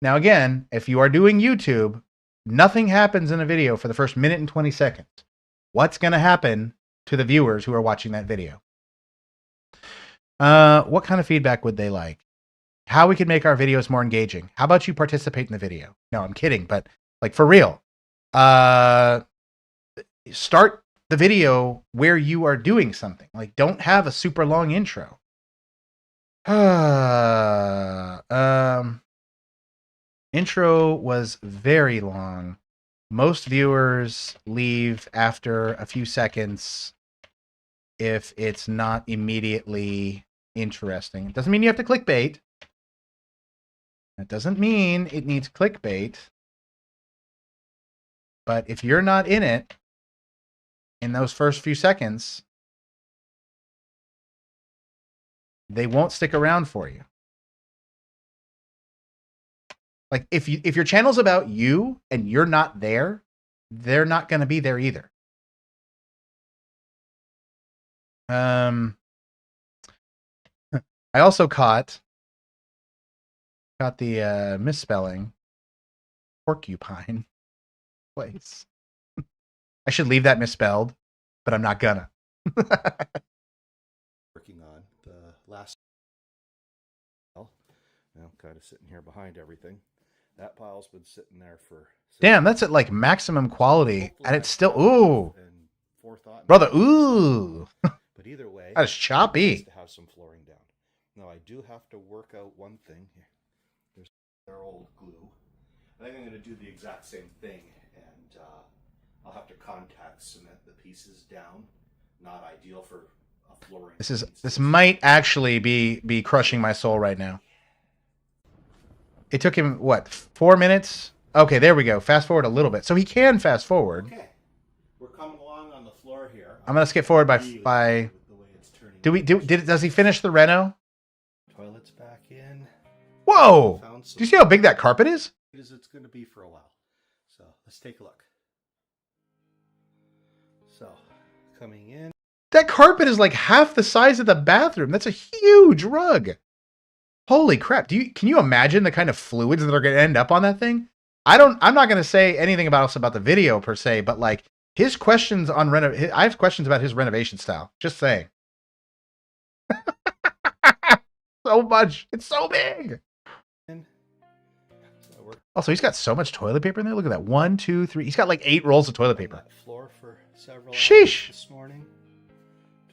Now again, if you are doing YouTube, nothing happens in a video for the first minute and 20 seconds. What's going to happen to the viewers who are watching that video? What kind of feedback would they like? How we could make our videos more engaging? How about you participate in the video? No, I'm kidding, but like for real. Start the video where you are doing something. Like, don't have a super long intro. Intro was very long. Most viewers leave after a few seconds if it's not immediately interesting. It doesn't mean you have to clickbait. That doesn't mean it needs clickbait. But if you're not in it in those first few seconds, they won't stick around for you. Like if your channel's about you and you're not there, they're not going to be there either. I also caught the misspelling porcupine place. I should leave that misspelled, but I'm not gonna. Working on the last pile. Now, kind of sitting here behind everything. That pile's been sitting there for. Damn, that's at like maximum quality, and it's still ooh, brother, ooh. But either way, that is choppy. To have some flooring down. Now I do have to work out one thing here. There's their old glue. I think I'm going to do the exact same thing, and I'll have to contact cement the pieces down. Not ideal for a flooring. This might actually be crushing my soul right now. It took him what, 4 minutes? Okay, there we go. Fast forward a little bit, so he can fast forward. Okay, we're coming along on the floor here. I'm gonna skip forward by. Does he finish the reno? Toilets back in. Whoa! Do you see how big that carpet is? It's going to be for a while. So let's take a look. So coming in. That carpet is like half the size of the bathroom. That's a huge rug. Holy crap. Can you imagine the kind of fluids that are going to end up on that thing? I'm not going to say anything about the video per se, but like his questions on I have questions about his renovation style. Just saying. So much. It's so big. Also, he's got so much toilet paper in there. Look at that. 1, 2, 3. He's got like 8 rolls of toilet paper. Floor for several Sheesh. This morning.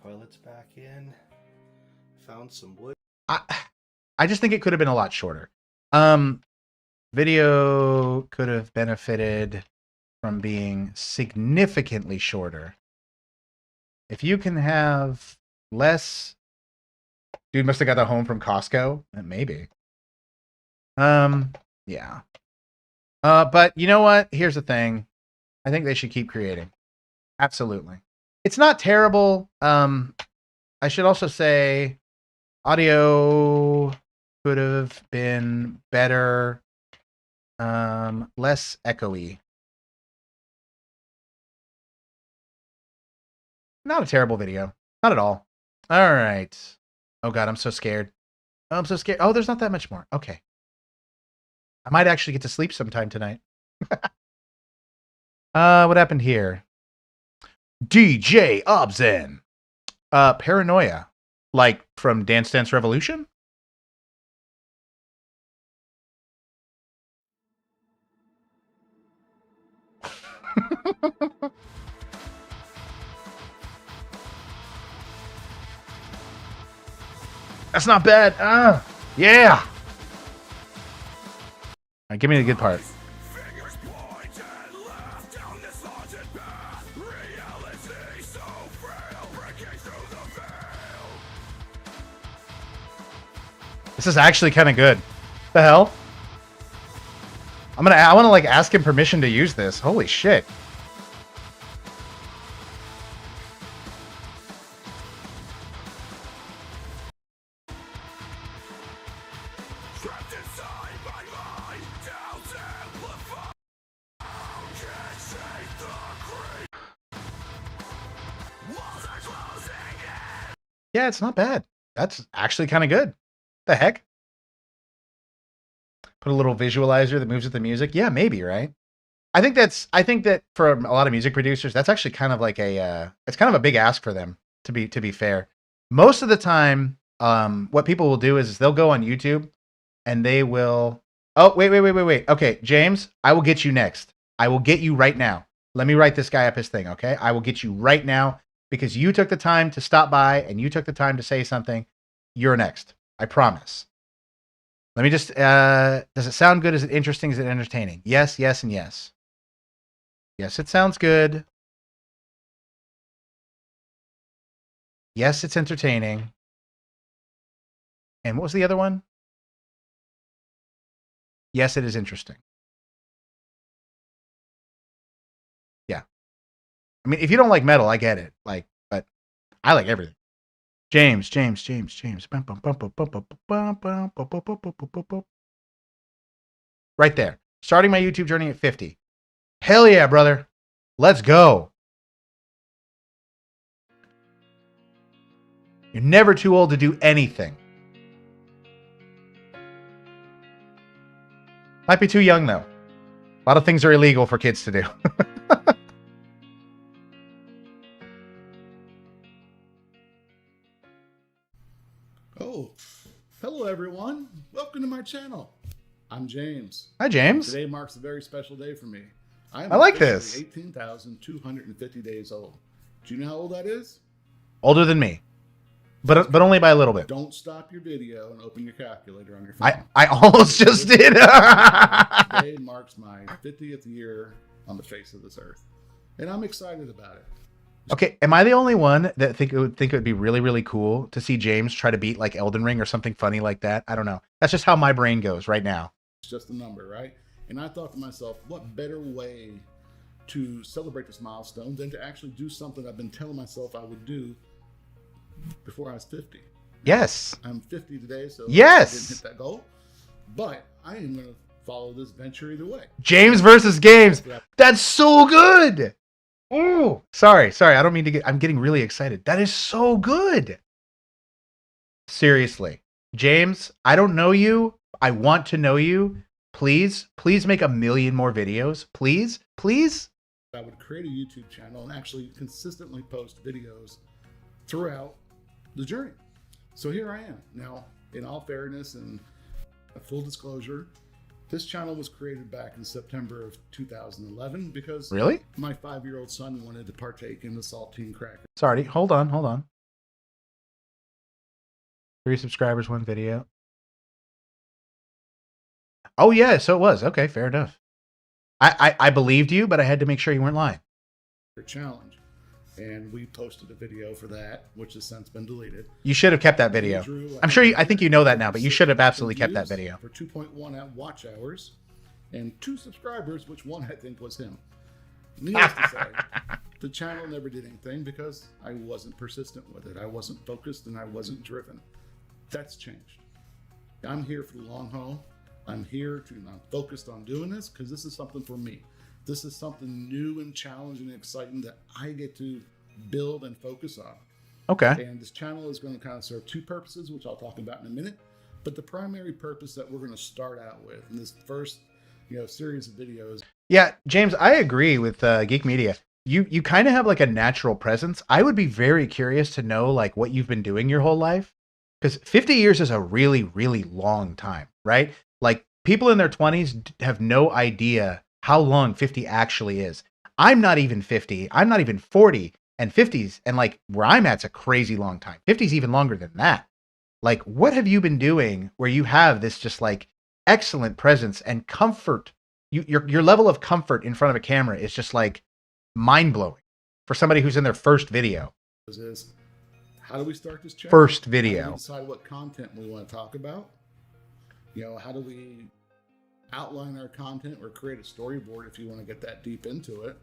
Toilets back in. Found some wood. I just think it could have been a lot shorter. Video could have benefited from being significantly shorter. If you can have less. Dude must have got that home from Costco. Maybe. Yeah. But you know what? Here's the thing. I think they should keep creating. Absolutely. It's not terrible. I should also say audio could have been better. Less echoey. Not a terrible video. Not at all. All right. Oh God, I'm so scared. I'm so scared. Oh, there's not that much more. Okay. I might actually get to sleep sometime tonight. What happened here? DJ Obzen. Paranoia. Like from Dance Dance Revolution? That's not bad. Yeah. All right, give me the good part. This is actually kind of good. The hell? I want to like ask him permission to use this. Holy shit. Yeah, it's not bad. That's actually kind of good. The heck? Put a little visualizer that moves with the music. Yeah, maybe, right? I think that for a lot of music producers, that's actually kind of like it's kind of a big ask for them, to be fair. Most of the time, what people will do is they'll go on YouTube and they will, oh, wait. Okay, James, I will get you next. I will get you right now. Let me write this guy up his thing, okay? I will get you right now because you took the time to stop by and you took the time to say something. You're next. I promise. Let me just, does it sound good? Is it interesting? Is it entertaining? Yes, yes, and yes. Yes, it sounds good. Yes, it's entertaining. And what was the other one? Yes, it is interesting. Yeah. I mean, if you don't like metal, I get it. Like, but I like everything. James. Right there. Starting my YouTube journey at 50. Hell yeah, brother. Let's go. You're never too old to do anything. Might be too young, though. A lot of things are illegal for kids to do. Oh, hello everyone. Welcome to my channel. I'm James. Hi, James. Today marks a very special day for me. I like this. 18,250 days old. Do you know how old that is? Older than me. But only by a little bit. Don't stop your video and open your calculator on your phone. I almost just did. Today marks my 50th year on the face of this earth. And I'm excited about it. Okay, am I the only one that think it would be really, really cool to see James try to beat like Elden Ring or something funny like that? I don't know. That's just how my brain goes right now. It's just a number, right? And I thought to myself, what better way to celebrate this milestone than to actually do something I've been telling myself I would do before I was 50. Yes. I'm 50 today, so yes. I didn't hit that goal. But I am going to follow this venture either way. James versus games. That's so good. Oh, sorry. I don't mean to I'm getting really excited. That is so good. Seriously. James, I don't know you. I want to know you. Please make 1 million more videos. Please. I would create a YouTube channel and actually consistently post videos throughout the journey. So here I am. Now, in all fairness and a full disclosure, this channel was created back in September of 2011 because really? My 5-year-old son wanted to partake in the saltine cracker. Sorry, hold on. 3 subscribers, 1 video. Oh yeah, so it was. Okay, fair enough. I believed you, but I had to make sure you weren't lying. Challenge. And we posted a video for that, which has since been deleted. You should have kept that video. I'm sure I think you know that now, but you should have absolutely kept that video. For 2.1 watch hours and 2 subscribers, which one I think was him. Needless to say, the channel never did anything because I wasn't persistent with it. I wasn't focused and I wasn't driven. That's changed. I'm here for the long haul. I'm focused on doing this because this is something for me. This is something new and challenging and exciting that I get to build and focus on. Okay. And this channel is going to kind of serve 2 purposes, which I'll talk about in a minute. But the primary purpose that we're going to start out with in this first, series of videos. Yeah, James, I agree with Geek Media. You kind of have like a natural presence. I would be very curious to know like what you've been doing your whole life, because 50 years is a really, really long time, right? Like people in their 20s have no idea how long 50 actually is. I'm not even 50. I'm not even 40. And 50s, and like where I'm at's a crazy long time. 50's even longer than that. Like, what have you been doing where you have this just like excellent presence and comfort? Your level of comfort in front of a camera is just like mind blowing for somebody who's in their first video. Is how do we start this channel? First How video. do we decide what content we want to talk about? How do we outline our content or create a storyboard if you want to get that deep into it?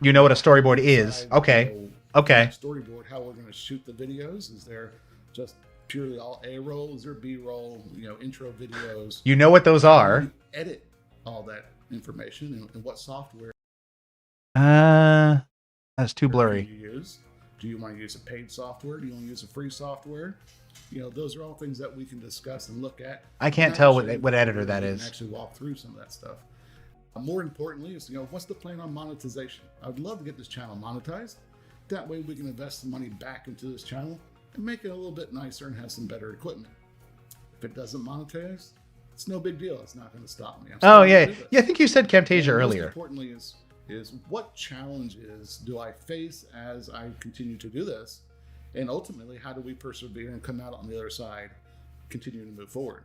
You know what a storyboard is. Okay. Storyboard, how we're going to shoot the videos. Is there just purely all A-roll? Is there B-roll, intro videos? You know what those are. How do we edit all that information and what software That's too blurry. you use? Do you want to use a paid software? Do you want to use a free software? You know, those are all things that we can discuss and look at. I can't tell what editor that is. Actually walk through some of that stuff. More importantly is, you know, what's the plan on monetization? I would love to get this channel monetized. That way we can invest some money back into this channel and make it a little bit nicer and have some better equipment. If it doesn't monetize, it's no big deal. It's not going to stop me. Oh yeah, yeah. I think you said Camtasia earlier. Most importantly is what challenges do I face as I continue to do this, and ultimately how do we persevere and come out on the other side, continue to move forward.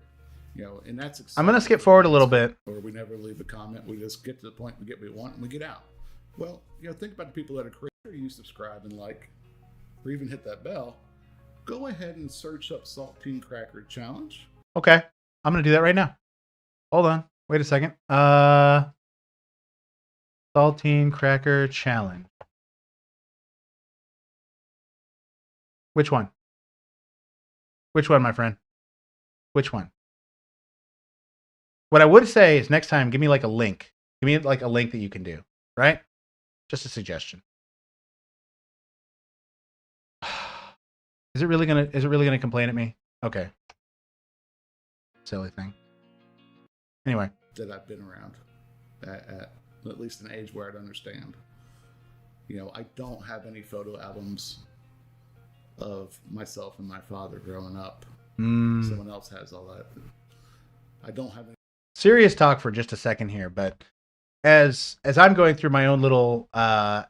You know, and that's exciting. I'm gonna skip forward a little bit. Or we never leave a comment. We just get to the point, we get what we want, and we get out. Well, you know, think about the people that are creating. You subscribe and like, or even hit that bell. Go ahead and search up Saltine Cracker Challenge. Okay, I'm gonna do that right now. Hold on, wait a second. Saltine Cracker Challenge. Which one? Which one, my friend? Which one? What I would say is next time, give me like a link. Give me like a link that you can do, right? Just a suggestion. Is it really gonna complain at me? Okay. Silly thing. Anyway. That I've been around at least an age where I'd understand. You know, I don't have any photo albums of myself and my father growing up. Someone else has all that. I don't have any. Serious talk for just a second here, but as I'm going through my own little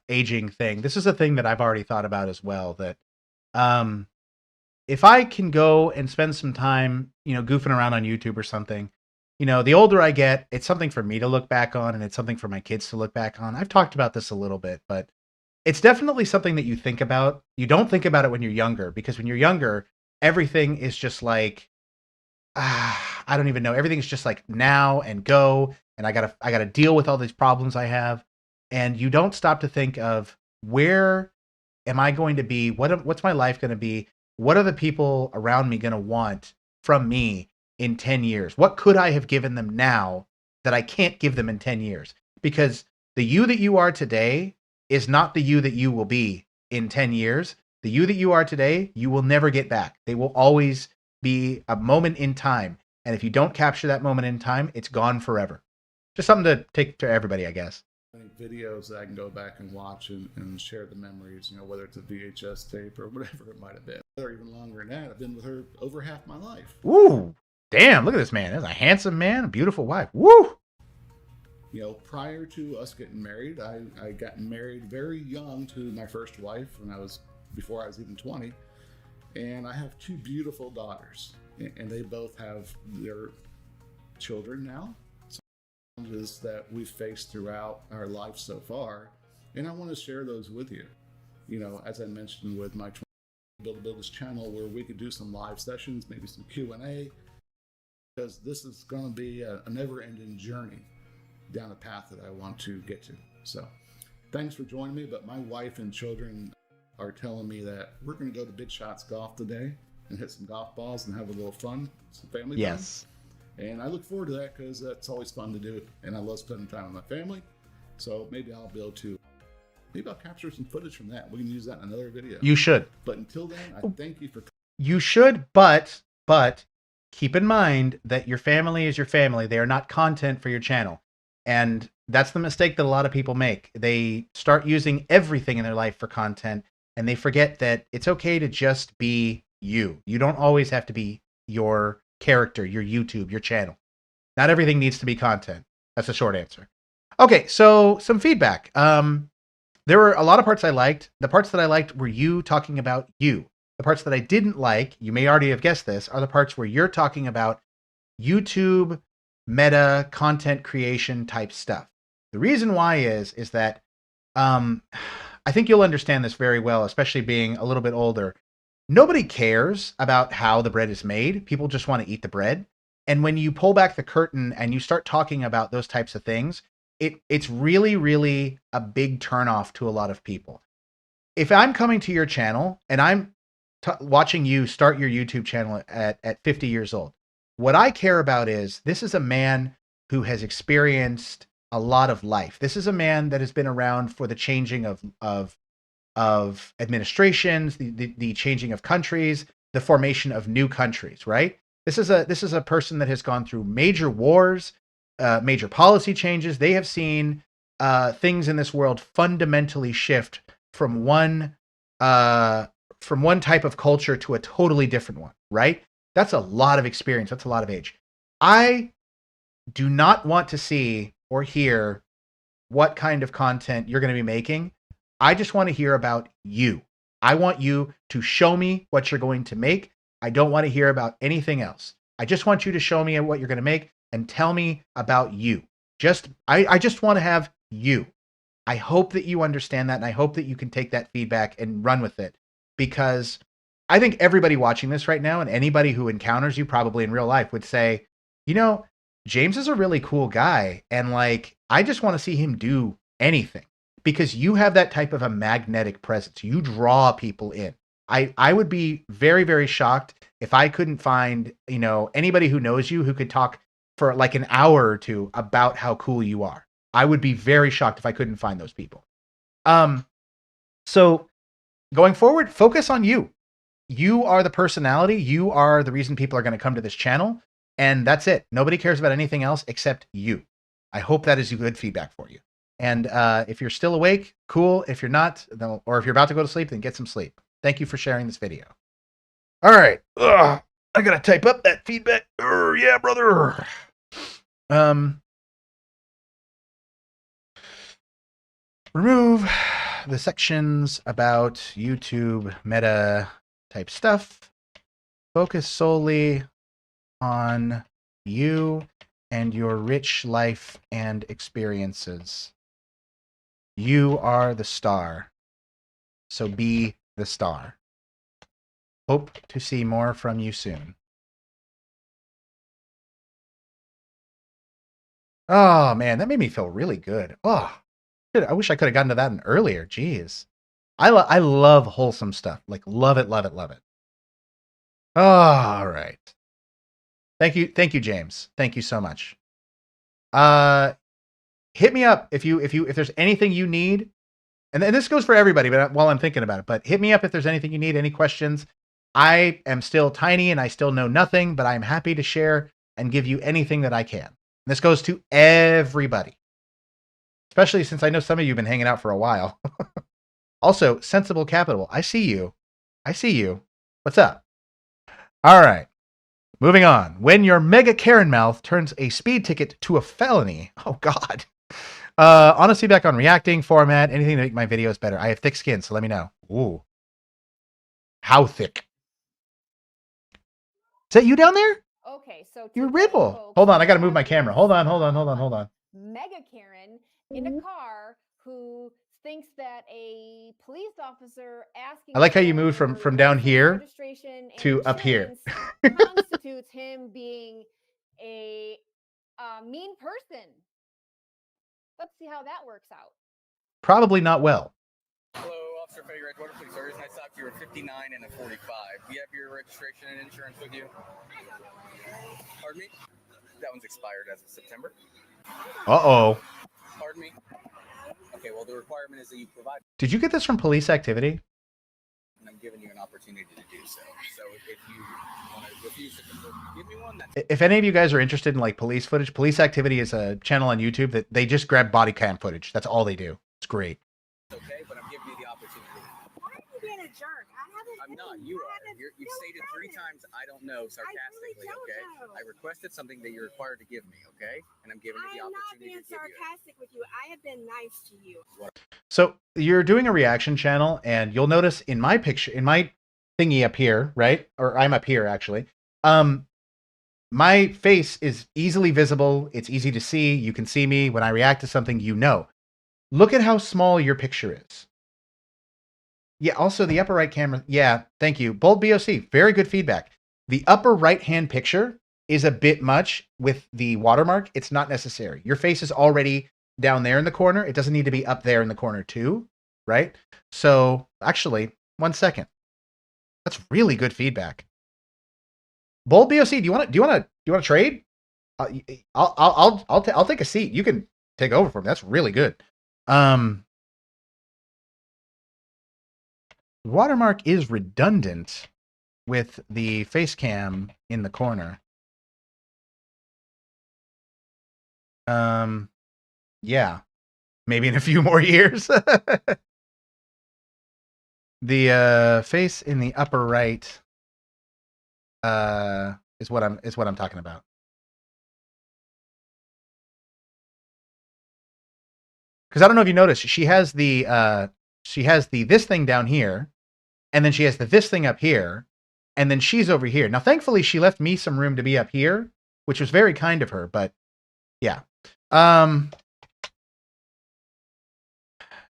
aging thing, this is a thing that I've already thought about as well, that if I can go and spend some time, you know, goofing around on YouTube or something, you know, the older I get, it's something for me to look back on and it's something for my kids to look back on. I've talked about this a little bit, but it's definitely something that you think about. You don't think about it when you're younger, because when you're younger, everything is just like, I don't even know. Everything's just like now and go. And I gotta deal with all these problems I have. And you don't stop to think of, where am I going to be? What's my life going to be? What are the people around me going to want from me in 10 years? What could I have given them now that I can't give them in 10 years? Because the you that you are today is not the you that you will be in 10 years. The you that you are today, you will never get back. They will always be a moment in time. And if you don't capture that moment in time, it's gone forever. Just something to take to everybody, I guess. Videos that I can go back and watch and share the memories, you know, whether it's a VHS tape or whatever it might have been. Or even longer than that. I've been with her over half my life. Ooh, damn, look at this man. That's a handsome man, a beautiful wife. Woo! You know, prior to us getting married, I got married very young to my first wife before I was even 20. And I have two beautiful daughters. And they both have their children now. Challenges that we've faced throughout our life so far, and I want to share those with you. You know, as I mentioned with my build this channel where we could do some live sessions, maybe some Q&A, because this is going to be a never-ending journey down a path that I want to get to. So thanks for joining me, but my wife and children are telling me that we're going to go to Big Shots Golf today and hit some golf balls and have a little fun, some family fun. And I look forward to that because that's always fun to do. And I love spending time with my family. So maybe I'll be able to, maybe I'll capture some footage from that. We can use that in another video. You should. But until then, I thank you for. You should, but keep in mind that your family is your family. They are not content for your channel. And that's the mistake that a lot of people make. They start using everything in their life for content, and they forget that it's okay to just be you. You don't always have to be your character, your YouTube, your channel. Not everything needs to be content. That's the short answer. Okay, so some feedback. There were a lot of parts I liked. The parts that I liked were you talking about you. The parts that I didn't like, you may already have guessed this, are the parts where you're talking about YouTube meta content creation type stuff. The reason why is that I think you'll understand this very well, especially being a little bit older. Nobody cares about how the bread is made. People just want to eat the bread. And when you pull back the curtain and you start talking about those types of things, it's really, really a big turnoff to a lot of people. If I'm coming to your channel and I'm watching you start your YouTube channel at 50 years old, what I care about is this is a man who has experienced a lot of life. This is a man that has been around for the changing of of administrations, the changing of countries, the formation of new countries, right? This is a person that has gone through major wars, major policy changes. They have seen things in this world fundamentally shift from one type of culture to a totally different one, right? That's a lot of experience. That's a lot of age. I do not want to see or hear what kind of content you're going to be making. I just want to hear about you. I want you to show me what you're going to make. I don't want to hear about anything else. I just want you to show me what you're going to make and tell me about you. I just want to have you. I hope that you understand that, and I hope that you can take that feedback and run with it, because I think everybody watching this right now and anybody who encounters you probably in real life would say, you know, James is a really cool guy, and like, I just want to see him do anything, because you have that type of a magnetic presence. You draw people in. I would be very, very shocked if I couldn't find, you know, anybody who knows you who could talk for like an hour or two about how cool you are. I would be very shocked if I couldn't find those people. So going forward, focus on you. You are the personality. You are the reason people are going to come to this channel. And that's it. Nobody cares about anything else except you. I hope that is good feedback for you. And if you're still awake, cool. If you're not, or if you're about to go to sleep, then get some sleep. Thank you for sharing this video. All right. Ugh, I got to type up that feedback. Yeah, brother. Remove the sections about YouTube meta type stuff. Focus solely on you and your rich life and experiences. You are the star, so be the star. Hope to see more from you soon. Oh man, that made me feel really good. Oh, I wish I could have gotten to that earlier. Jeez. I love wholesome stuff. Like, love it, love it, love it. All right. Thank you, James. Thank you so much. Hit me up if there's anything you need, and this goes for everybody. But while I'm thinking about it, but hit me up if there's anything you need, any questions. I am still tiny and I still know nothing, but I'm happy to share and give you anything that I can. And this goes to everybody, especially since I know some of you have been hanging out for a while. Also, Sensible Capital, I see you. I see you. What's up? All right. Moving on. When your mega Karen mouth turns a speed ticket to a felony. Oh, God. Honest feedback on reacting, format, anything to make my videos better. I have thick skin, so let me know. Ooh. How thick? Is that you down there? Okay, so You're Ripple. Hold on, I gotta move my camera. Hold on. Mega Karen in a car who thinks that a police officer asking I like how you moved from down here registration and to up here. constitutes him being a mean person. Let's see how that works out. Probably not well. Hello, Officer Fetty Redwater Police Service. Nice to talk to you. 59 and a 45. Do you have your registration and insurance with you? Pardon me? That one's expired as of September. Uh-oh. Pardon me? Okay, well, the requirement is that you provide. Did you get this from police activity? And I'm giving you an opportunity to do so. So if you want to refuse to give me one, that's If any of you guys are interested in like police footage, Police Activity is a channel on YouTube that they just grab body cam footage. That's all they do. It's great. okay, but I'm giving you the opportunity. Why are you being a jerk? I'm not. You are. You've stated 3 times, I don't know, sarcastically, okay? I requested something that you're required to give me, okay? And I'm giving you the opportunity to give you it. I am not being sarcastic with you. I have been nice to you. So you're doing a reaction channel, and you'll notice in my picture, in my thingy up here, right? Or I'm up here actually. My face is easily visible. It's easy to see. You can see me when I react to something, you know. Look at how small your picture is. Yeah, also the upper right camera. Yeah, thank you. Bold BOC, very good feedback. The upper right-hand picture is a bit much with the watermark. It's not necessary. Your face is already down there in the corner. It doesn't need to be up there in the corner too, right? So actually, 1 second. That's really good feedback. Bold BOC, do you want to trade? I'll take a seat. You can take over for me. That's really good. watermark is redundant with the face cam in the corner. Yeah, maybe in a few more years. The face in the upper right is what I'm talking about. Because I don't know if you noticed, she has the this thing down here, and then she has the this thing up here, and then she's over here. Now, thankfully, she left me some room to be up here, which was very kind of her. But yeah,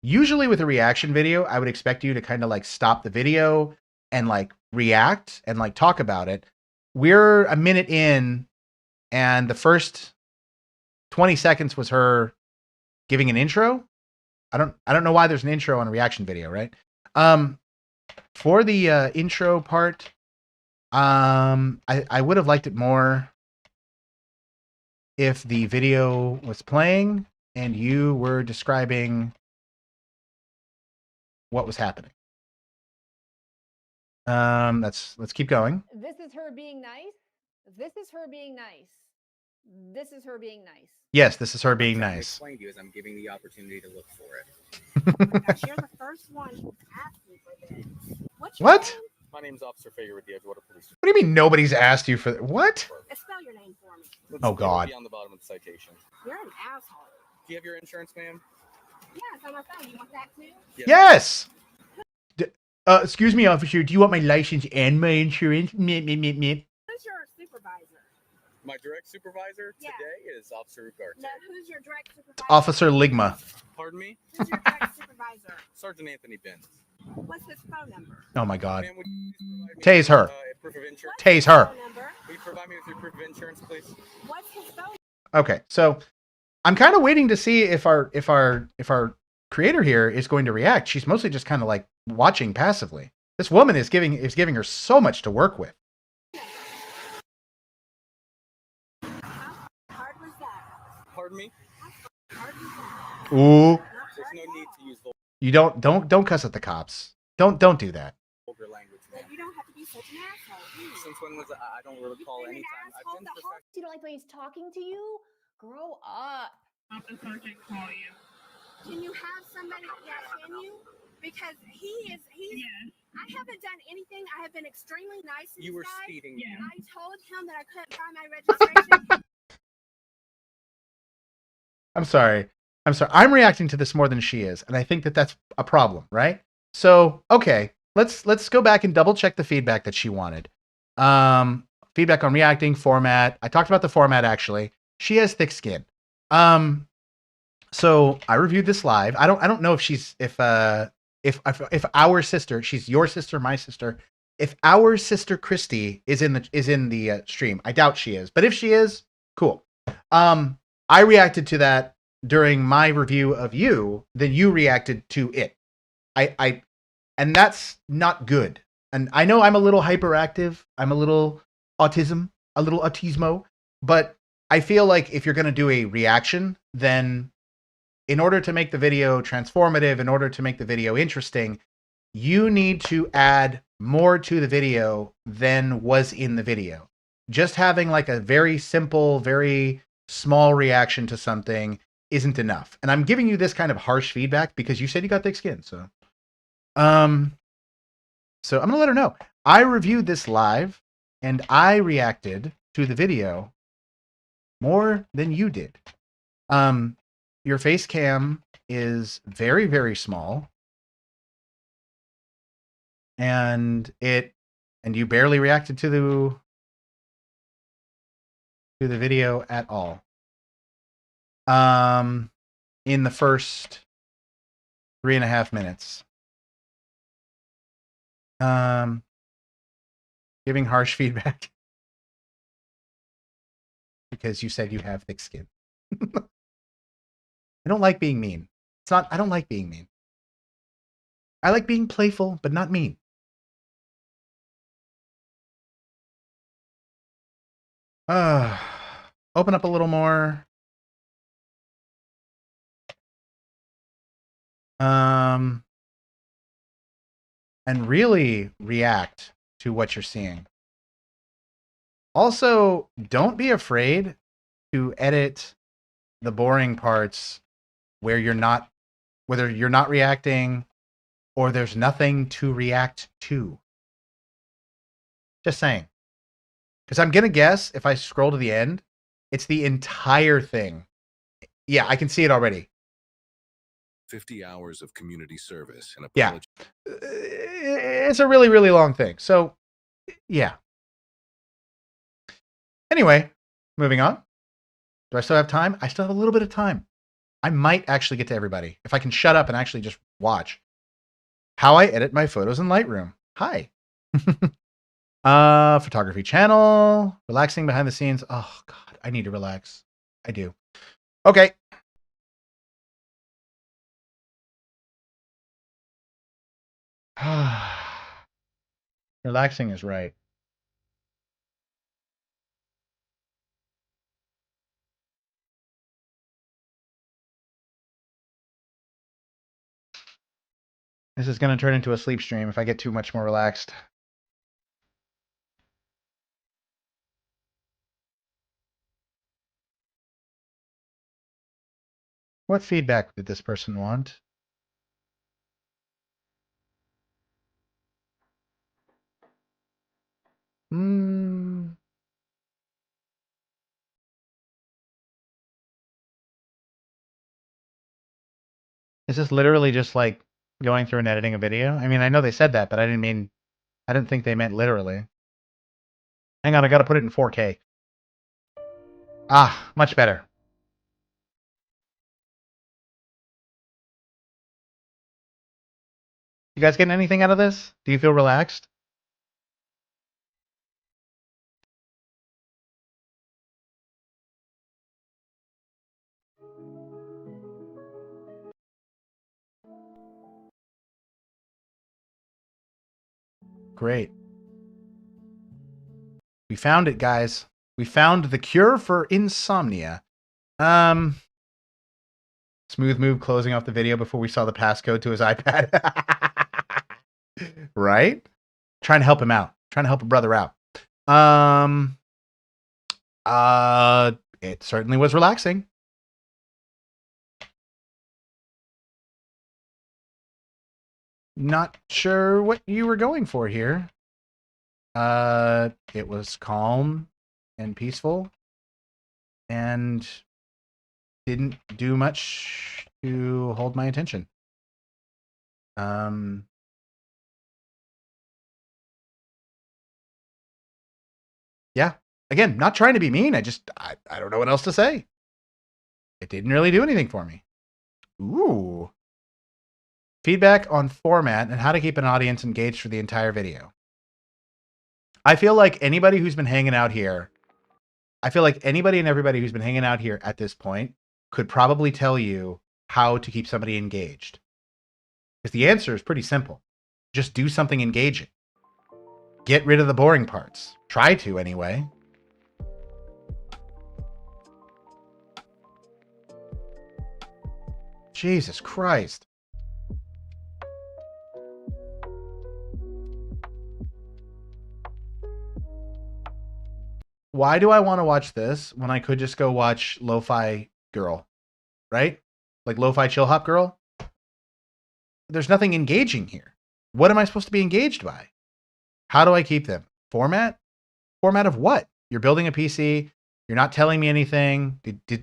usually with a reaction video, I would expect you to kind of like stop the video and like react and like talk about it. We're a minute in, and the first 20 seconds was her giving an intro. I don't know why there's an intro on a reaction video, right? For the intro part, I would have liked it more if the video was playing and you were describing what was happening. Let's keep going. This is her being nice. This is her being nice. This is her being nice. Yes, this is her being I'm trying to nice. explain to you as I'm giving the opportunity to look for it. Gosh, you're the first one who asked me for this. What's your What? name? My name's Officer Fager with the Edgewater Police. What do you mean nobody's asked you for what? Spell your name for me. Oh, God. Be on the bottom of the citation. You're an asshole. Do you have your insurance, ma'am? Yeah, it's on my phone. You want that too? Yes. Excuse me, officer. Do you want my license and my insurance? Meh, meh, meh, meh. Who's your supervisor? My direct supervisor Yeah. today is Officer Ugarte. No, who's your direct supervisor? Officer Ligma. Pardon me? Who's your direct supervisor? Sergeant Anthony Benz. What's his phone number? Oh my God. Ma'am, would you please provide me Tase with, her. proof of insurance? Tase her. Phone number? Will you provide me with your proof of insurance, please? What's his phone? Okay, so I'm kind of waiting to see if our creator here is going to react. She's mostly just kind of like watching passively. This woman is giving her so much to work with. Hard was that? Pardon me? Hard was that? Ooh. There's no need to use You don't cuss at the cops. Don't do that. vulgar language, ma'am. You don't have to be such an asshole. Since when was it? I don't recall any time. I've been professional. You don't like the way he's talking to you? Grow up. Have the sergeant call you. Can you have somebody? Yeah, can you? Because he's. Yeah. I haven't done anything. I have been extremely nice to You this were guy. speeding. Yeah. I told him that I couldn't find my registration. I'm sorry. I'm reacting to this more than she is, and I think that that's a problem, right? So, okay, let's go back and double check the feedback that she wanted. Feedback on reacting, format. I talked about the format actually. She has thick skin. So I reviewed this live. I don't know if our sister, she's your sister, my sister. If our sister Christy is in the stream, I doubt she is. But if she is, cool. I reacted to that during my review of you, then you reacted to it. And that's not good. And I know I'm a little hyperactive. I'm a little autismo, but I feel like if you're going to do a reaction, then in order to make the video transformative, in order to make the video interesting, you need to add more to the video than was in the video. Just having like a very simple, very small reaction to something isn't enough. And I'm giving you this kind of harsh feedback because you said you got thick skin. So I'm going to let her know. I reviewed this live and I reacted to the video more than you did. Your face cam is very, very small. And you barely reacted to the video at all. In the first 3.5 minutes. Giving harsh feedback because you said you have thick skin. I don't like being mean. I don't like being mean. I like being playful, but not mean. Open up a little more. and really react to what you're seeing. Also, don't be afraid to edit the boring parts where whether you're not reacting or there's nothing to react to. Just saying. Because I'm going to guess if I scroll to the end, it's the entire thing. Yeah, I can see it already. 50 hours of community service and Yeah. It's a really, really long thing. So, yeah. Anyway, moving on. Do I still have time? I still have a little bit of time. I might actually get to everybody if I can shut up and actually just watch. How I edit my photos in Lightroom. Hi. Photography channel. Relaxing behind the scenes. Oh, God. I need to relax. I do. Okay. Relaxing is right. This is going to turn into a sleep stream if I get too much more relaxed. What feedback did this person want? Is this literally just like going through and editing a video? I mean, I know they said that, but I didn't think they meant literally. Hang on, I got to put it in 4K. Ah, much better. You guys getting anything out of this? Do you feel relaxed? Great. We found it, guys. We found the cure for insomnia. Smooth move closing off the video before we saw the passcode to his iPad. Right? Trying to help him out. Trying to help a brother out. It certainly was relaxing. Not sure what you were going for here. It was calm and peaceful and didn't do much to hold my attention. Yeah. Again, not trying to be mean. I don't know what else to say. It didn't really do anything for me. Ooh. Feedback on format and how to keep an audience engaged for the entire video. I feel like anybody who's been hanging out here, I feel like anybody and everybody who's been hanging out here at this point could probably tell you how to keep somebody engaged. Because the answer is pretty simple. Just do something engaging. Get rid of the boring parts. Try to, anyway. Jesus Christ. Why do I want to watch this when I could just go watch Lo-Fi Girl? Right? Like Lo-Fi Chill Hop Girl? There's nothing engaging here. What am I supposed to be engaged by? How do I keep them? Format? Format of what? You're building a PC. You're not telling me anything.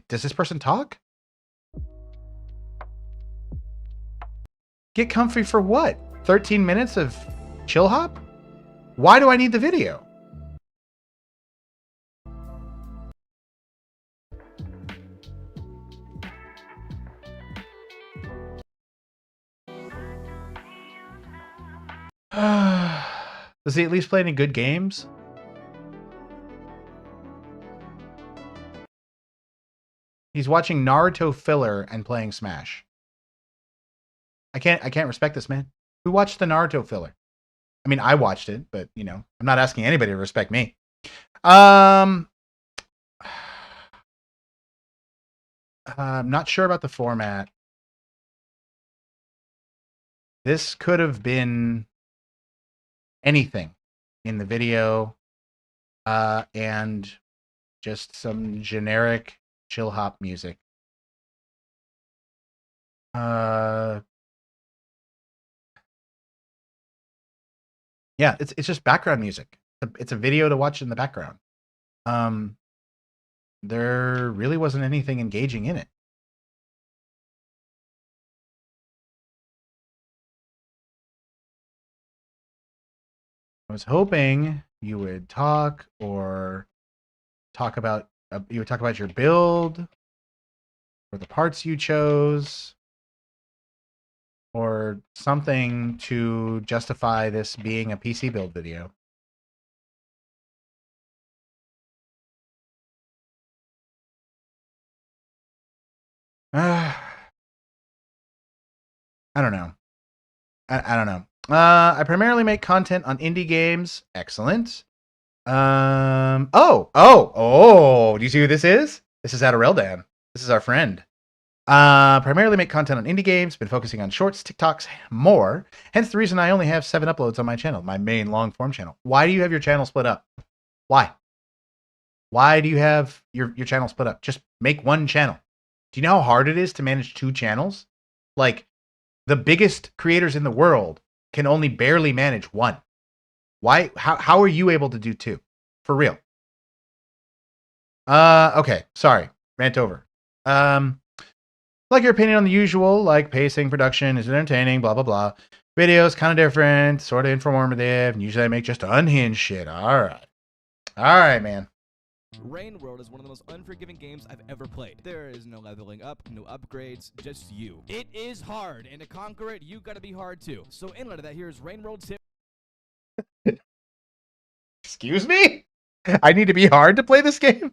Does this person talk? Get comfy for what? 13 minutes of chill hop? Why do I need the video? Does he at least play any good games? He's watching Naruto filler and playing Smash. I can't respect this man. Who watched the Naruto filler? I mean, I watched it, but you know, I'm not asking anybody to respect me. I'm not sure about the format. This could have been anything in the video, and just some generic chill hop music. Yeah, it's just background music. It's a video to watch in the background. There really wasn't anything engaging in it. I was hoping you would talk about your build or the parts you chose or something to justify this being a PC build video. I don't know. I don't know. I primarily make content on indie games. Excellent. Oh, do you see who this is? This is Adareldan. This is our friend. Primarily make content on indie games, been focusing on shorts, TikToks, more. Hence the reason I only have 7 uploads on my channel, my main long form channel. Why do you have your channel split up? Why? Why do you have your channel split up? Just make one channel. Do you know how hard it is to manage 2 channels? Like, the biggest creators in the world can only barely manage 1. Why? How are you able to do 2? For real. Okay. Sorry. Rant over. Like your opinion on the usual, like pacing, production, is it entertaining, blah, blah, blah. Videos kind of different, sort of informative, and usually I make just unhinged shit. All right. All right, man. Rain World is one of the most unforgiving games I've ever played. There is no leveling up, no upgrades, just you. It is hard, and to conquer it, you gotta be hard too. So in light of that, here's Rain World tip. Excuse me? I need to be hard to play this game?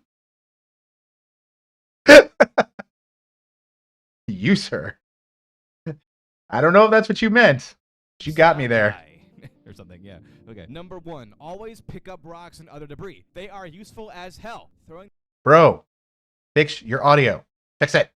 You, sir. I don't know if that's what you meant. But you got me there. Or something, yeah. Okay. Number 1, always pick up rocks and other debris. They are useful as hell. Throwing Bro, fix your audio. Fix it.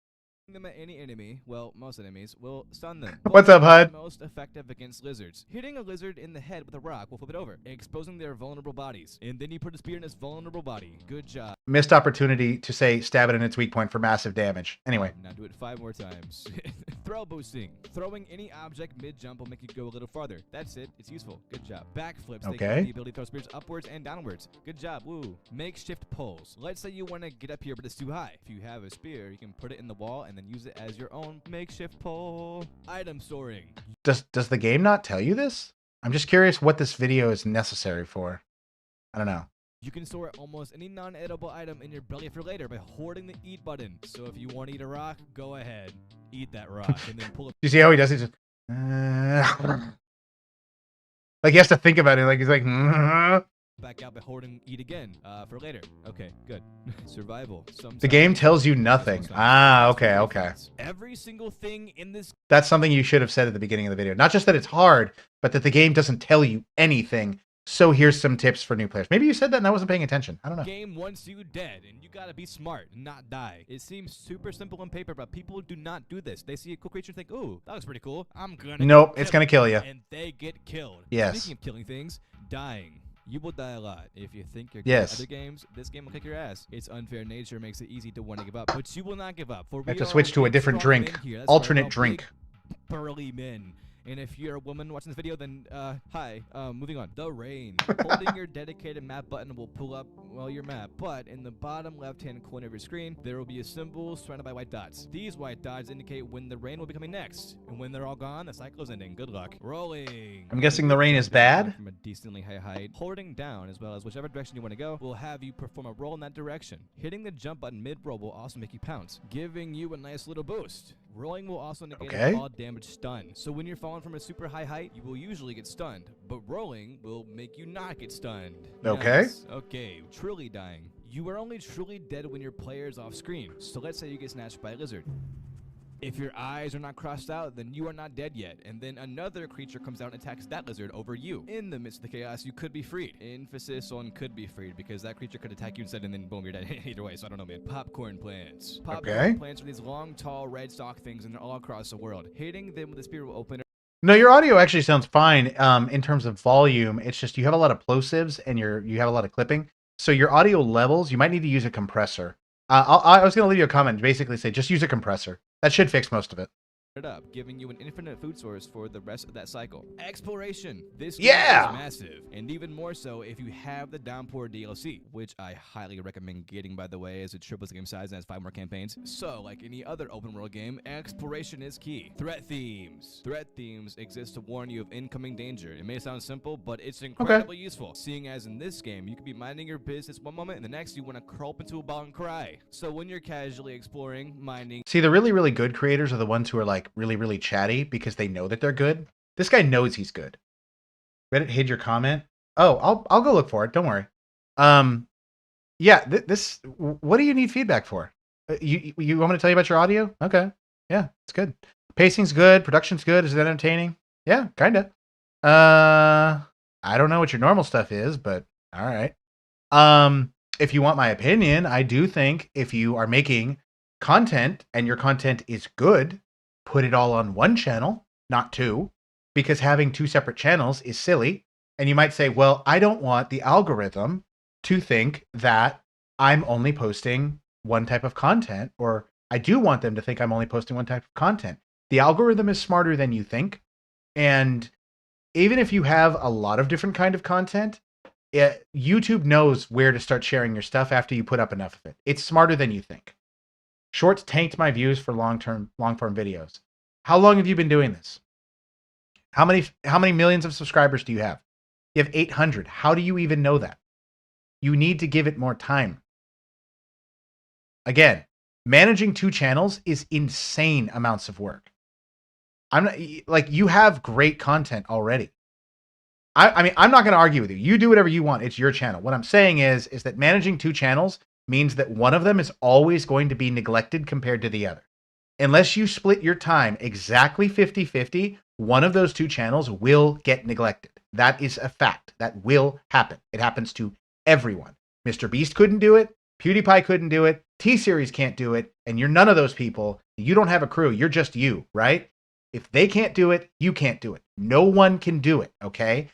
them at any enemy, well, most enemies, will stun them. What's up, Hud? Most effective against lizards. Hitting a lizard in the head with a rock will flip it over, exposing their vulnerable bodies. And then you put a spear in its vulnerable body. Good job. Missed opportunity to say stab it in its weak point for massive damage. Anyway. Now do it 5 more times. Throw boosting. Throwing any object mid-jump will make you go a little farther. That's it. It's useful. Good job. Backflips. They give you the ability to throw spears upwards and downwards. Good job. Woo. Makeshift poles. Let's say you want to get up here, but it's too high. If you have a spear, you can put it in the wall and then use it as your own makeshift pole. Item storing. Does the game not tell you this? I'm just curious what this video is necessary for. I don't know. You can store almost any non-edible item in your belly for later by hoarding the eat button. So if you want to eat a rock, go ahead. Eat that rock and then pull it. You see how he does it? Just, like he has to think about it. Like he's like, back out by hoarding eat again for later. Okay, good. Survival. The game tells you nothing. Ah, okay, okay. Every single thing in this. That's something you should have said at the beginning of the video. Not just that it's hard, but that the game doesn't tell you anything. So here's some tips for new players. Maybe you said that and I wasn't paying attention. I don't know. Game wants you dead, and you gotta be smart, not die. It seems super simple on paper, but people do not do this. They see a cool creature and think, "Ooh, that looks pretty cool. I'm gonna." Nope, it's gonna kill you. And they get killed. Yes. Speaking of killing things, dying. You will die a lot. If you think you're good Yes. at other games, this game will kick your ass. Its unfair nature makes it easy to want to give up, but you will not give up. For I have to switch to a different drink. Alternate drink. Burly men. And if you're a woman watching this video, then, hi. Moving on. The rain. Holding your dedicated map button will pull up, well, your map. But in the bottom left-hand corner of your screen, there will be a symbol surrounded by white dots. These white dots indicate when the rain will be coming next. And when they're all gone, the cycle is ending. Good luck. Rolling. I'm guessing the rain is bad? From a decently high height. Holding down, as well as whichever direction you want to go, will have you perform a roll in that direction. Hitting the jump button mid-roll will also make you pounce, giving you a nice little boost. Rolling will also negate all damage stun. So when you're falling from a super high height, you will usually get stunned, but rolling will make you not get stunned. Okay. Nice. Okay, truly dying. You are only truly dead when your player is off screen. So let's say you get snatched by a lizard. If your eyes are not crossed out, then you are not dead yet, and then another creature comes out and attacks that lizard over you. In the midst of the chaos, you could be freed. Emphasis on could be freed, because that creature could attack you instead and then boom, you're dead. Either way, so I don't know, man. Popcorn plants. Popcorn plants are these long, tall, red stalk things, and they're all across the world. Hitting them with a spear will open No, your audio actually sounds fine in terms of volume. It's just you have a lot of plosives and you have a lot of clipping. So your audio levels, you might need to use a compressor. I was going to leave you a comment, basically say just use a compressor. That should fix most of it. It up, giving you an infinite food source for the rest of that cycle. Exploration. This game Yeah! is massive, and even more so if you have the Downpour DLC, which I highly recommend getting, by the way, as it triples the game size and has 5 more campaigns. So, like any other open world game, exploration is key. Threat themes. Threat themes exist to warn you of incoming danger. It may sound simple, but it's incredibly useful, seeing as in this game, you could be minding your business one moment, and the next you want to curl up into a ball and cry. So when you're casually exploring, minding... See, the really, really good creators are the ones who are like really, really chatty because they know that they're good. This guy knows he's good. Reddit hid your comment. Oh, I'll go look for it. Don't worry. Yeah, this. What do you need feedback for? You want me to tell you about your audio? Okay. Yeah, it's good. Pacing's good. Production's good. Is it entertaining? Yeah, kinda. I don't know what your normal stuff is, but all right. If you want my opinion, I do think if you are making content and your content is good, put it all on one channel, not two, because having two separate channels is silly. And you might say, well, I don't want the algorithm to think that I'm only posting one type of content, or I do want them to think I'm only posting one type of content. The algorithm is smarter than you think. And even if you have a lot of different kind of content, YouTube knows where to start sharing your stuff after you put up enough of it. It's smarter than you think. Shorts tanked my views for long-form videos. How long have you been doing this? How many millions of subscribers do you have? You have 800. How do you even know that? You need to give it more time. Again, managing two channels is insane amounts of work. I'm not like, you have great content already. I mean, I'm not going to argue with you. You do whatever you want. It's your channel. What I'm saying is that managing two channels means that one of them is always going to be neglected compared to the other. Unless you split your time exactly 50-50, one of those two channels will get neglected. That is a fact. That will happen. It happens to everyone. Mr. Beast couldn't do it. PewDiePie couldn't do it. T-Series can't do it. And you're none of those people. You don't have a crew. You're just you, right? If they can't do it, you can't do it. No one can do it, okay?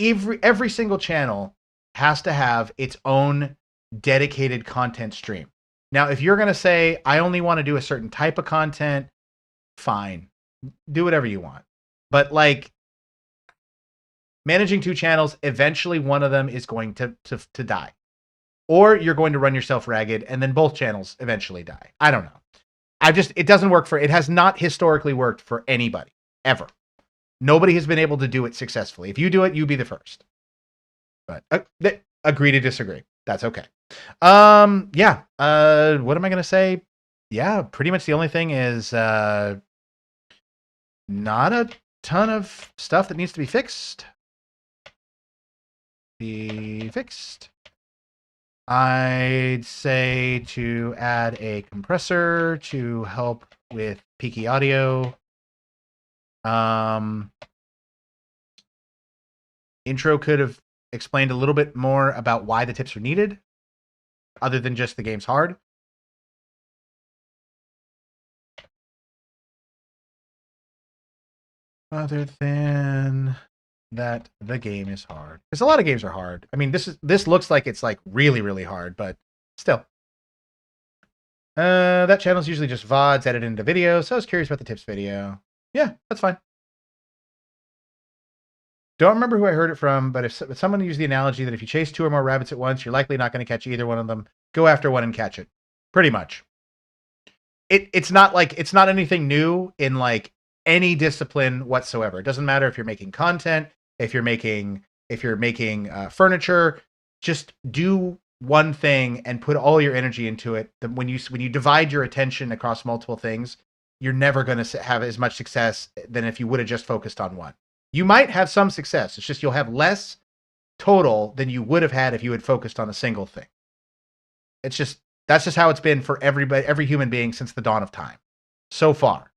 Every single channel has to have its own dedicated content stream. Now, if you're going to say, I only want to do a certain type of content, fine. Do whatever you want. But like, managing two channels, eventually one of them is going to die. Or you're going to run yourself ragged and then both channels eventually die. I don't know. It doesn't work it has not historically worked for anybody, ever. Nobody has been able to do it successfully. If you do it, you be the first. But agree to disagree. That's okay. Yeah. What am I going to say? Yeah, pretty much the only thing is not a ton of stuff that needs to be fixed. Be fixed. I'd say to add a compressor to help with peaky audio. Intro could have explained a little bit more about why the tips are needed, other than just the game's hard. Other than that, the game is hard. Because a lot of games are hard. I mean, this looks like it's like really, really hard, but still. That channel is usually just VODs edited into videos, so I was curious about the tips video. Yeah, that's fine. Don't remember who I heard it from, but if someone used the analogy that if you chase two or more rabbits at once, you're likely not going to catch either one of them. Go after one and catch it. Pretty much. It's not anything new in like any discipline whatsoever. It doesn't matter if you're making content, if you're making furniture. Just do one thing and put all your energy into it. When you divide your attention across multiple things, you're never going to have as much success than if you would have just focused on one. You might have some success. It's just you'll have less total than you would have had if you had focused on a single thing. That's just how it's been for every human being since the dawn of time, so far.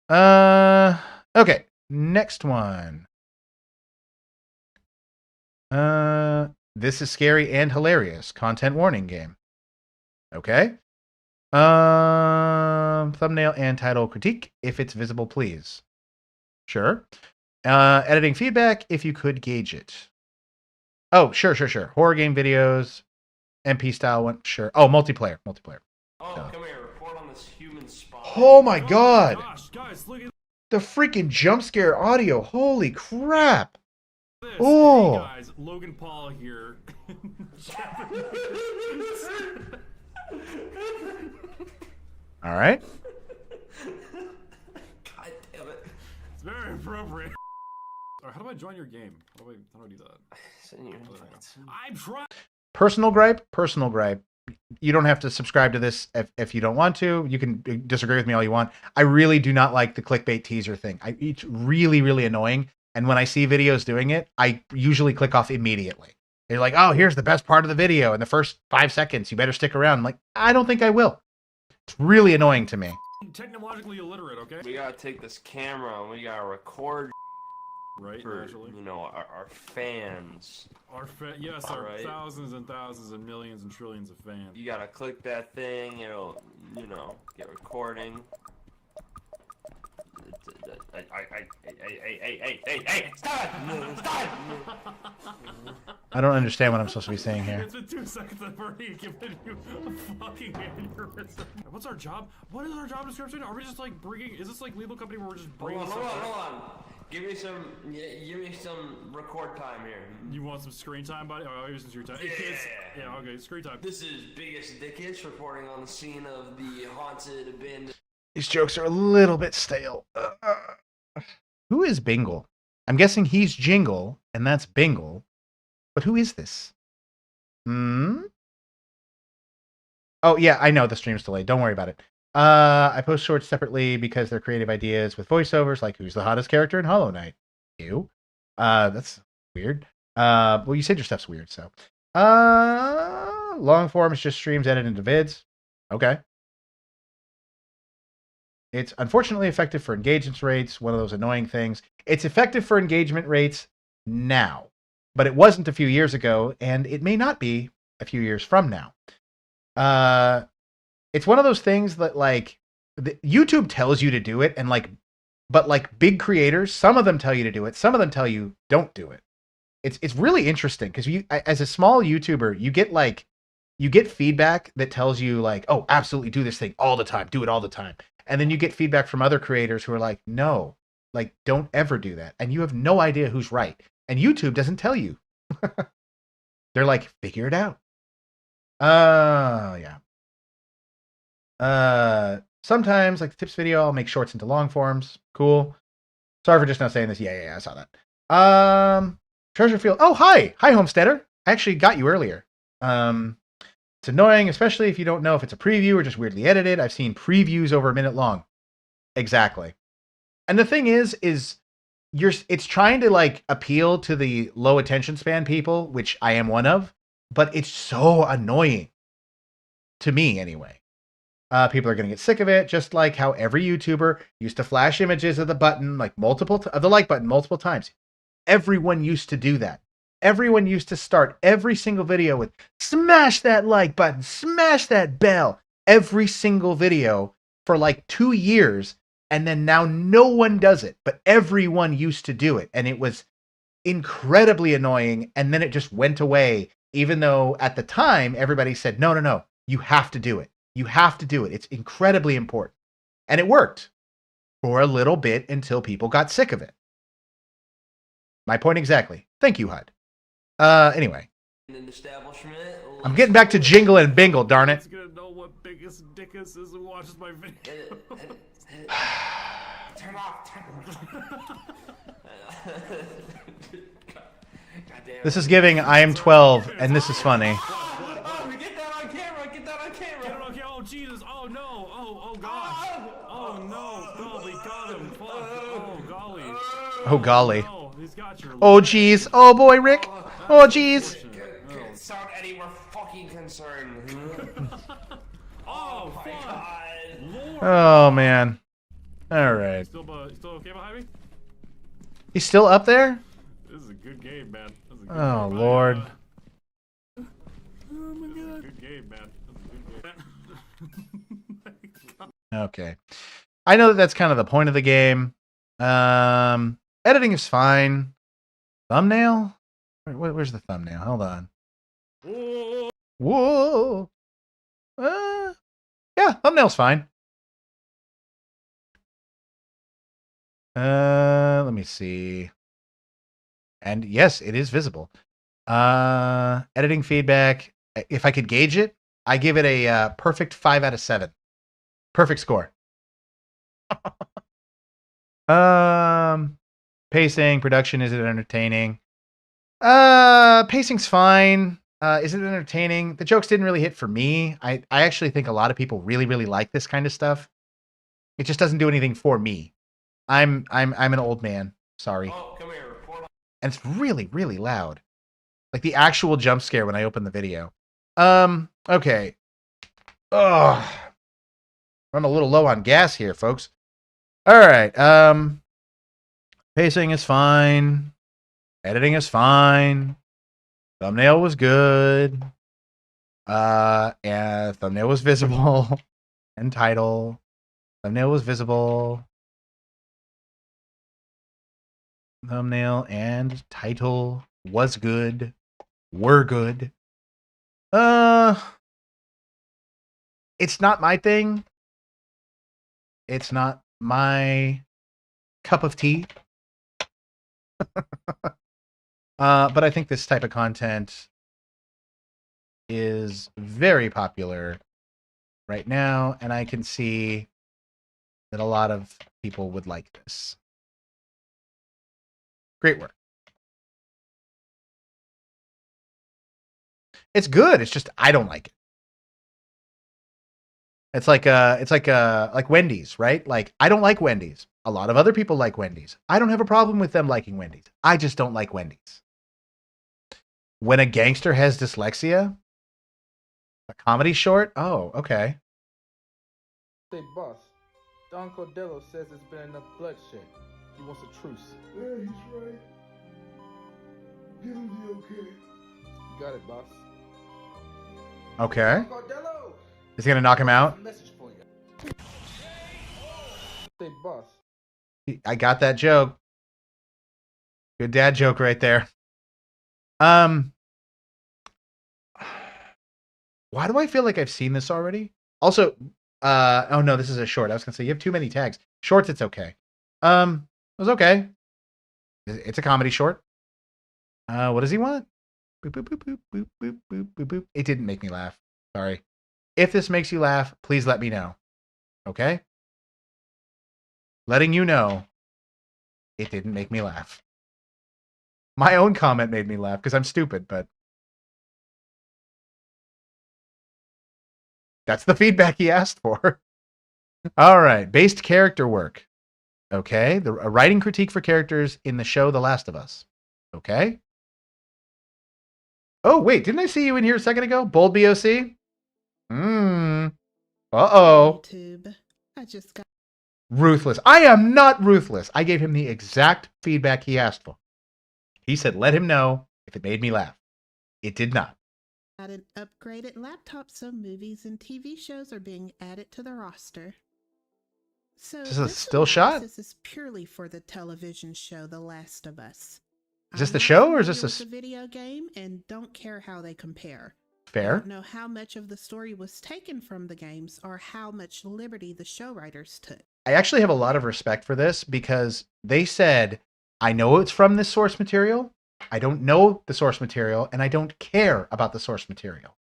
Okay, next one. This is scary and hilarious. Content warning game. Okay. thumbnail and title critique if it's visible, please. Sure. Editing feedback if you could gauge it. Oh, sure. Horror game videos, MP style one. Sure. Oh, multiplayer. Oh, come here. Report on this human spy. Oh my god. Gosh, guys, look at The freaking jump scare audio. Holy crap. this. Oh. Hey guys, Logan Paul here. All right. God damn it. It's very appropriate. How do I join your game? How do I do that? Send you invites. I'm trying. Personal gripe. You don't have to subscribe to this if you don't want to. You can disagree with me all you want. I really do not like the clickbait teaser thing. It's really, really annoying. And when I see videos doing it, I usually click off immediately. They're like, oh, here's the best part of the video in the first 5 seconds. You better stick around. I'm like, I don't think I will. It's really annoying to me. Technologically illiterate, okay? We gotta take this camera and we gotta record. Right, for, naturally. You know, our fans. Our thousands and thousands and millions and trillions of fans. You gotta click that thing, it'll, you know, get recording. Hey, stop it! Stop it! I don't understand what I'm supposed to be saying here. It's been 2 seconds. I've already given you a fucking aneurysm. What's our job? What is our job description? Are we just like bringing? Is this like Lethal Company where we're just bringing? Hold on. Give me some record time here. You want some screen time, buddy? Oh, here's some screen time. Yeah. Hey, kids. Yeah, okay, screen time. This is Biggest Dickish reporting on the scene of the haunted abandoned. These jokes are a little bit stale. Who is Bingle? I'm guessing he's Jingle, and that's Bingle. But who is this? Oh, yeah, I know the stream's delayed. Don't worry about it. I post shorts separately because they're creative ideas with voiceovers, like who's the hottest character in Hollow Knight? You. That's weird. Well, you said your stuff's weird, so. Long form is just streams edited into vids. Okay. It's unfortunately effective for engagement rates, one of those annoying things. It's effective for engagement rates now, but it wasn't a few years ago, and it may not be a few years from now. It's one of those things that, like, YouTube tells you to do it, and but big creators, some of them tell you to do it, some of them tell you don't do it. It's really interesting because as a small YouTuber, you get feedback that tells you like, oh, absolutely do this thing all the time, do it all the time. And then you get feedback from other creators who are like, no, like, don't ever do that. And you have no idea who's right. And YouTube doesn't tell you. They're like, figure it out. Yeah. Sometimes, like the tips video, I'll make shorts into long forms. Cool. Sorry for just not saying this. Yeah, I saw that. Treasure Field. Oh, hi, Homesteader. I actually got you earlier. It's annoying, especially if you don't know if it's a preview or just weirdly edited. I've seen previews over a minute long. Exactly. And the thing is it's trying to like appeal to the low attention span people, which I am one of, but it's so annoying to me anyway. People are going to get sick of it, just like how every YouTuber used to flash images of the button, like of the like button multiple times. Everyone used to do that. Everyone used to start every single video with smash that like button, smash that bell, every single video for like 2 years. And then now no one does it, but everyone used to do it. And it was incredibly annoying. And then it just went away, even though at the time everybody said, no, you have to do it. You have to do it. It's incredibly important. And it worked for a little bit until people got sick of it. My point exactly. Thank you, HUD. Anyway. I'm getting back to Jingle and Bingle, darn it. He's gonna know what Biggest Dickus is who watches my video. Turn off. This is giving I am 12, and this is funny. Oh, get that on camera. Get that on camera. Oh, Jesus. Oh, no. Oh, gosh. Oh, no. Golly, got him. Fuck. Oh, golly. Oh, golly. No, he's got your Oh, geez. Oh, boy, Rick. Oh, geez. Sound any more fucking concerned. Oh, my God. Oh, man. All right. Still okay behind me? He's still up there? This is a good game, man. Oh, Lord. Oh, my God. Good game, man. This is a good game. Okay. I know that that's kind of the point of the game. Editing is fine. Thumbnail? Where's the thumbnail? Hold on. Whoa. Yeah, thumbnail's fine. Let me see. And yes, it is visible. Editing feedback. If I could gauge it, I give it a perfect 5 out of 7. Perfect score. Pacing, production, is it entertaining? Pacing's fine. Is it entertaining? The jokes didn't really hit for me. I actually think a lot of people really, really like this kind of stuff. It just doesn't do anything for me. I'm an old man. Sorry. Oh, come here. And it's really, really loud. Like the actual jump scare when I open the video. Okay. Ugh. I'm a little low on gas here, folks. All right. Pacing is fine. Editing is fine. Thumbnail was good. And thumbnail was visible. And title. Thumbnail was visible. Thumbnail and title was good. Were good. It's not my thing. It's not my cup of tea. But I think this type of content is very popular right now, and I can see that a lot of people would like this. Great work. It's good. It's just I don't like it. It's like Wendy's, right? Like I don't like Wendy's. A lot of other people like Wendy's. I don't have a problem with them liking Wendy's. I just don't like Wendy's. When a gangster has dyslexia, a comedy short. Oh, okay. Say, boss, Don Cordello says there's been enough bloodshed. He wants a truce. Yeah, he's right. Give him the okay. You got it, boss. Okay. Don Cordello! Is he gonna knock him out? Message for you. Say, boss. I got that joke. Good dad joke right there. Why do I feel like I've seen this already? Also, oh no, this is a short. I was gonna say you have too many tags. Shorts, it's okay. It was okay. It's a comedy short. What does he want? Boop, boop, boop, boop, boop, boop, boop, boop, boop. It didn't make me laugh. Sorry. If this makes you laugh, please let me know. Okay? Letting you know, it didn't make me laugh. My own comment made me laugh because I'm stupid, but that's the feedback he asked for. All right. Based character work. Okay. A writing critique for characters in the show The Last of Us. Okay. Oh, wait. Didn't I see you in here a second ago? Bold BOC? Uh-oh. YouTube. I just got Ruthless. I am not ruthless. I gave him the exact feedback he asked for. He said, let him know if it made me laugh. It did not. an upgraded laptop, so movies and TV shows are being added to the roster. So Is this a still shot? This is purely for the television show The Last of Us. Is this the show or is this a video game and don't care how they compare. Fair? I don't know how much of the story was taken from the games or how much liberty the show writers took. I actually have a lot of respect for this because they said, I know it's from this source material. I don't know the source material and I don't care about the source material.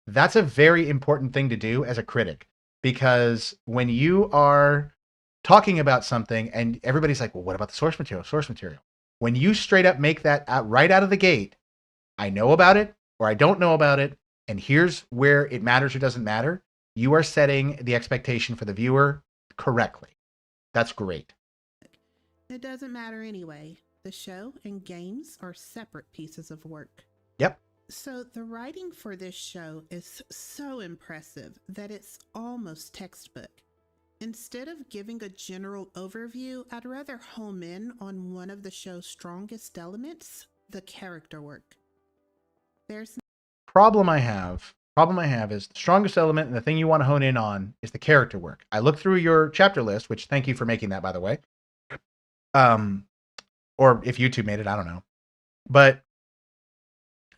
That's a very important thing to do as a critic, because when you are talking about something and everybody's like, well, what about the source material? Source material. When you straight up make that right out of the gate, I know about it or I don't know about it, and here's where it matters or doesn't matter, you are setting the expectation for the viewer correctly. That's great. It doesn't matter anyway. The show and games are separate pieces of work. Yep. So the writing for this show is so impressive that it's almost textbook. Instead of giving a general overview, I'd rather home in on one of the show's strongest elements, the character work. There's problem I have problem I have is the strongest element and the thing you want to hone in on is the character work. I looked through your chapter list, which thank you for making that, by the way. Or if YouTube made it, I don't know. But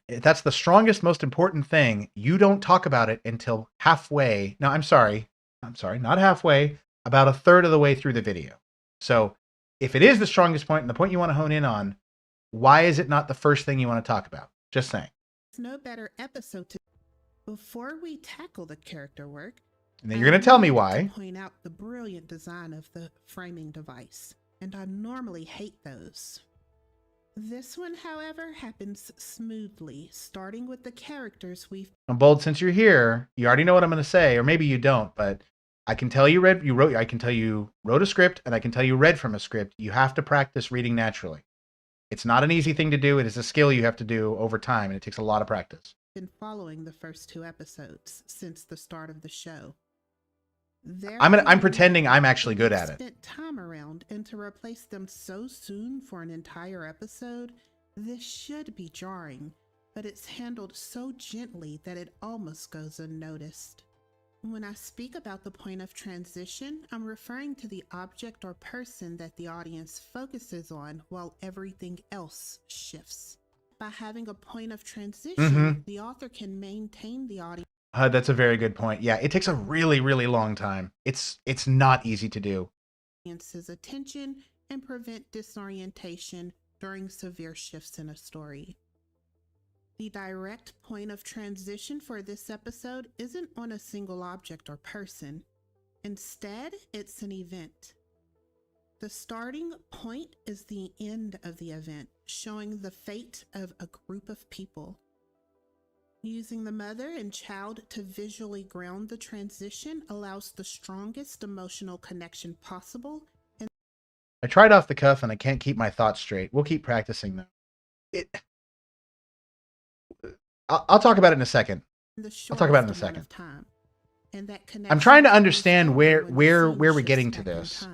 that's the strongest, most important thing. You don't talk about it until halfway. No, I'm sorry, not halfway, about a third of the way through the video. So if it is the strongest point and the point you want to hone in on, why is it not the first thing you want to talk about? Just saying. It's no better episode to before we tackle the character work. And then you're going to tell me why. To point out the brilliant design of the framing device, and I normally hate those. This one, however, happens smoothly, starting with the characters we've. Bold, since you're here, you already know what I'm going to say, or maybe you don't, but I can tell you I can tell you wrote a script, and I can tell you read from a script. You have to practice reading naturally. It's not an easy thing to do. It is a skill you have to do over time, and it takes a lot of practice. Been following the first 2 episodes since the start of the show. I'm pretending I'm actually good at it. Spent time around, and to replace them so soon for an entire episode, this should be jarring, but it's handled so gently that it almost goes unnoticed. When I speak about the point of transition, I'm referring to the object or person that the audience focuses on while everything else shifts. By having a point of transition, the author can maintain the audience. That's a very good point. Yeah, it takes a really, really long time. It's not easy to do. Audience's attention and prevent disorientation during severe shifts in a story. The direct point of transition for this episode isn't on a single object or person. Instead, it's an event. The starting point is the end of the event, showing the fate of a group of people. Using the mother and child to visually ground the transition allows the strongest emotional connection possible. And I tried off the cuff and I can't keep my thoughts straight. We'll keep practicing though. I'll talk about it in a second. I'll talk about it in a second. I'm trying to understand where we're getting to this.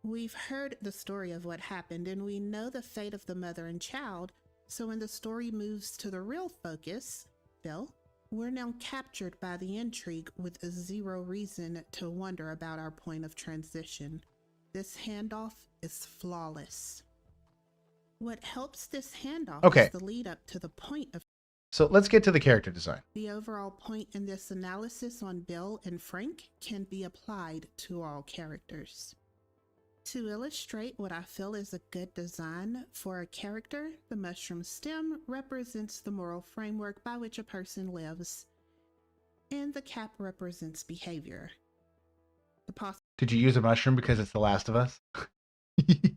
We've heard the story of what happened, and we know the fate of the mother and child. So when the story moves to the real focus, Bill, we're now captured by the intrigue with zero reason to wonder about our point of transition. This handoff is flawless. What helps this handoff is the lead up to the point of. So let's get to the character design. The overall point in this analysis on Bill and Frank can be applied to all characters. To illustrate what I feel is a good design for a character, the mushroom stem represents the moral framework by which a person lives, and the cap represents behavior. Did you use a mushroom because it's The Last of Us?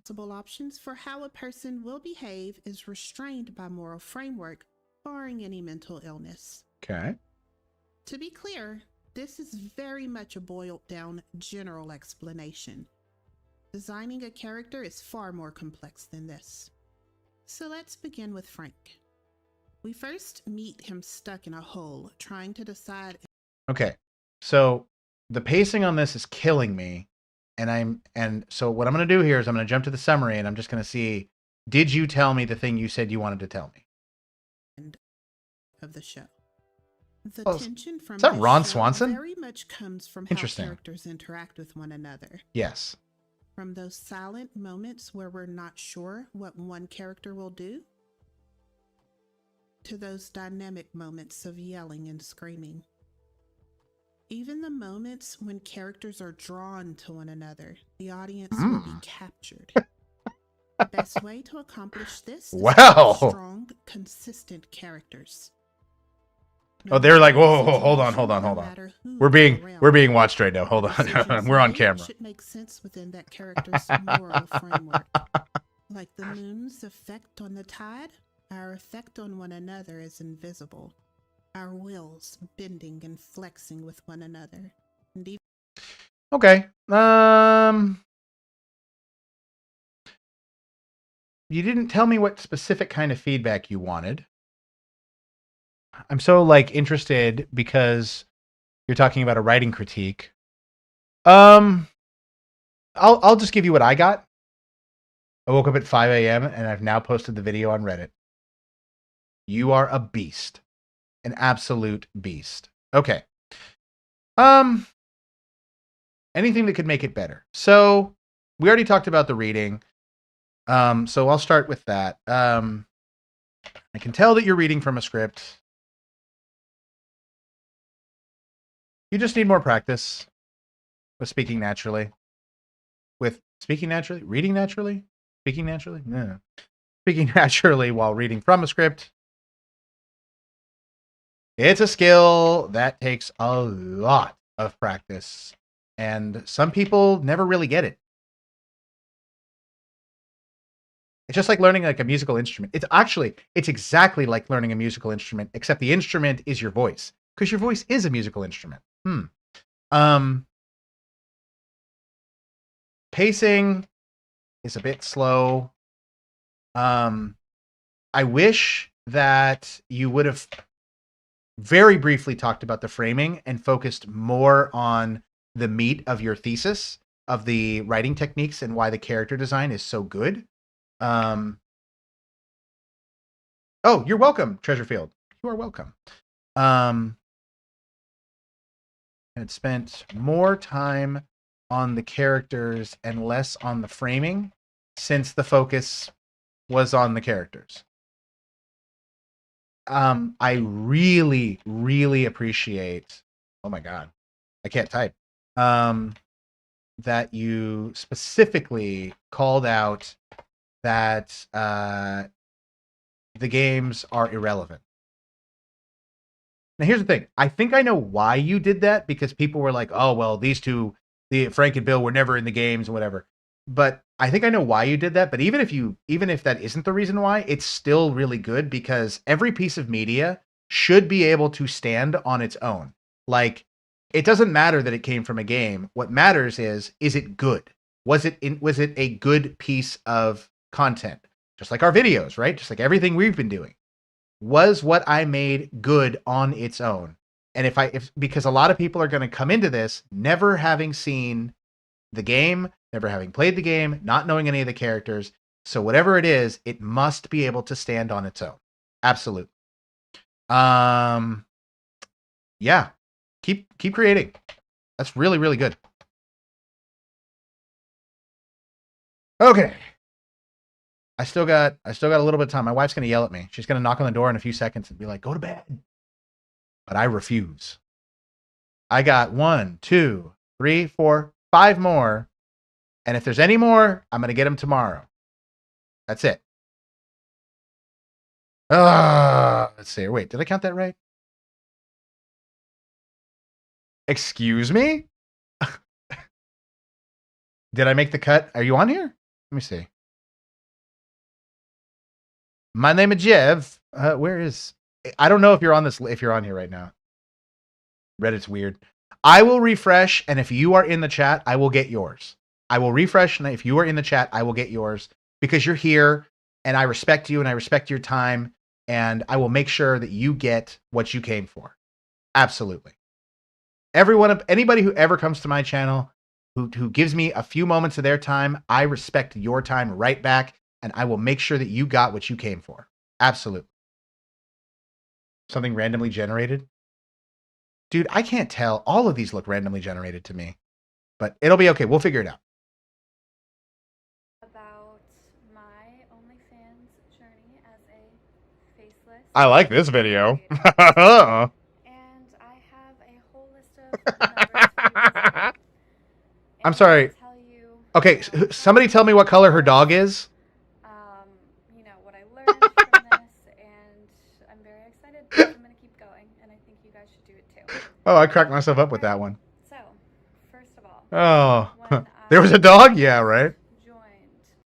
Possible options for how a person will behave is restrained by moral framework, barring any mental illness. Okay. To be clear, this is very much a boiled down general explanation. Designing a character is far more complex than this. So let's begin with Frank. We first meet him stuck in a hole, trying to decide. Okay, so the pacing on this is killing me, and so what I'm going to do here is I'm going to jump to the summary, and I'm just going to see, did you tell me the thing you said you wanted to tell me? Of the show. The Oh, tension from is that this Ron show Swanson? very much comes from how Interesting. characters interact with one another. Yes. From those silent moments where we're not sure what one character will do, to those dynamic moments of yelling and screaming. Even the moments when characters are drawn to one another, the audience will be captured. The best way to accomplish this is Wow. with strong, consistent characters. Oh, they're like, whoa, hold on. We're being watched right now. Hold on. We're on camera. Should make sense within that character's moral framework. Like the moon's effect on the tide, our effect on one another is invisible. Our wills bending and flexing with one another. And even Okay. You didn't tell me what specific kind of feedback you wanted. I'm so interested because you're talking about a writing critique. I'll just give you what I got. I woke up at 5 a.m. and I've now posted the video on Reddit. You are a beast. An absolute beast. Okay. Anything that could make it better. So we already talked about the reading. So I'll start with that. I can tell that you're reading from a script. You just need more practice with speaking naturally. With speaking naturally? Reading naturally? Speaking naturally? No. Speaking naturally while reading from a script. It's a skill that takes a lot of practice. And some people never really get it. It's just like learning like a musical instrument. It's exactly like learning a musical instrument, except the instrument is your voice. Because your voice is a musical instrument. Pacing is a bit slow. I wish that you would have very briefly talked about the framing and focused more on the meat of your thesis of the writing techniques and why the character design is so good. Oh, you're welcome, Treasurefield. You are welcome. And spent more time on the characters and less on the framing since the focus was on the characters. I really, really appreciate, oh my God, I can't type, that you specifically called out that the games are irrelevant. Now, here's the thing. I think I know why you did that, because people were like, oh, well, these two, Frank and Bill, were never in the games and whatever. But I think I know why you did that. But even if that isn't the reason why, it's still really good, because every piece of media should be able to stand on its own. Like, it doesn't matter that it came from a game. What matters is it good? Was it a good piece of content? Just like our videos, right? Just like everything we've been doing. Was what I made good on its own? And because a lot of people are going to come into this never having seen the game, never having played the game, not knowing any of the characters. So whatever it is, it must be able to stand on its own. Absolutely. Yeah. Keep creating. That's really, really good. Okay. I still got a little bit of time. My wife's going to yell at me. She's going to knock on the door in a few seconds and be like, go to bed. But I refuse. I got 1, 2, 3, 4, 5 more. And if there's any more, I'm going to get them tomorrow. That's it. Let's see. Wait, did I count that right? Excuse me? Did I make the cut? Are you on here? Let me see. My name is Jev. Where is... I don't know if you're on this, if you're on here right now. Reddit's weird. I will refresh, and if you are in the chat, I will get yours. I will refresh, and if you are in the chat, I will get yours, because you're here, and I respect you, and I respect your time, and I will make sure that you get what you came for. Absolutely. Anybody who ever comes to my channel, who gives me a few moments of their time, I respect your time right back, and I will make sure that you got what you came for. Absolutely. Something randomly generated? Dude, I can't tell. All of these look randomly generated to me. But it'll be okay. We'll figure it out. About my OnlyFans journey as a faceless. I like this video. And I have a whole list of numbers for you. I'm sorry. Okay, somebody tell me what color her dog is. You know, what I learned from this, and I'm very excited because I'm going to keep going, and I think you guys should do it too. Oh, I cracked myself up with that one. So, first of all, oh, there was a dog? Yeah, right.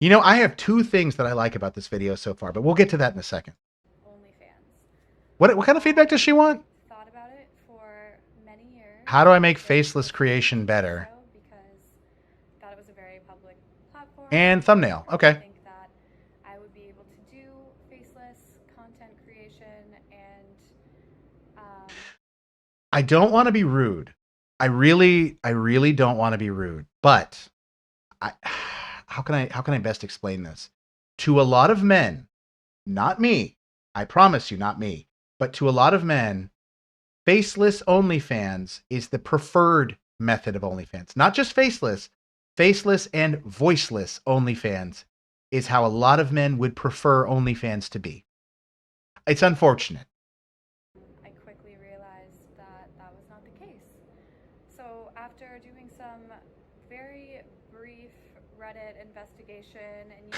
You know, I have 2 things that I like about this video so far, but we'll get to that in a second. What kind of feedback does she want? Thought about it for many years. How do I make faceless creation better? Because thought it was a very public platform. And thumbnail. Okay. I think that I would be able to do faceless content creation, and I don't want to be rude. I really don't want to be rude. But how can I best explain this? To a lot of men, not me. I promise you, not me. but to a lot of men, faceless OnlyFans is the preferred method of OnlyFans. Not just faceless and voiceless OnlyFans is how a lot of men would prefer OnlyFans to be. It's unfortunate. I quickly realized that that was not the case. So after doing some very brief Reddit investigation and,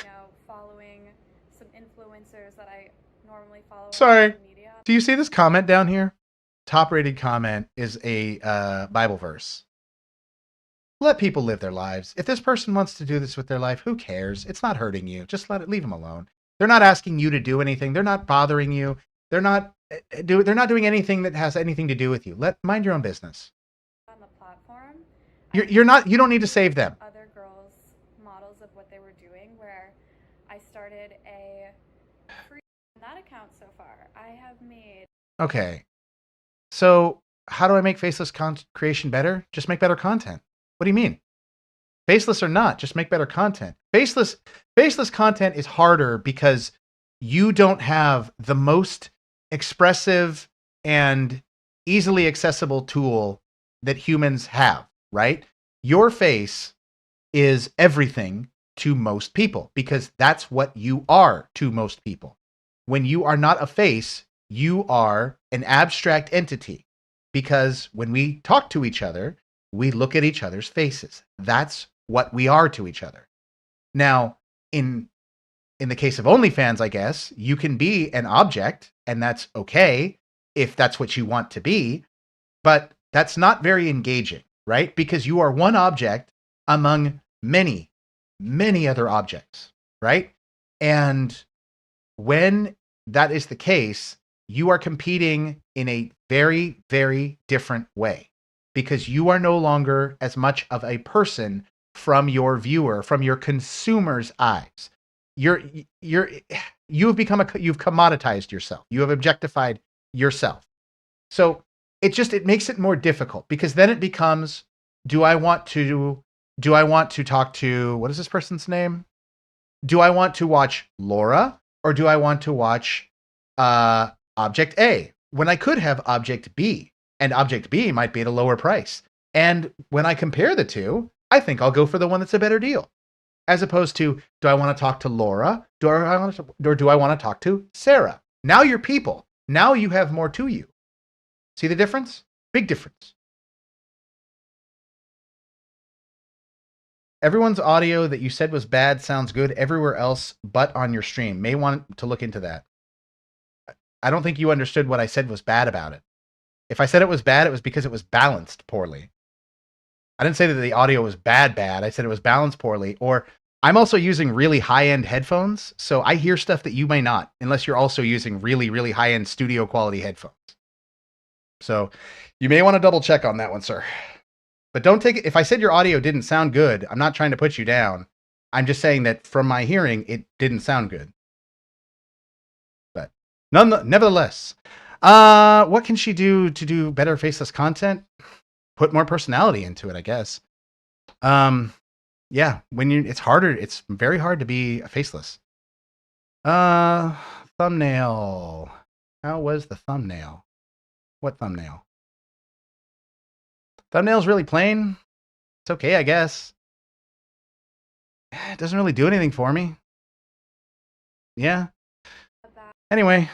following some influencers that I normally follow on Sorry. social media. Do you see this comment down here? Top rated comment is a Bible verse. Let people live their lives. If this person wants to do this with their life, who cares? It's not hurting you. Just leave them alone. They're not asking you to do anything. They're not bothering you. They're not doing anything that has anything to do with you. Mind your own business. On the platform, You don't need to save them. other girls models of what they were doing, where I started a free on that account so far. I have made Okay. So how do I make faceless creation better? Just make better content. What do you mean? Faceless or not, just make better content. Faceless content is harder because you don't have the most expressive and easily accessible tool that humans have, right? Your face is everything to most people because that's what you are to most people. When you are not a face, you are an abstract entity because when we talk to each other, we look at each other's faces. That's what we are to each other. Now, in the case of OnlyFans, I guess, you can be an object, and that's okay if that's what you want to be, but that's not very engaging, right? Because you are one object among many, many other objects, right? And when that is the case, you are competing in a very, very different way because you are no longer as much of a person from your viewer, from your consumer's eyes. You've commoditized yourself. You have objectified yourself. So it makes it more difficult because then it becomes, do I want to talk to, what is this person's name? Do I want to watch Laura or do I want to watch Object A when I could have Object B? And Object B might be at a lower price. And when I compare the two, I think I'll go for the one that's a better deal. As opposed to, do I want to talk to Laura? Or do I want to talk to Sarah? Now you're people. Now you have more to you. See the difference? Big difference. Everyone's audio that you said was bad sounds good everywhere else but on your stream. May want to look into that. I don't think you understood what I said was bad about it. If I said it was bad, it was because it was balanced poorly. I didn't say that the audio was bad. I said it was balanced poorly. Or I'm also using really high-end headphones, so I hear stuff that you may not, unless you're also using really, really high-end studio quality headphones. So you may want to double check on that one, sir. But don't take it. If I said your audio didn't sound good, I'm not trying to put you down. I'm just saying that from my hearing, it didn't sound good. But nevertheless, what can she do to do better faceless content? Put more personality into it, I guess. Yeah, it's harder. It's very hard to be faceless. Thumbnail. How was the thumbnail? What thumbnail? Thumbnail's really plain. It's okay, I guess. It doesn't really do anything for me. Yeah. Anyway,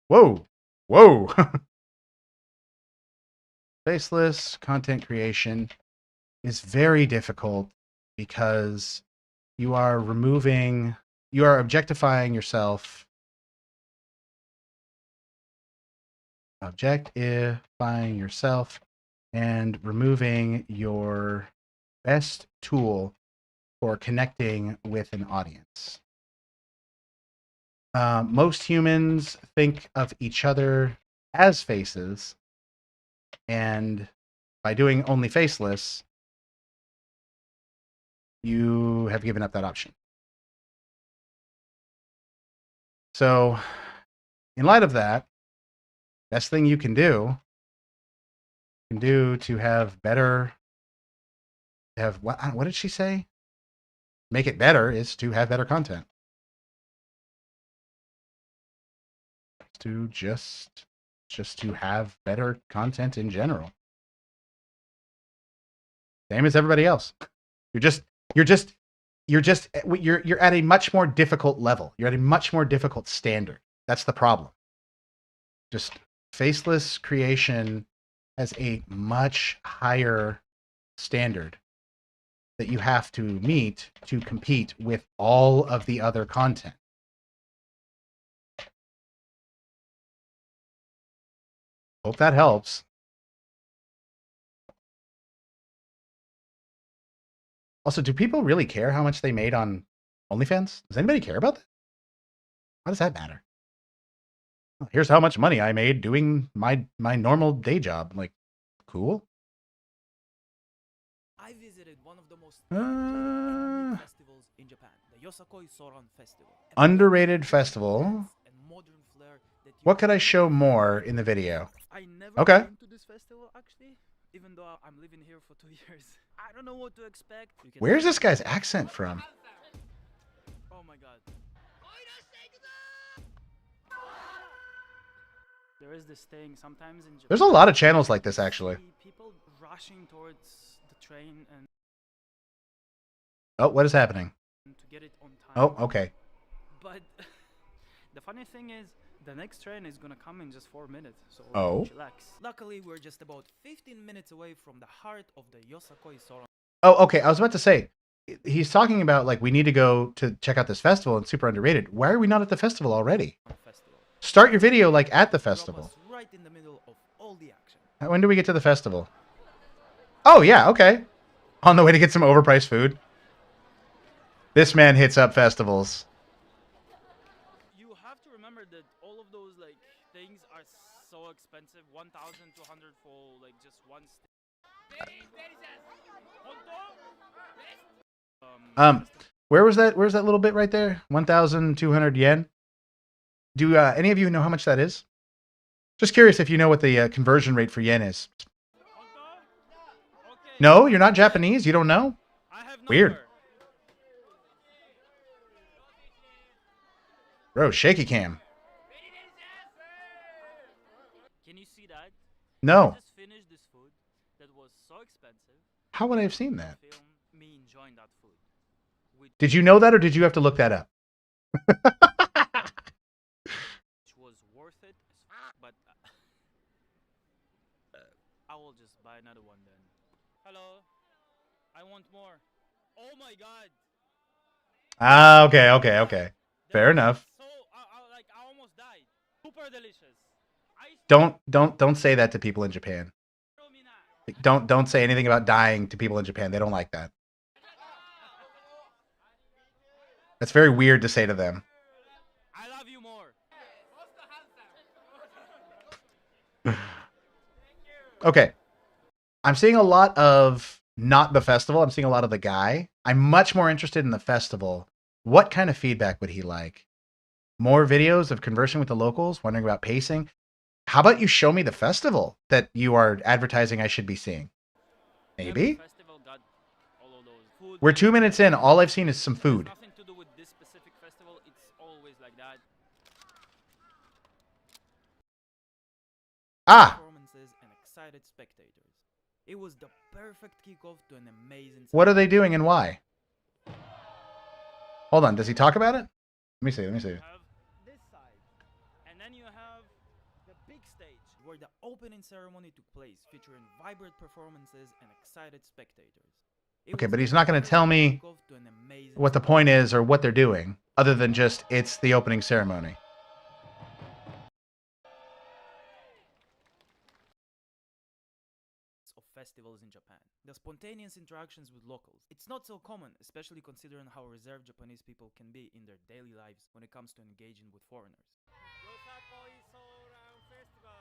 whoa. Faceless content creation is very difficult because you are objectifying yourself. Objectifying yourself and removing your best tool for connecting with an audience. Most humans think of each other as faces, and by doing only faceless, you have given up that option. So, in light of that, best thing you can do to have better, what did she say? Make it better is to have better content. just to have better content in general. Same as everybody else. You're at a much more difficult level. You're at a much more difficult standard. That's the problem. Just faceless creation has a much higher standard that you have to meet to compete with all of the other content. Hope that helps. Also, do people really care how much they made on OnlyFans? Does anybody care about that? How does that matter? Here's how much money I made doing my normal day job. I'm like, cool. I visited one of the most anime festivals in Japan, the Yosakoi Soran Festival. Underrated festival. What could I show more in the video? I never Okay. been to this festival actually, even though I'm living here for 2 years. I don't know what to expect. Where's this guy's accent from? Oh my god. There is this thing sometimes in Japan. There's a lot of channels like this, actually. People rushing towards the train and Oh, what is happening? to get it on time. Oh, okay. But the funny thing is, the next train is gonna come in just 4 minutes, so Oh. relax. Luckily, we're just about 15 minutes away from the heart of the Yosakoi Soran. Oh, okay. I was about to say, he's talking about like we need to go to check out this festival and super underrated. Why are we not at the festival already? Start your video like at the festival. Right in the middle of all the action. When do we get to the festival? Oh yeah, okay. On the way to get some overpriced food. This man hits up festivals. You have to remember that all of those like things are so expensive. 1,200 for like just one stick. Where's that little bit right there? 1,200 yen. Do any of you know how much that is? Just curious if you know what the conversion rate for yen is. No, you're not Japanese. You don't know? Weird. Bro, shaky cam. Can you see that? No. I just finished this food that was so expensive. How would I have seen that? Film me enjoying that food. Did you know that or did you have to look that up? Which was worth it, but I will just buy another one then. Hello, I want more. Oh my god. Ah, okay. Fair enough. So I almost died. Super delicious. Don't say that to people in Japan. Don't say anything about dying to people in Japan. They don't like that. That's very weird to say to them. I love you more. Okay. I'm seeing a lot of not the festival. I'm seeing a lot of the guy. I'm much more interested in the festival. What kind of feedback would he like? More videos of conversing with the locals, wondering about pacing. How about you show me the festival that you are advertising I should be seeing? Maybe? We're 2 minutes in. All I've seen is some food. Nothing to do with this specific festival. It's always like that. Ah! Performances and excited spectators. It was the perfect kickoff to an amazing. What are they doing and why? Hold on. Does he talk about it? Let me see. This side, and then you have the big stage where the opening ceremony took place, featuring vibrant performances and excited spectators. Okay, but he's not going to tell me what the point is or what they're doing, other than just it's the opening ceremony. Of festivals in Japan. The spontaneous interactions with locals. It's not so common, especially considering how reserved Japanese people can be in their daily lives when it comes to engaging with foreigners. Let's go!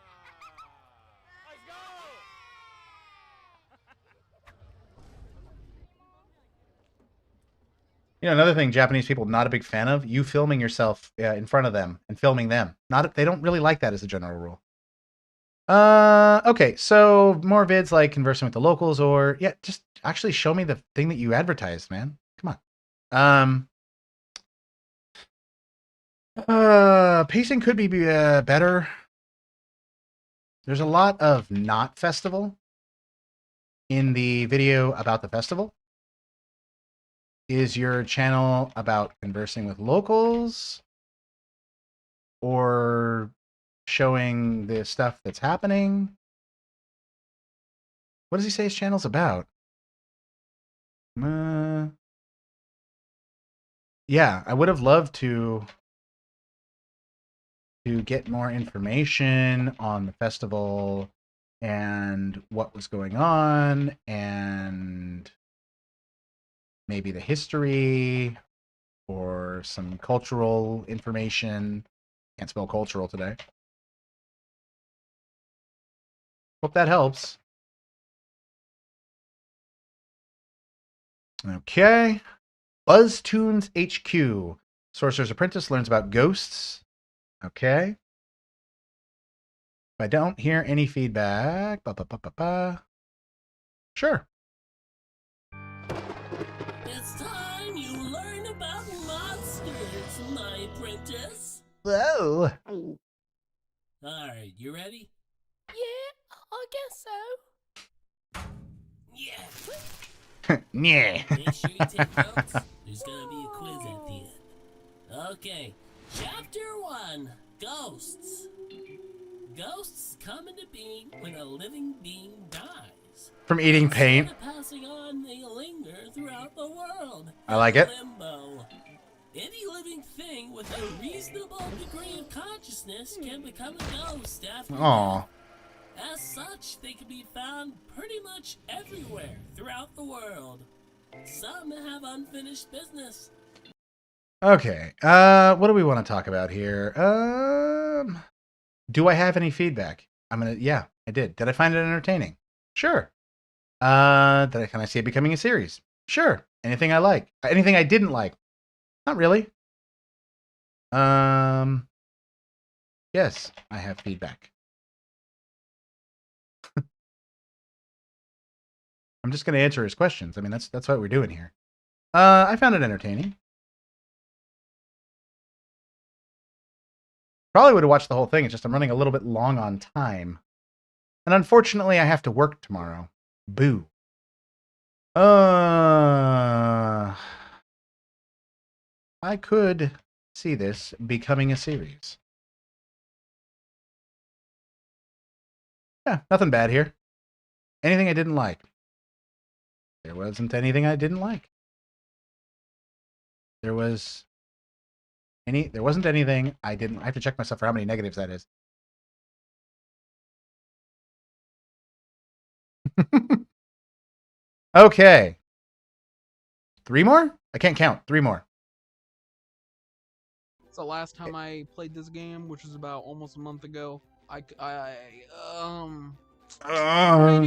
You know, another thing Japanese people not a big fan of, you filming yourself in front of them and filming them. They don't really like that as a general rule. Okay, so more vids like conversing with the locals or yeah, just actually show me the thing that you advertised, man. Come on. Pacing could be better. There's a lot of not festival in the video about the festival. Is your channel about conversing with locals or showing the stuff that's happening? What does he say his channel's about? Yeah, I would have loved to get more information on the festival and what was going on and maybe the history or some cultural information. Can't spell cultural today. Hope that helps. Okay. BuzzTunes HQ. Sorcerer's Apprentice learns about ghosts. Okay. If I don't hear any feedback, sure. It's time you learn about monsters, my apprentice. Whoa. Alright, you ready? Yeah, I guess so. Yeah. Yeah. Make sure you take notes. There's gonna be a quiz at the end. Okay, chapter 1, Ghosts. Ghosts come into being when a living being dies. From eating paint. Instead of passing on, they linger throughout the world. I like it. Limbo. Any living thing with a reasonable degree of consciousness can become a ghost after Aw. death. As such, they can be found pretty much everywhere throughout the world. Some have unfinished business. Okay. What do we want to talk about here? Do I have any feedback? Yeah, I did. Did I find it entertaining? Sure. Can I see it becoming a series? Sure. Anything I like? Anything I didn't like? Not really. Yes, I have feedback. I'm just going to answer his questions. I mean, that's what we're doing here. I found it entertaining. Probably would have watched the whole thing. It's just I'm running a little bit long on time. And unfortunately, I have to work tomorrow. Boo. I could see this becoming a series. Yeah, nothing bad here. Anything I didn't like? There wasn't anything I didn't like. There wasn't anything I didn't. I have to check myself for how many negatives that is. Okay. 3 more? I can't count. 3 more. So last time I played this game, which was about almost a month ago, what did I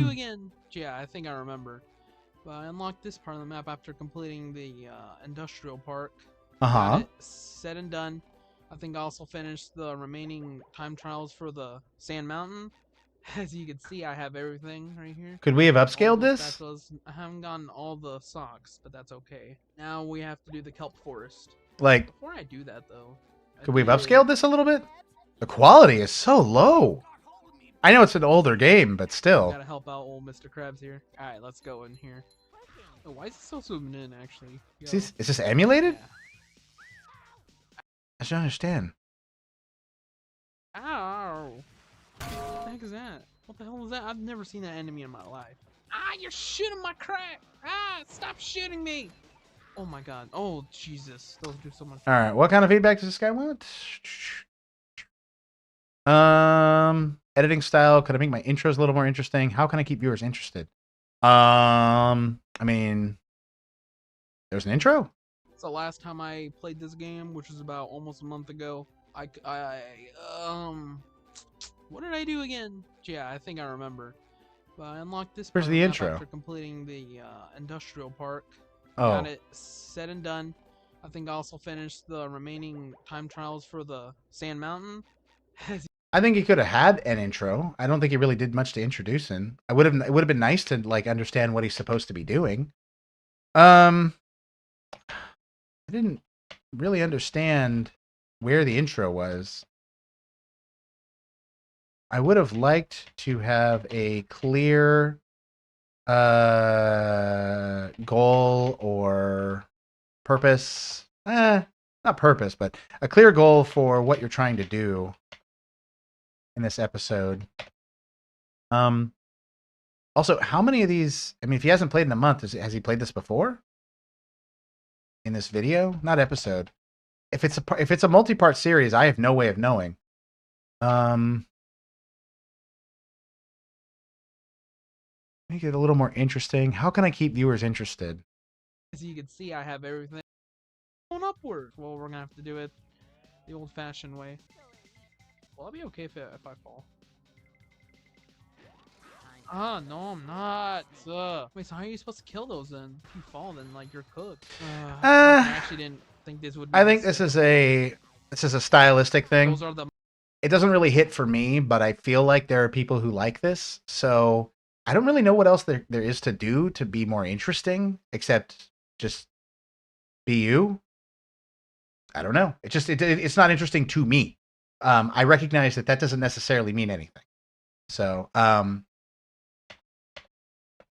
do again? Yeah, I think I remember. But I unlocked this part of the map after completing the industrial park. Got it said and done. I think I also finished the remaining time trials for the Sand Mountain. As you can see, I have everything right here. Could we have upscaled this? Spatulas. I haven't gotten all the socks, but that's okay. Now we have to do the kelp forest. Like, before I do that though, could we have upscaled this a little bit? The quality is so low. I know it's an older game, but still. Gotta help out old Mr. Krabs here. Alright, let's go in here. Oh, why is it still zooming in, actually? Is this emulated? Yeah. I don't understand. Ow! What the heck is that? What the hell was that? I've never seen that enemy in my life. Ah, you're shooting my crap! Ah, stop shooting me! Oh my god. Oh, Jesus. Those do so much. Alright, what kind of feedback does this guy want? Editing style. Could I make my intros a little more interesting? How can I keep viewers interested? I mean, there's an intro. So last time I played this game, which was about almost a month ago, what did I do again? Yeah, I think I remember. But I unlocked this part Where's the of map intro? after completing the industrial park. Oh. Got it said and done. I think I also finished the remaining time trials for the Sand Mountain. I think he could have had an intro. I don't think he really did much to introduce him. It would have been nice to like understand what he's supposed to be doing. I didn't really understand where the intro was. I would have liked to have a clear goal or purpose. Not purpose, but a clear goal for what you're trying to do in this episode. Also, how many of these? I mean, if he hasn't played in a month, has he played this before? In this video, not episode. If it's a multi-part series, I have no way of knowing. Make it a little more interesting. How can I keep viewers interested? As you can see, I have everything going upward. Well, we're gonna have to do it the old-fashioned way. Well, I'll be okay if I fall. Ah, no, I'm not. Wait, so how are you supposed to kill those then? If you fall, then like you're cooked. I actually didn't think this would be I think this is a stylistic thing. Those are the. It doesn't really hit for me, but I feel like there are people who like this. So I don't really know what else there is to do to be more interesting, except just be you. I don't know. It's not interesting to me. I recognize that doesn't necessarily mean anything. So,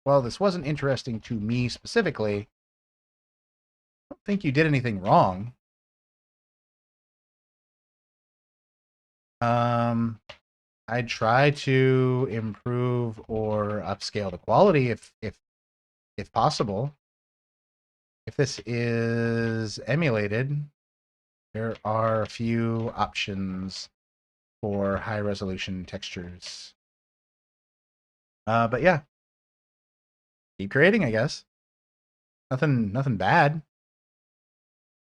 well, this wasn't interesting to me specifically. I don't think you did anything wrong. I'd try to improve or upscale the quality if possible. If this is emulated, there are a few options for high resolution textures. But yeah, keep creating, I guess. Nothing bad.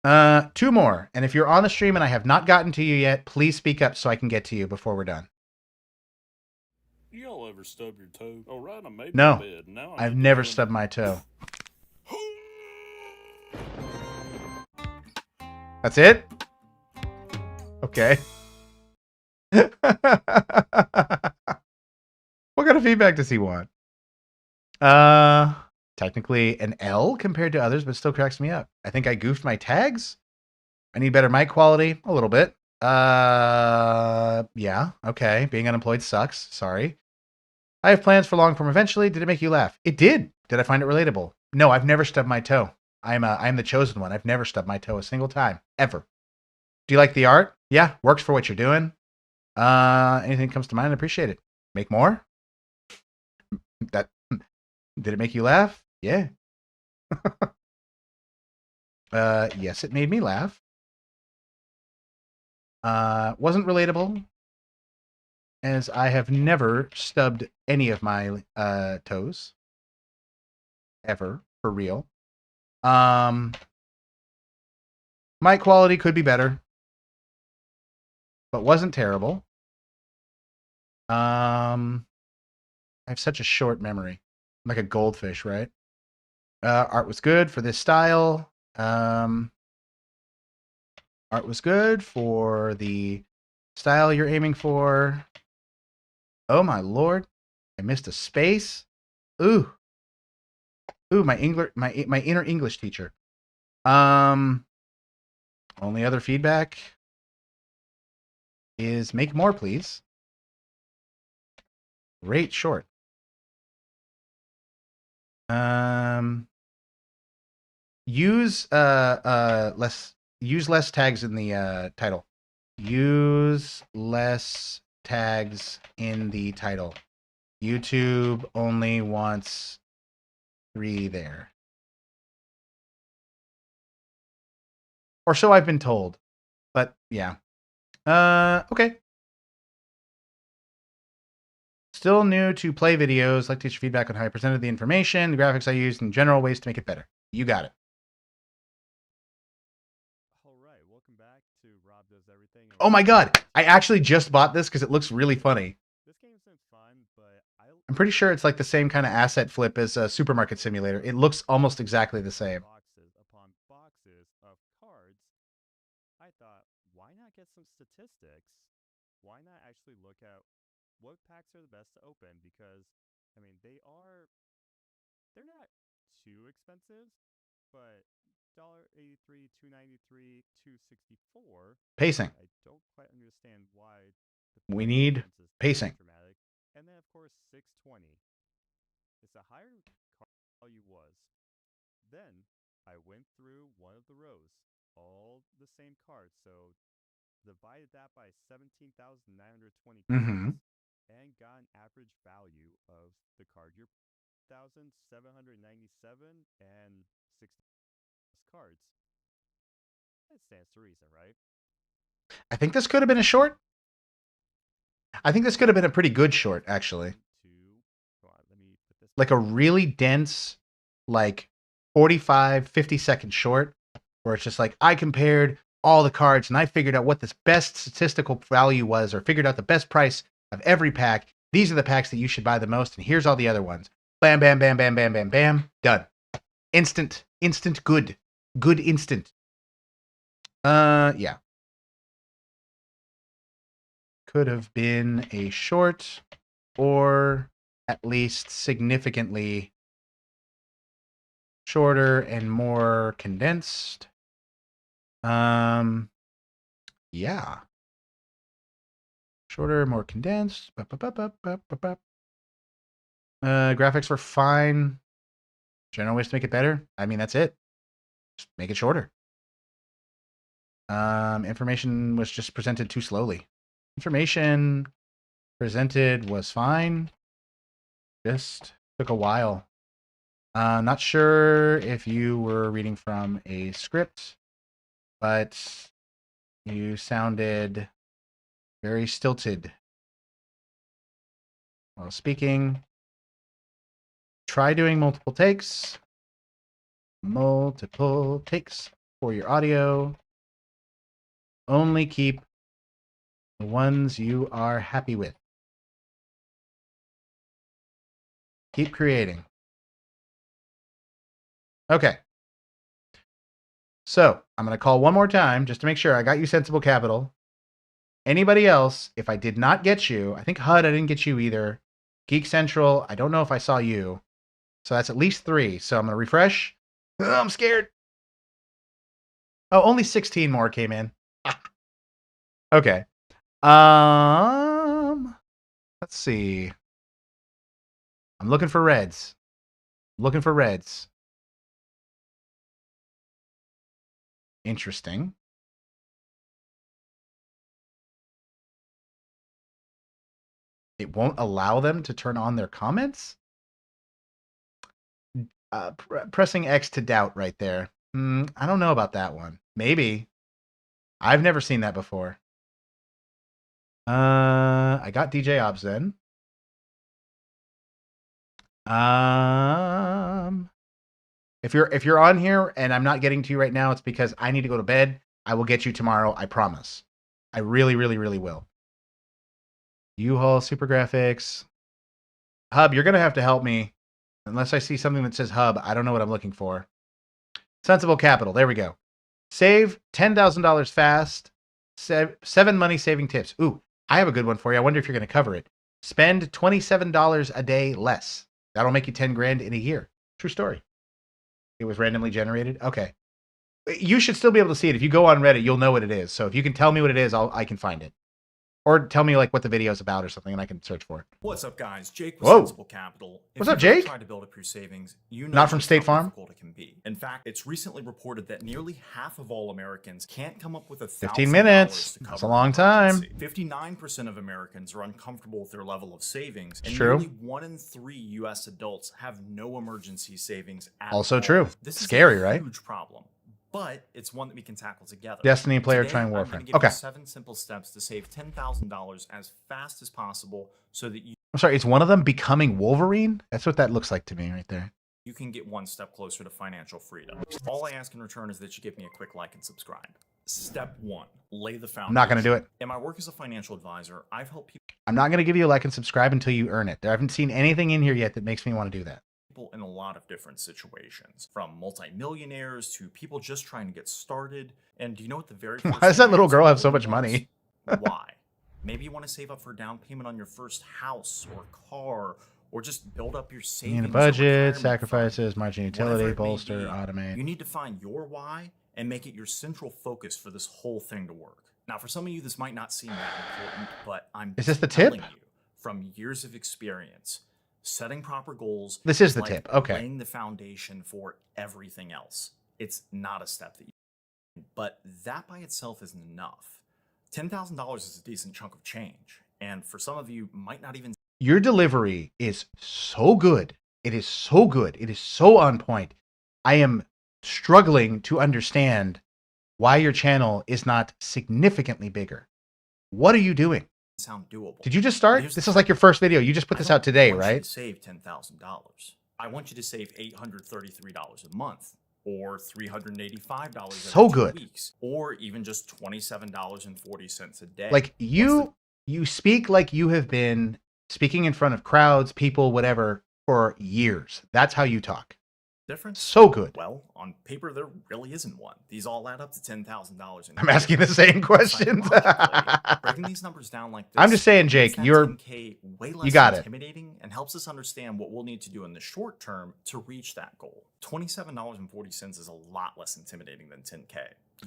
2 more, and if you're on the stream and I have not gotten to you yet, please speak up so I can get to you before we're done. Y'all ever stub your toe? Oh, right, I made No, my bed. Now I've never stubbed my toe. That's it? Okay. What kind of feedback does he want? Technically an L compared to others, but still cracks me up. I think I goofed my tags. I need better mic quality, a little bit. Yeah, okay. Being unemployed sucks. Sorry. I have plans for long form eventually. Did it make you laugh? It did. Did I find it relatable? No, I've never stubbed my toe. I'm the chosen one. I've never stubbed my toe a single time, ever. Do you like the art? Yeah, works for what you're doing. Anything that comes to mind, I appreciate it. Make more? That did it make you laugh? Yeah. Yes, it made me laugh. Wasn't relatable, as I have never stubbed any of my toes. Ever, for real. Mic quality could be better, but wasn't terrible. I have such a short memory. I'm like a goldfish, right? Art was good for this style. Art was good for the style you're aiming for. Oh my lord. I missed a space. Ooh, my English, my inner English teacher. Only other feedback is make more, please. Rate short. Use less tags in the title. Use less tags in the title. YouTube only wants 3 there. Or so I've been told. But yeah. Okay. Still new to play videos. Like to get your feedback on how I presented the information, the graphics I used, and general ways to make it better. You got it. Alright, welcome back to Rob Does Everything. Oh my god! I actually just bought this because it looks really funny. This game seems fun, but I'm pretty sure it's like the same kind of asset flip as a Supermarket Simulator. It looks almost exactly the same. boxes upon boxes of cards. I thought, why not get some statistics? Why not actually look at what packs are the best to open? Because, I mean, they're not too expensive, but $1.83, $2.93, $2.64. Pacing. I don't quite understand why. We need difference is pacing. dramatic. And then of course 620. It's a higher card value was. Then I went through one of the rows, all the same cards. So divided that by 17,920 cards and got an average value of the card you're 1,797 and 60 cards. That stands to reason, right? I think this could have been a short. I think this could have been a pretty good short, actually. Like a really dense, like 45, 50-second short, where it's just like, I compared all the cards and I figured out what this best statistical value was, or figured out the best price of every pack. These are the packs that you should buy the most, and here's all the other ones. Bam, bam, bam, bam, bam, bam, bam. Done. Instant good. Good instant. Yeah. Could have been a short, or at least significantly shorter and more condensed. Yeah. Shorter, more condensed. Graphics were fine. General ways to make it better. I mean, that's it. Just make it shorter. Information was just presented too slowly. Information presented was fine. Just took a while. Not sure if you were reading from a script, but you sounded very stilted while speaking. Try doing multiple takes. Multiple takes for your audio. Only keep the ones you are happy with. Keep creating. Okay. So I'm going to call one more time just to make sure I got you, Sensible Capital. Anybody else, if I did not get you, I think HUD, I didn't get you either. Geek Central, I don't know if I saw you. So that's at least 3. So I'm going to refresh. Oh, I'm scared. Oh, only 16 more came in. Okay. Let's see. I'm looking for reds. Looking for reds. Interesting. It won't allow them to turn on their comments? Pressing X to doubt right there. I don't know about that one. Maybe. I've never seen that before. I got DJ Obs then. If you're on here and I'm not getting to you right now, it's because I need to go to bed. I will get you tomorrow, I promise. I really, really, really will. U-Haul, Super Graphics. Hub, you're going to have to help me. Unless I see something that says Hub, I don't know what I'm looking for. Sensible Capital, there we go. Save $10,000 fast. 7 money-saving tips. Ooh, I have a good one for you. I wonder if you're going to cover it. Spend $27 a day less. That'll make you 10 grand in a year. True story. It was randomly generated. Okay. You should still be able to see it. If you go on Reddit, you'll know what it is. So if you can tell me what it is, I can find it. Or tell me like what the video is about or something, and I can search for it. What's up, guys? Jake with Sensible Capital. What's up, Jake? Trying to build up your savings, you know not from State Farm. Difficult it can be. In fact, it's recently reported that nearly half of all Americans can't come up with 15 minutes. That's a long time. 59% of Americans are uncomfortable with their level of savings, and true. Nearly 1 in 3 U.S. adults have no emergency savings at also all. true. This Scary, is a right? Huge problem. But it's one that we can tackle together. Destiny player Today, trying I'm warfare. going to give you 7 simple steps to save $10,000 as fast as possible so that I'm sorry, is one of them becoming Wolverine? That's what that looks like to me right there. you can get one step closer to financial freedom. All I ask in return is that you give me a quick like and subscribe. Step 1, lay the foundation. I'm not going to do it. In my work as a financial advisor, I've helped people I'm not going to give you a like and subscribe until you earn it. I haven't seen anything in here yet that makes me want to do that. in a lot of different situations, from multimillionaires to people just trying to get started. And do you know what the very first Why does that little girl have so much money? Why? Maybe you want to save up for a down payment on your first house or car, or just build up your savings. Need a or budget, retirement sacrifices, margin whatever utility, it may bolster, be. automate. You need to find your why and make it your central focus for this whole thing to work. Now, for some of you, this might not seem that important, but I'm Is this the telling tip? you from years of experience, setting proper goals. This is the like tip. Okay. Laying the foundation for everything else. It's not a step that you, but that by itself isn't enough. $10,000 is a decent chunk of change, and for some of you, might not even. Your delivery is so good. It is so good. It is so on point. I am struggling to understand why your channel is not significantly bigger. What are you doing? Sound doable. Did you just start? Here's This the is like your first video. You just put I this don't out today, want you right? to save $10,000. I want you to save $833 a month, or $385 every So 2 good. weeks, or even just $27.40 a day. Like you speak like you have been speaking in front of crowds, people, whatever, for years. That's how you talk. Difference? So good. Well, on paper, there really isn't one. These all add up to $10,000. I'm asking the same questions. Breaking these numbers down like this. I'm just saying, Jake, makes that you're 10K way less you got it. intimidating and helps us understand what we'll need to do in the short term to reach that goal. $27.40 is a lot less intimidating than 10K.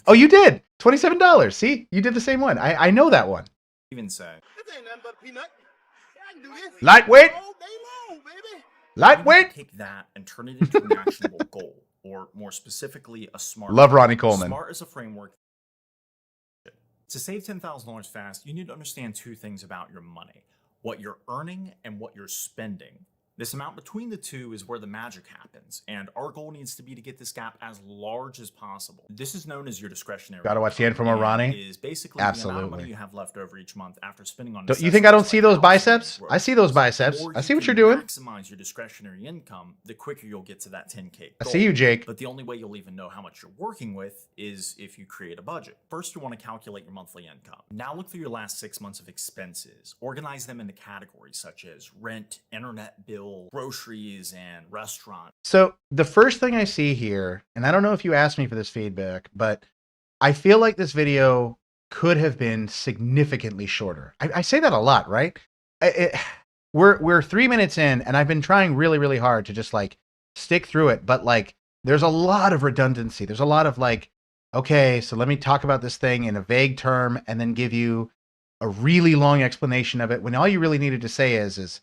Oh, you did $27. See, you did the same one. I know that one. Even say Lightweight. Lightweight. Take that and turn it into an actionable goal, or more specifically, a smart. Love Ronnie Coleman. Smart is a framework. To save $10,000 fast, you need to understand two things about your money: what you're earning and what you're spending. This amount between the two is where the magic happens, and our goal needs to be to get this gap as large as possible. This is known as your discretionary. Gotta watch the end from income, Ronnie. and is basically the amount of Absolutely. money you have left over each month after spending on. Don't you think I don't see those biceps? I see those biceps. Or I see what can you're doing. Maximize your discretionary income, the quicker you'll get to that 10K I goal. see you, Jake. But the only way you'll even know how much you're working with is if you create a budget. First, you want to calculate your monthly income. Now look through your last 6 months of expenses. Organize them into categories such as rent, internet bill, groceries, and restaurant. So the first thing I see here, and I don't know if you asked me for this feedback, but I feel like this video could have been significantly shorter. I say that a lot, right? We're 3 minutes in, and I've been trying really, really hard to just like stick through it. But like, there's a lot of redundancy. There's a lot of like, okay, so let me talk about this thing in a vague term and then give you a really long explanation of it, when all you really needed to say is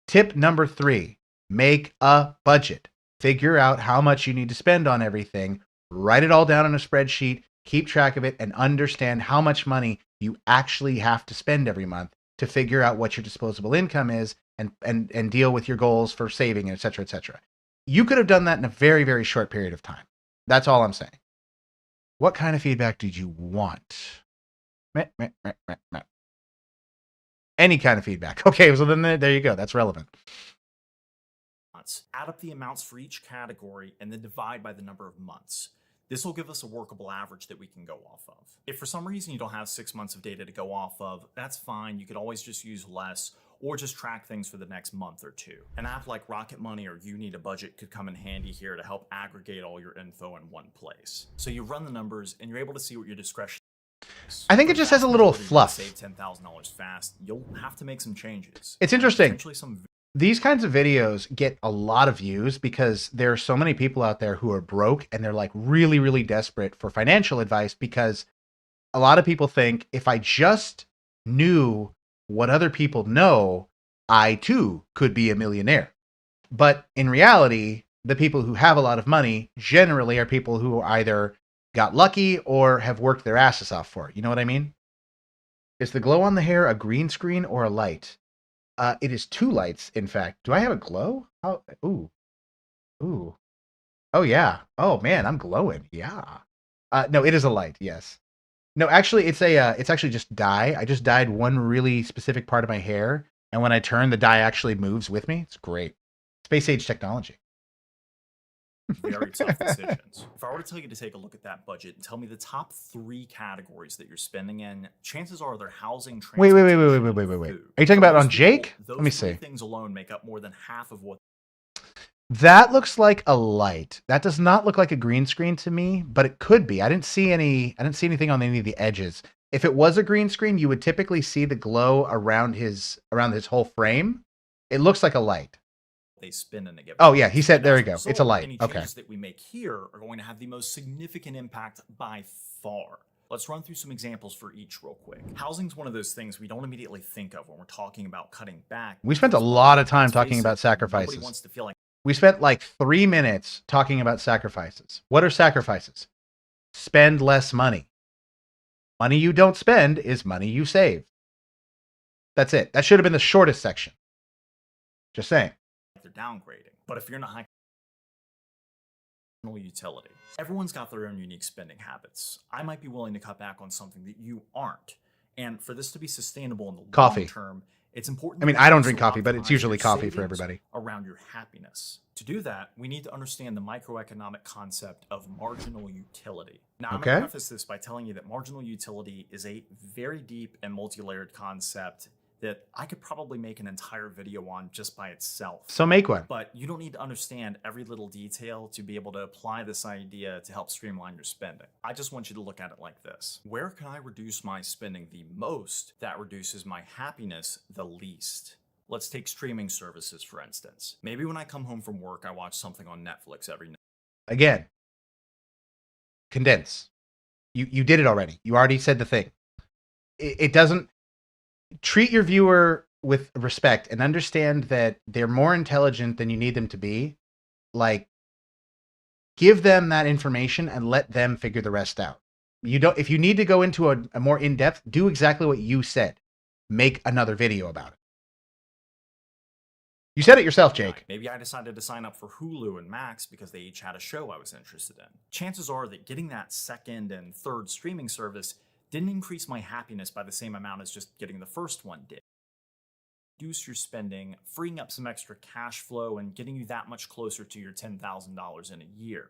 tip number 3. Make a budget. Figure out how much you need to spend on everything. Write it all down on a spreadsheet. Keep track of it and understand how much money you actually have to spend every month to figure out what your disposable income is and deal with your goals for saving, et cetera, et cetera. You could have done that in a very, very short period of time. That's all I'm saying. What kind of feedback did you want? Any kind of feedback. Okay, so then there you go. That's relevant. Add up the amounts for each category and then divide by the number of months. This will give us a workable average that we can go off of. If for some reason you don't have 6 months of data to go off of, that's fine. You could always just use less or just track things for the next month or two. An app like Rocket Money or You Need a Budget could come in handy here to help aggregate all your info in one place. So you run the numbers and you're able to see what your discretion is. I think it just has a little fluff. Save $10,000 fast. You'll have to make some changes. It's interesting. Potentially some. These kinds of videos get a lot of views because there are so many people out there who are broke and they're like really, really desperate for financial advice, because a lot of people think if I just knew what other people know, I too could be a millionaire. But in reality, the people who have a lot of money generally are people who either got lucky or have worked their asses off for it. You know what I mean? Is the glow on the hair a green screen or a light? It is 2 lights, in fact. Do I have a glow? Oh, ooh. Oh, yeah. Oh, man, I'm glowing. Yeah. No, it is a light, yes. No, actually, it's actually just dye. I just dyed one really specific part of my hair, and when I turn, the dye actually moves with me. It's great. Space age technology. Very tough decisions. If I were to tell you to take a look at that budget and tell me the top 3 categories that you're spending in, chances are they're housing, Wait. transportation, Are food. you talking about For on most Jake? people, those Let me 3 see. things alone make up more than half of what. That looks like a light. That does not look like a green screen to me, but it could be. I didn't see anything on any of the edges. If it was a green screen, you would typically see the glow around his whole frame. It looks like a light. they spend in a given Oh yeah, he month. said And there as you go. result, It's a light. any Okay. changes that we make here are going to have the most significant impact by far. Let's run through some examples for each real quick. Housing's one of those things we don't immediately think of when we're talking about cutting back. We spent a because, lot of time let's talking face about it, nobody sacrifices. wants to feel like We spent like 3 minutes talking about sacrifices. What are sacrifices? Spend less money. Money you don't spend is money you save. That's it. That should have been the shortest section. Just saying. they're downgrading. But if you're not high utility, everyone's got their own unique spending habits. I might be willing to cut back on something that you aren't. And for this to be sustainable in the Coffee. long term, it's important. I mean, that I you don't also drink coffee, but it's optimize usually your coffee for savings everybody. around your happiness. To do that, we need to understand the microeconomic concept of marginal utility. Now, I'm going to preface this by telling you that marginal utility is a very deep and multi-layered concept that I could probably make an entire video on just by itself. So make one. But you don't need to understand every little detail to be able to apply this idea to help streamline your spending. I just want you to look at it like this. Where can I reduce my spending the most that reduces my happiness the least? Let's take streaming services, for instance. Maybe when I come home from work, I watch something on Netflix every night. Again, condense. You did it already. You already said the thing. It doesn't treat your viewer with respect and understand that they're more intelligent than you need them to be. Like, give them that information and let them figure the rest out. You don't. If you need to go into a more in-depth, do exactly what you said. Make another video about it. You said it yourself, Jake. Maybe I decided to sign up for Hulu and Max because they each had a show I was interested in. Chances are that getting that second and third streaming service didn't increase my happiness by the same amount as just getting the first one did. Reduce your spending, freeing up some extra cash flow, and getting you that much closer to your $10,000 in a year.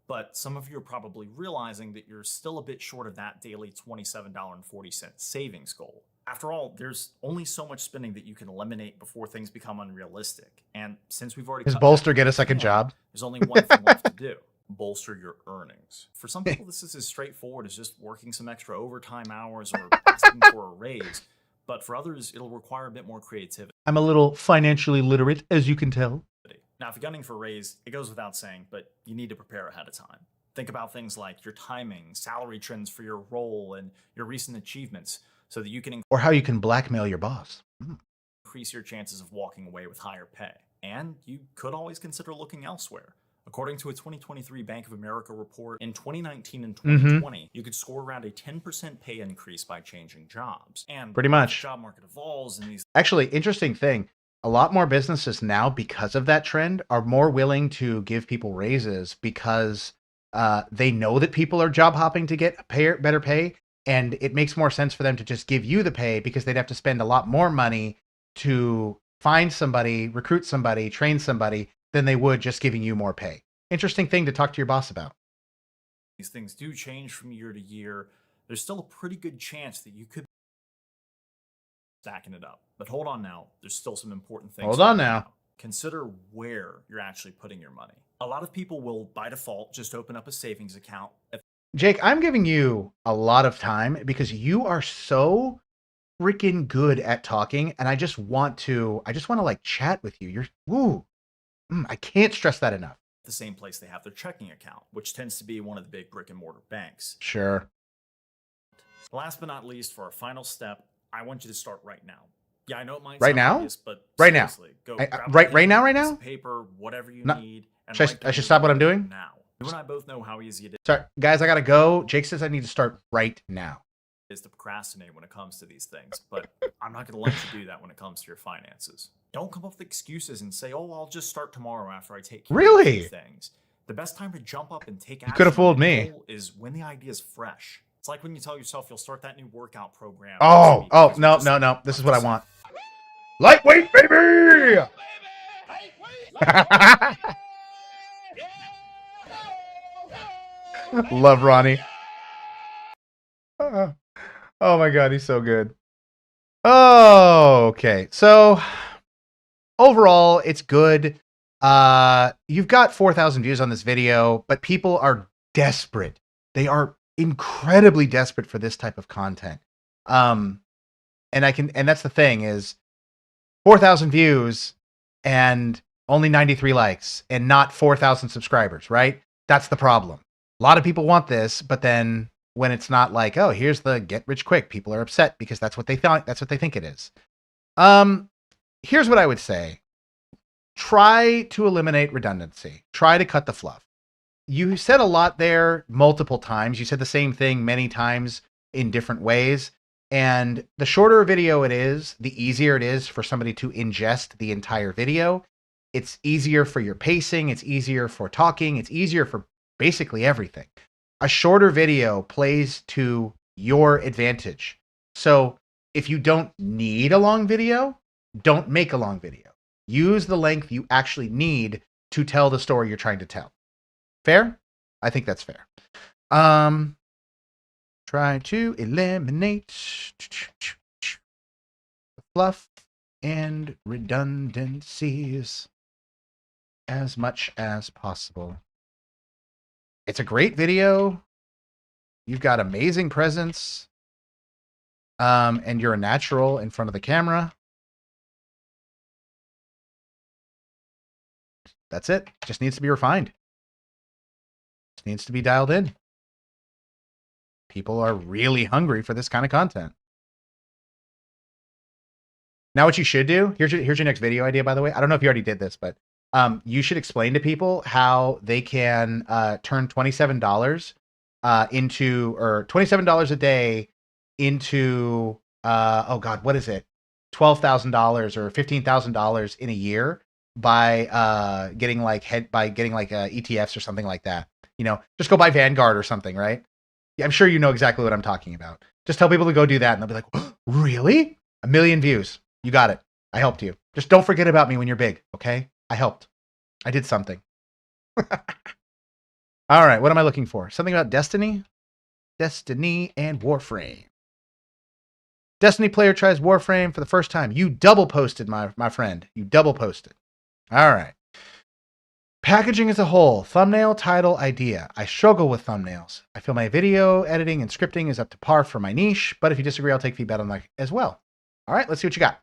But some of you are probably realizing that you're still a bit short of that daily $27.40 savings goal. After all, there's only so much spending that you can eliminate before things become unrealistic. And since we've already Does cut Bolster back get on a second the job? there's only one thing left to do. Bolster your earnings. For some people, this is as straightforward as just working some extra overtime hours or asking for a raise. But for others, it'll require a bit more creativity. I'm a little financially literate, as you can tell. Now, if you're gunning for a raise, it goes without saying, but you need to prepare ahead of time. Think about things like your timing, salary trends for your role, and your recent achievements so that you can Or how you can blackmail your boss. increase your chances of walking away with higher pay. And you could always consider looking elsewhere. According to a 2023 Bank of America report, in 2019 and 2020, you could score around a 10% pay increase by changing jobs. And Pretty as much. the job market evolves and these Actually, interesting thing. A lot more businesses now, because of that trend, are more willing to give people raises because they know that people are job hopping to get better pay. And it makes more sense for them to just give you the pay because they'd have to spend a lot more money to find somebody, recruit somebody, train somebody than they would just giving you more pay. Interesting thing to talk to your boss about. these things do change from year to year, there's still a pretty good chance that you could be stacking it up. But hold on now, there's still some important things. Hold to on point now. out. Consider where you're actually putting your money. A lot of people will, by default, just open up a savings account. Jake, I'm giving you a lot of time because you are so freaking good at talking, and I just want to like chat with you. You're woo. I can't stress that enough. The same place they have their checking account, which tends to be one of the big brick and mortar banks. Sure. Last but not least, for our final step, I want you to start right now. Yeah, I know it might Right sound now? obvious, but Right now. seriously, go I- grab a right pen, now? piece of paper, whatever you No. need, and Should I- write I down should what stop what you're I'm doing? doing now. You and I both know how easy it Sorry, guys, I gotta go. Jake says I need to start right now. is to procrastinate when it comes to these things, but I'm not going to let you do that when it comes to your finances. Don't come up with excuses and say, "Oh, I'll just start tomorrow after I take care of Really? these things." The best time to jump up and take You action could have on fooled your me. goal is when the idea is fresh. It's like when you tell yourself you'll start that new workout program. Oh, no. This is what I want. Lightweight, baby! Love Ronnie. Oh my god, he's so good. Oh, okay. So overall, it's good. You've got 4,000 views on this video, but people are desperate. They are incredibly desperate for this type of content. And that's the thing is 4,000 views and only 93 likes and not 4,000 subscribers, right? That's the problem. A lot of people want this, but then when it's not like, oh, here's the get rich quick, people are upset because that's what they thought, that's what they think it is. Here's what I would say. Try to eliminate redundancy. Try to cut the fluff. You said a lot there multiple times. You said the same thing many times in different ways. And the shorter a video it is, the easier it is for somebody to ingest the entire video. It's easier for your pacing. It's easier for talking. It's easier for basically everything. A shorter video plays to your advantage. So if you don't need a long video, don't make a long video. Use the length you actually need to tell the story you're trying to tell. Fair? I think that's fair. Try to eliminate fluff and redundancies as much as possible. It's a great video. You've got amazing presence. And you're a natural in front of the camera. That's it. Just needs to be refined. Just needs to be dialed in. People are really hungry for this kind of content. Now what you should do, here's your next video idea, by the way. I don't know if you already did this, but you should explain to people how they can turn $27 into, or $27 a day into, oh God, what is it? $12,000 or $15,000 in a year by getting like ETFs or something like that. You know, just go buy Vanguard or something, right? Yeah, I'm sure you know exactly what I'm talking about. Just tell people to go do that and they'll be like, oh, really? 1 million views. You got it. I helped you. Just don't forget about me when you're big, okay? I helped. I did something. All right, what am I looking for? Something about Destiny? Destiny and Warframe. Destiny player tries Warframe for the first time. You double posted, my friend. You double posted. All right. Packaging as a whole, thumbnail, title, idea. I struggle with thumbnails. I feel my video editing and scripting is up to par for my niche, but if you disagree, I'll take feedback on that as well. All right, let's see what you got.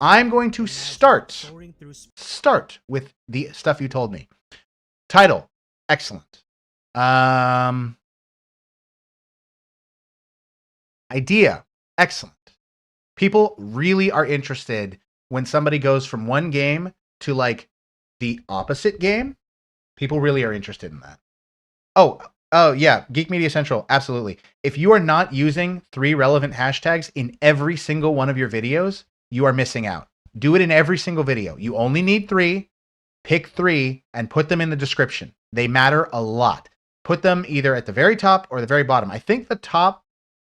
I'm going to start with the stuff you told me. Title, excellent. Idea, excellent. People really are interested when somebody goes from one game to like the opposite game. People really are interested in that. Oh yeah, Geek Media Central, absolutely. If you are not using 3 relevant hashtags in every single one of your videos, you are missing out. Do it in every single video. You only need 3. Pick 3 and put them in the description. They matter a lot. Put them either at the very top or the very bottom. I think the top,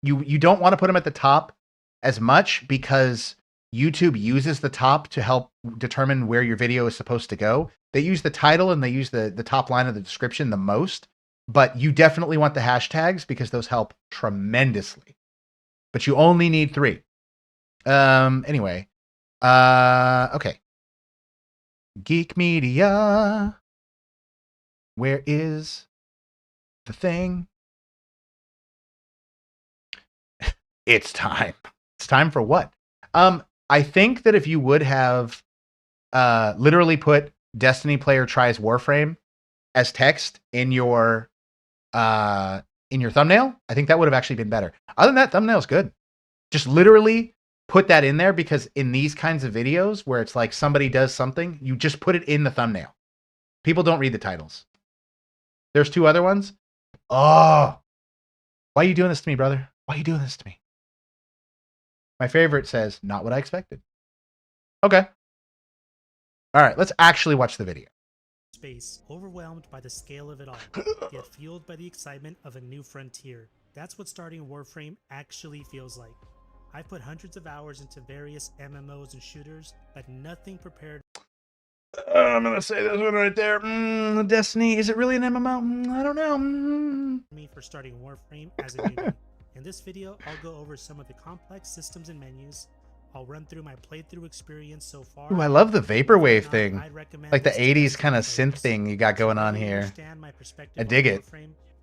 you don't want to put them at the top as much because YouTube uses the top to help determine where your video is supposed to go. They use the title and they use the top line of the description the most, but you definitely want the hashtags because those help tremendously. But you only need 3. Anyway. Okay. Geek Media. Where is the thing? It's time. It's time for what? I think that if you would have literally put Destiny player tries Warframe as text in your thumbnail, I think that would have actually been better. Other than that, thumbnail's good. Just literally put that in there because in these kinds of videos where it's like somebody does something, you just put it in the thumbnail. People don't read the titles. There's 2 other ones. Oh, why are you doing this to me, brother? Why are you doing this to me? My favorite says, not what I expected. Okay. All right, let's actually watch the video. Space, overwhelmed by the scale of it all, yet fueled by the excitement of a new frontier. That's what starting Warframe actually feels like. I've put hundreds of hours into various MMOs and shooters, but nothing prepared. I'm going to say this one right there. Destiny, is it really an MMO? I don't know. Me for starting Warframe as a newbie. In this video, I'll go over some of the complex systems and menus. I'll run through my playthrough experience so far. Ooh, I love the vaporwave thing. Like the 80s kind of synth thing you got going on here. I dig it.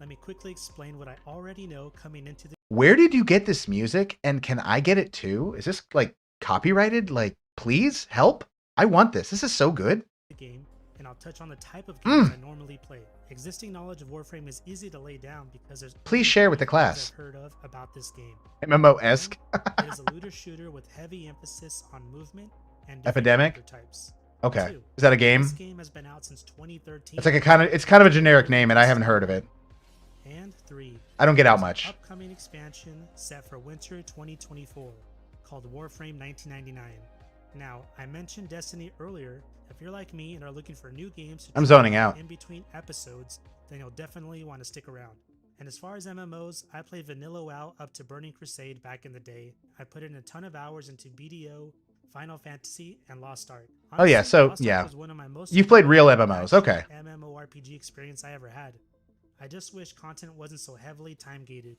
Let me quickly explain what I already know coming into the... Where did you get this music? And can I get it too? Is this like copyrighted? Like, please help. I want this. This is so good. the game, and I'll touch on the type of games I normally play. Existing knowledge of Warframe is easy to lay down because there's Please share with the things class. I've heard of about this game. MMO-esque. It is a looter shooter with heavy emphasis on movement and different Epidemic. character types. Okay. 2, Is that a game? This game has been out since 2013. It's like it's kind of a generic name, and I haven't heard of it. And 3. I don't get out there's an much. Upcoming expansion set for winter 2024 called Warframe 1999. Now, I mentioned Destiny earlier. If you're like me and are looking for new games to I'm try zoning out. in between episodes, then you'll definitely want to stick around. And as far as MMOs, I played Vanilla WoW up to Burning Crusade back in the day. I put in a ton of hours into BDO, Final Fantasy, and Lost Ark. Oh yeah, Honestly, so Lost Ark yeah. was one of my most You've played real enjoyable MMOs, action okay. MMORPG experience I ever had. I just wish content wasn't so heavily time-gated.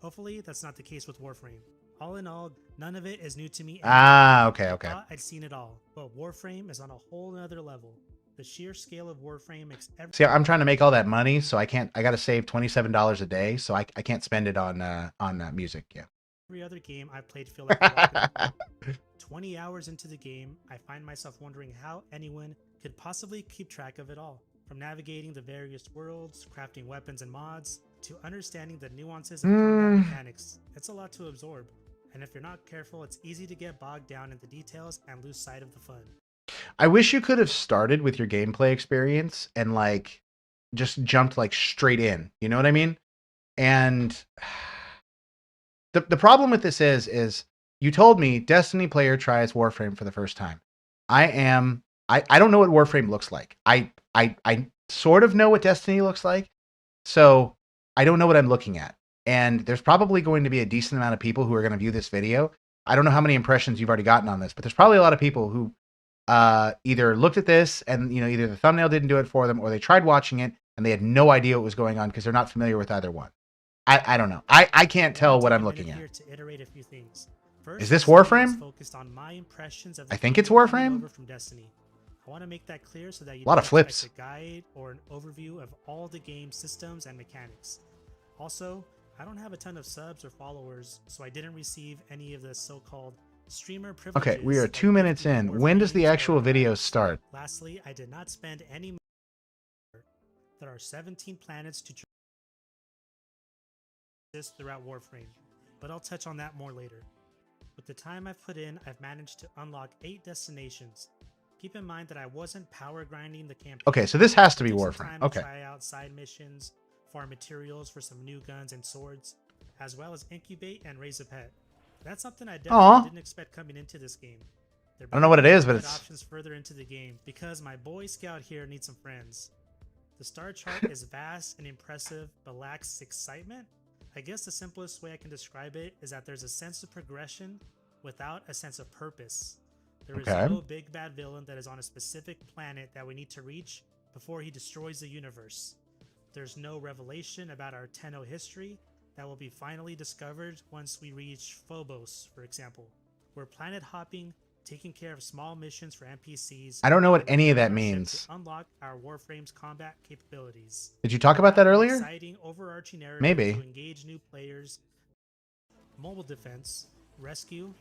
Hopefully, that's not the case with Warframe. All in all, none of it is new to me. Ah, okay, I okay. thought I'd seen it all, but Warframe is on a whole nother level. The sheer scale of Warframe makes every See, I'm trying to make all that money, so I can't. I got to save $27 a day, so I can't spend it on music. Yeah. every other game I've played feel like a walk in the park. 20 hours into the game, I find myself wondering how anyone could possibly keep track of it all. From navigating the various worlds, crafting weapons and mods, to understanding the nuances of combat mechanics. It's a lot to absorb, and if you're not careful, it's easy to get bogged down in the details and lose sight of the fun. I wish you could have started with your gameplay experience and like just jumped like straight in. You know what I mean? And the problem with this is you told me Destiny player tries Warframe for the first time. I don't know what Warframe looks like. I sort of know what Destiny looks like, so I don't know what I'm looking at. And there's probably going to be a decent amount of people who are going to view this video. I don't know how many impressions you've already gotten on this, but there's probably a lot of people who either looked at this and either the thumbnail didn't do it for them, or they tried watching it and they had no idea what was going on because they're not familiar with either one. I don't know. I can't tell what I'm looking at. Here to iterate a few things. First, Is this video is Warframe? focused on my impressions of I the think game it's Warframe. coming over from Destiny. I want to make that clear so that you A lot don't of flips. expect a guide or an overview of all the game systems and mechanics. Also, I don't have a ton of subs or followers, so I didn't receive any of the so-called streamer privileges. Okay, we are like 2 minutes gifting in. When does the Warframes or actual video start? Lastly, I did not spend any money. There are 17 planets to exist throughout Warframe, but I'll touch on that more later. With the time I've put in, I've managed to unlock 8 destinations. Keep in mind that I wasn't power grinding the campaign. Okay, so this has to be Took some Warframe. time to Okay. Try out side missions, farm materials for some new guns and swords, as well as incubate and raise a pet. That's something I definitely Aw. didn't expect coming into this game. There I don't know what it is, but better it's- options further into the game because my Boy Scout here needs some friends. The star chart is vast and impressive, but lacks excitement. I guess the simplest way I can describe it is that there's a sense of progression without a sense of purpose. There is Okay. no big bad villain that is on a specific planet that we need to reach before he destroys the universe. There's no revelation about our Tenno history that will be finally discovered once we reach Phobos, for example. We're planet hopping, taking care of small missions for NPCs. I don't know what and any of that preparing our ship means. to unlock our Warframe's combat capabilities. Did you talk about that earlier? Exciting overarching narrative Maybe. to engage new players. Mobile defense, rescue,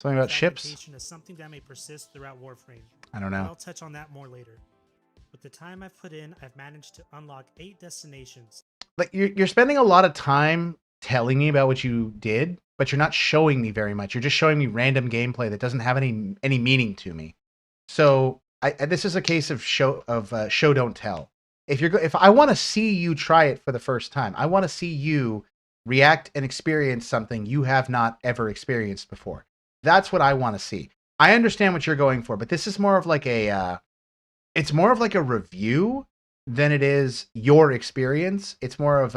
Something about ships? fragmentation is something that may persist throughout Warframe. I don't know. But I'll touch on that more later. With the time I've put in, I've managed to unlock 8 destinations. Like you're spending a lot of time telling me about what you did, but you're not showing me very much. You're just showing me random gameplay that doesn't have any meaning to me. So this is a case of show don't tell. If I want to see you try it for the first time, I want to see you react and experience something you have not ever experienced before. That's what I want to see. I understand what you're going for, but this is more of like it's more of like a review than it is your experience. It's more of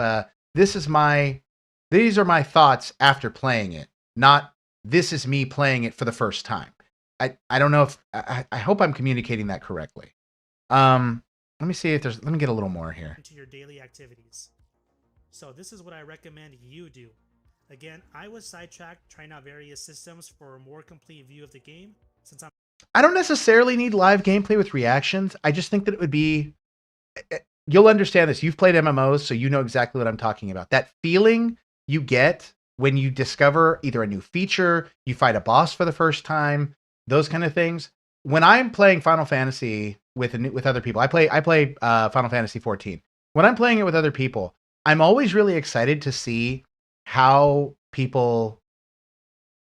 these are my thoughts after playing it, not this is me playing it for the first time. I don't know if I hope I'm communicating that correctly. Let me see if let me get a little more here. Into your daily activities. So this is what I recommend you do. Again, I was sidetracked trying out various systems for a more complete view of the game. Since I don't necessarily need live gameplay with reactions. I just think that it would be, you'll understand this. You've played MMOs, so you know exactly what I'm talking about. That feeling you get when you discover either a new feature, you fight a boss for the first time, those kind of things. When I'm playing Final Fantasy with other people. I play Final Fantasy 14. When I'm playing it with other people, I'm always really excited to see how people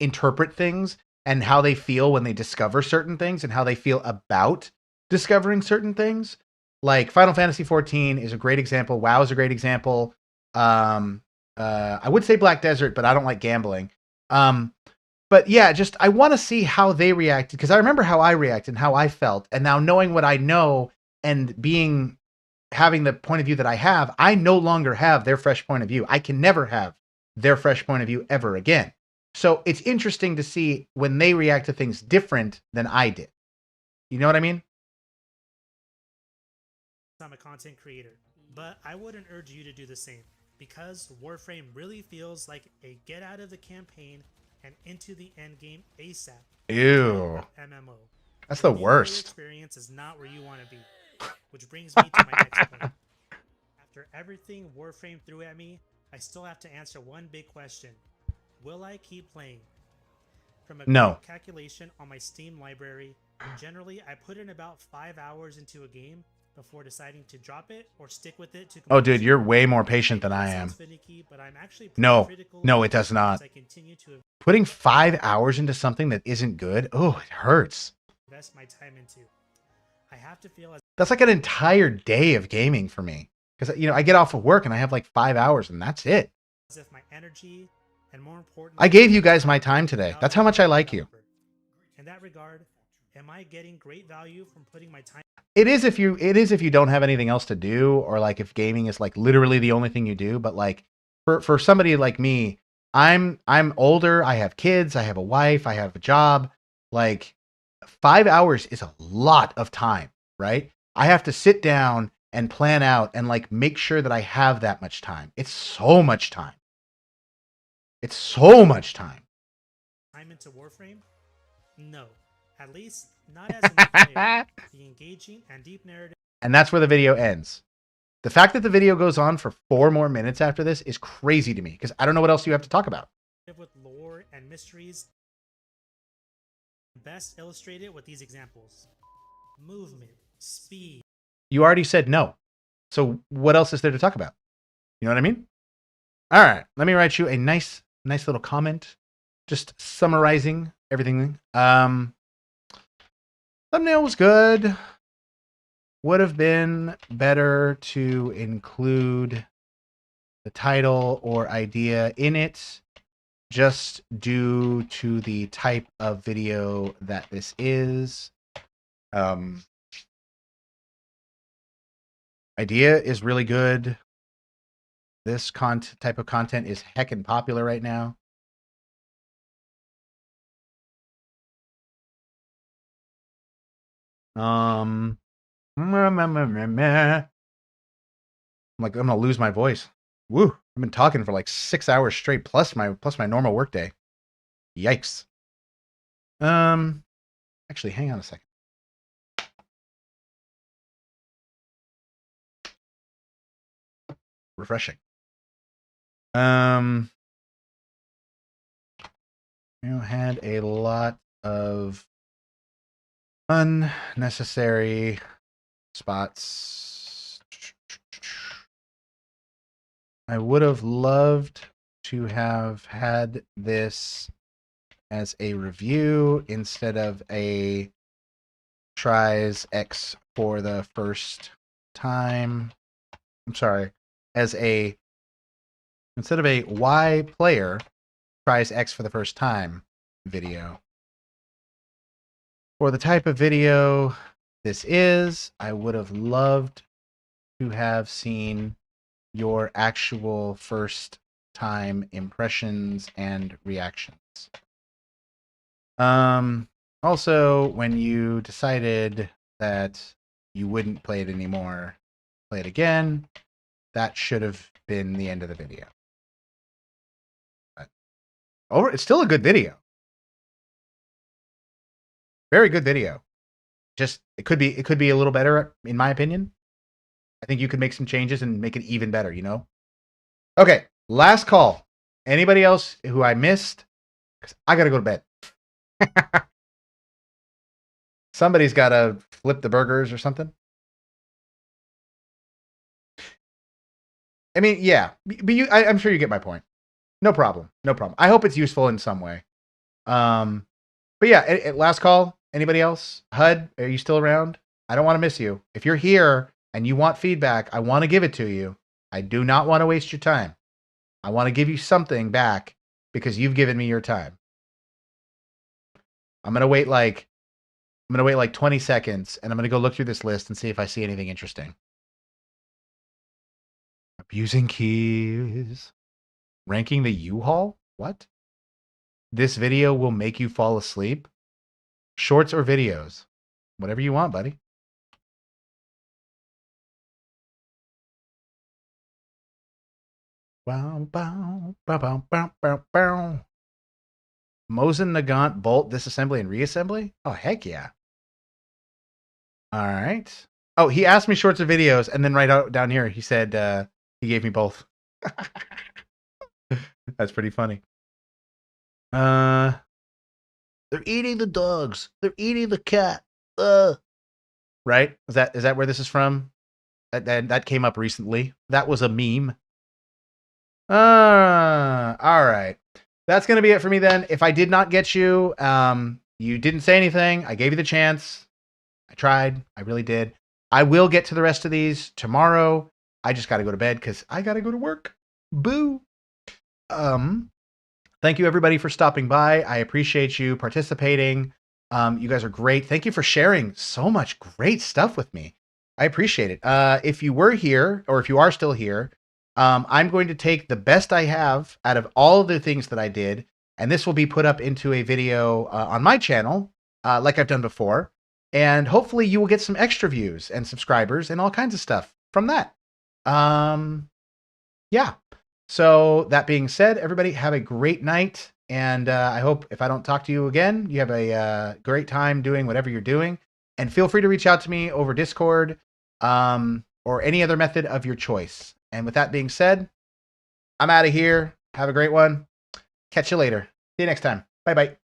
interpret things and how they feel when they discover certain things and how they feel about discovering certain things. Like Final Fantasy 14 is a great example. WoW is a great example. I would say Black Desert, but I don't like gambling. But yeah, just I want to see how they reacted because I remember how I reacted and how I felt, and now knowing what I know and having the point of view that I have, I no longer have their fresh point of view. I can never have their fresh point of view ever again. So it's interesting to see when they react to things different than I did. You know what I mean? I'm a content creator, but I wouldn't urge you to do the same because Warframe really feels like a get out of the campaign and into the end game ASAP. Ew. MMO. That's the The worst. experience is not where you want to be, which brings me to my next point. After everything Warframe threw at me, I still have to answer one big question. Will I keep playing? From a No. quick calculation on my Steam library, generally I put in about 5 hours into a game before deciding to drop it or stick with it to Oh, dude, completion. you're way more patient than I am. Finicky, but I'm actually No, critical no, of it does the not. games I continue to Putting 5 hours into something that isn't good, oh, it hurts. invest my time into. I have to feel That's like an entire day of gaming for me. Because, you know, I get off of work and I have like 5 hours and that's it. as if my energy and more importantly, I gave you guys my time today. That's how much I like you. in that regard, am I getting great value from putting my time? It is if you don't have anything else to do, or like if gaming is like literally the only thing you do. But like for somebody like me, I'm older, I have kids, I have a wife, I have a job. Like 5 hours is a lot of time, right? I have to sit down and plan out and like make sure that I have that much time. It's so much time. It's so much time. Time into Warframe? No. At least not as a new player. The engaging and deep narrative And that's where the video ends. The fact that the video goes on for 4 more minutes after this is crazy to me because I don't know what else you have to talk about. with lore and mysteries best illustrated with these examples. Movement, speed. You already said no. So what else is there to talk about? You know what I mean? All right, let me write you a nice little comment just summarizing everything. Thumbnail was good. Would have been better to include the title or idea in it just due to the type of video that this is. Idea is really good. This type of content is heckin' popular right now. I'm like, I'm gonna lose my voice. Woo! I've been talking for like 6 hours straight, plus my normal workday. Yikes. Actually, hang on a second. Refreshing. Had a lot of unnecessary spots. I would have loved to have had this as a review instead of a tries X for the first time. I'm sorry. Instead of a Y player tries X for the first time video. For the type of video this is, I would have loved to have seen your actual first time impressions and reactions. Also, when you decided that you wouldn't play it anymore, play it again, that should have been the end of the video. But it's still a good video. Very good video. Just it could be a little better in my opinion. I think you could make some changes and make it even better, you know? Okay, last call. Anybody else who I missed? 'Cause I gotta go to bed. Somebody's got to flip the burgers or something. I mean, yeah, but I'm sure you get my point. No problem. No problem. I hope it's useful in some way. But yeah, last call. Anybody else? HUD, are you still around? I don't want to miss you. If you're here and you want feedback, I want to give it to you. I do not want to waste your time. I want to give you something back because you've given me your time. I'm going to wait like 20 seconds and I'm going to go look through this list and see if I see anything interesting. Abusing keys. Ranking the U-Haul? What? This video will make you fall asleep? Shorts or videos? Whatever you want, buddy. Bow, bow, bow, bow, bow, bow, bow. Mosin Nagant bolt disassembly and reassembly? Oh, heck yeah. All right. Oh, he asked me shorts or videos, and then right out down here, he said he gave me both. That's pretty funny. They're eating the dogs. They're eating the cat. Right? Is that where this is from? That came up recently. That was a meme. All right. That's going to be it for me then. If I did not get you, you didn't say anything. I gave you the chance. I tried. I really did. I will get to the rest of these tomorrow. I just got to go to bed because I got to go to work. Boo. Thank you everybody for stopping by. I appreciate you participating. You guys are great. Thank you for sharing so much great stuff with me. I appreciate it. If you were here or if you are still here, I'm going to take the best I have out of all of the things that I did, and this will be put up into a video on my channel, like I've done before. And hopefully you will get some extra views and subscribers and all kinds of stuff from that. Yeah. So that being said, everybody have a great night. And I hope if I don't talk to you again, you have a great time doing whatever you're doing. And feel free to reach out to me over Discord or any other method of your choice. And with that being said, I'm out of here. Have a great one. Catch you later. See you next time. Bye-bye.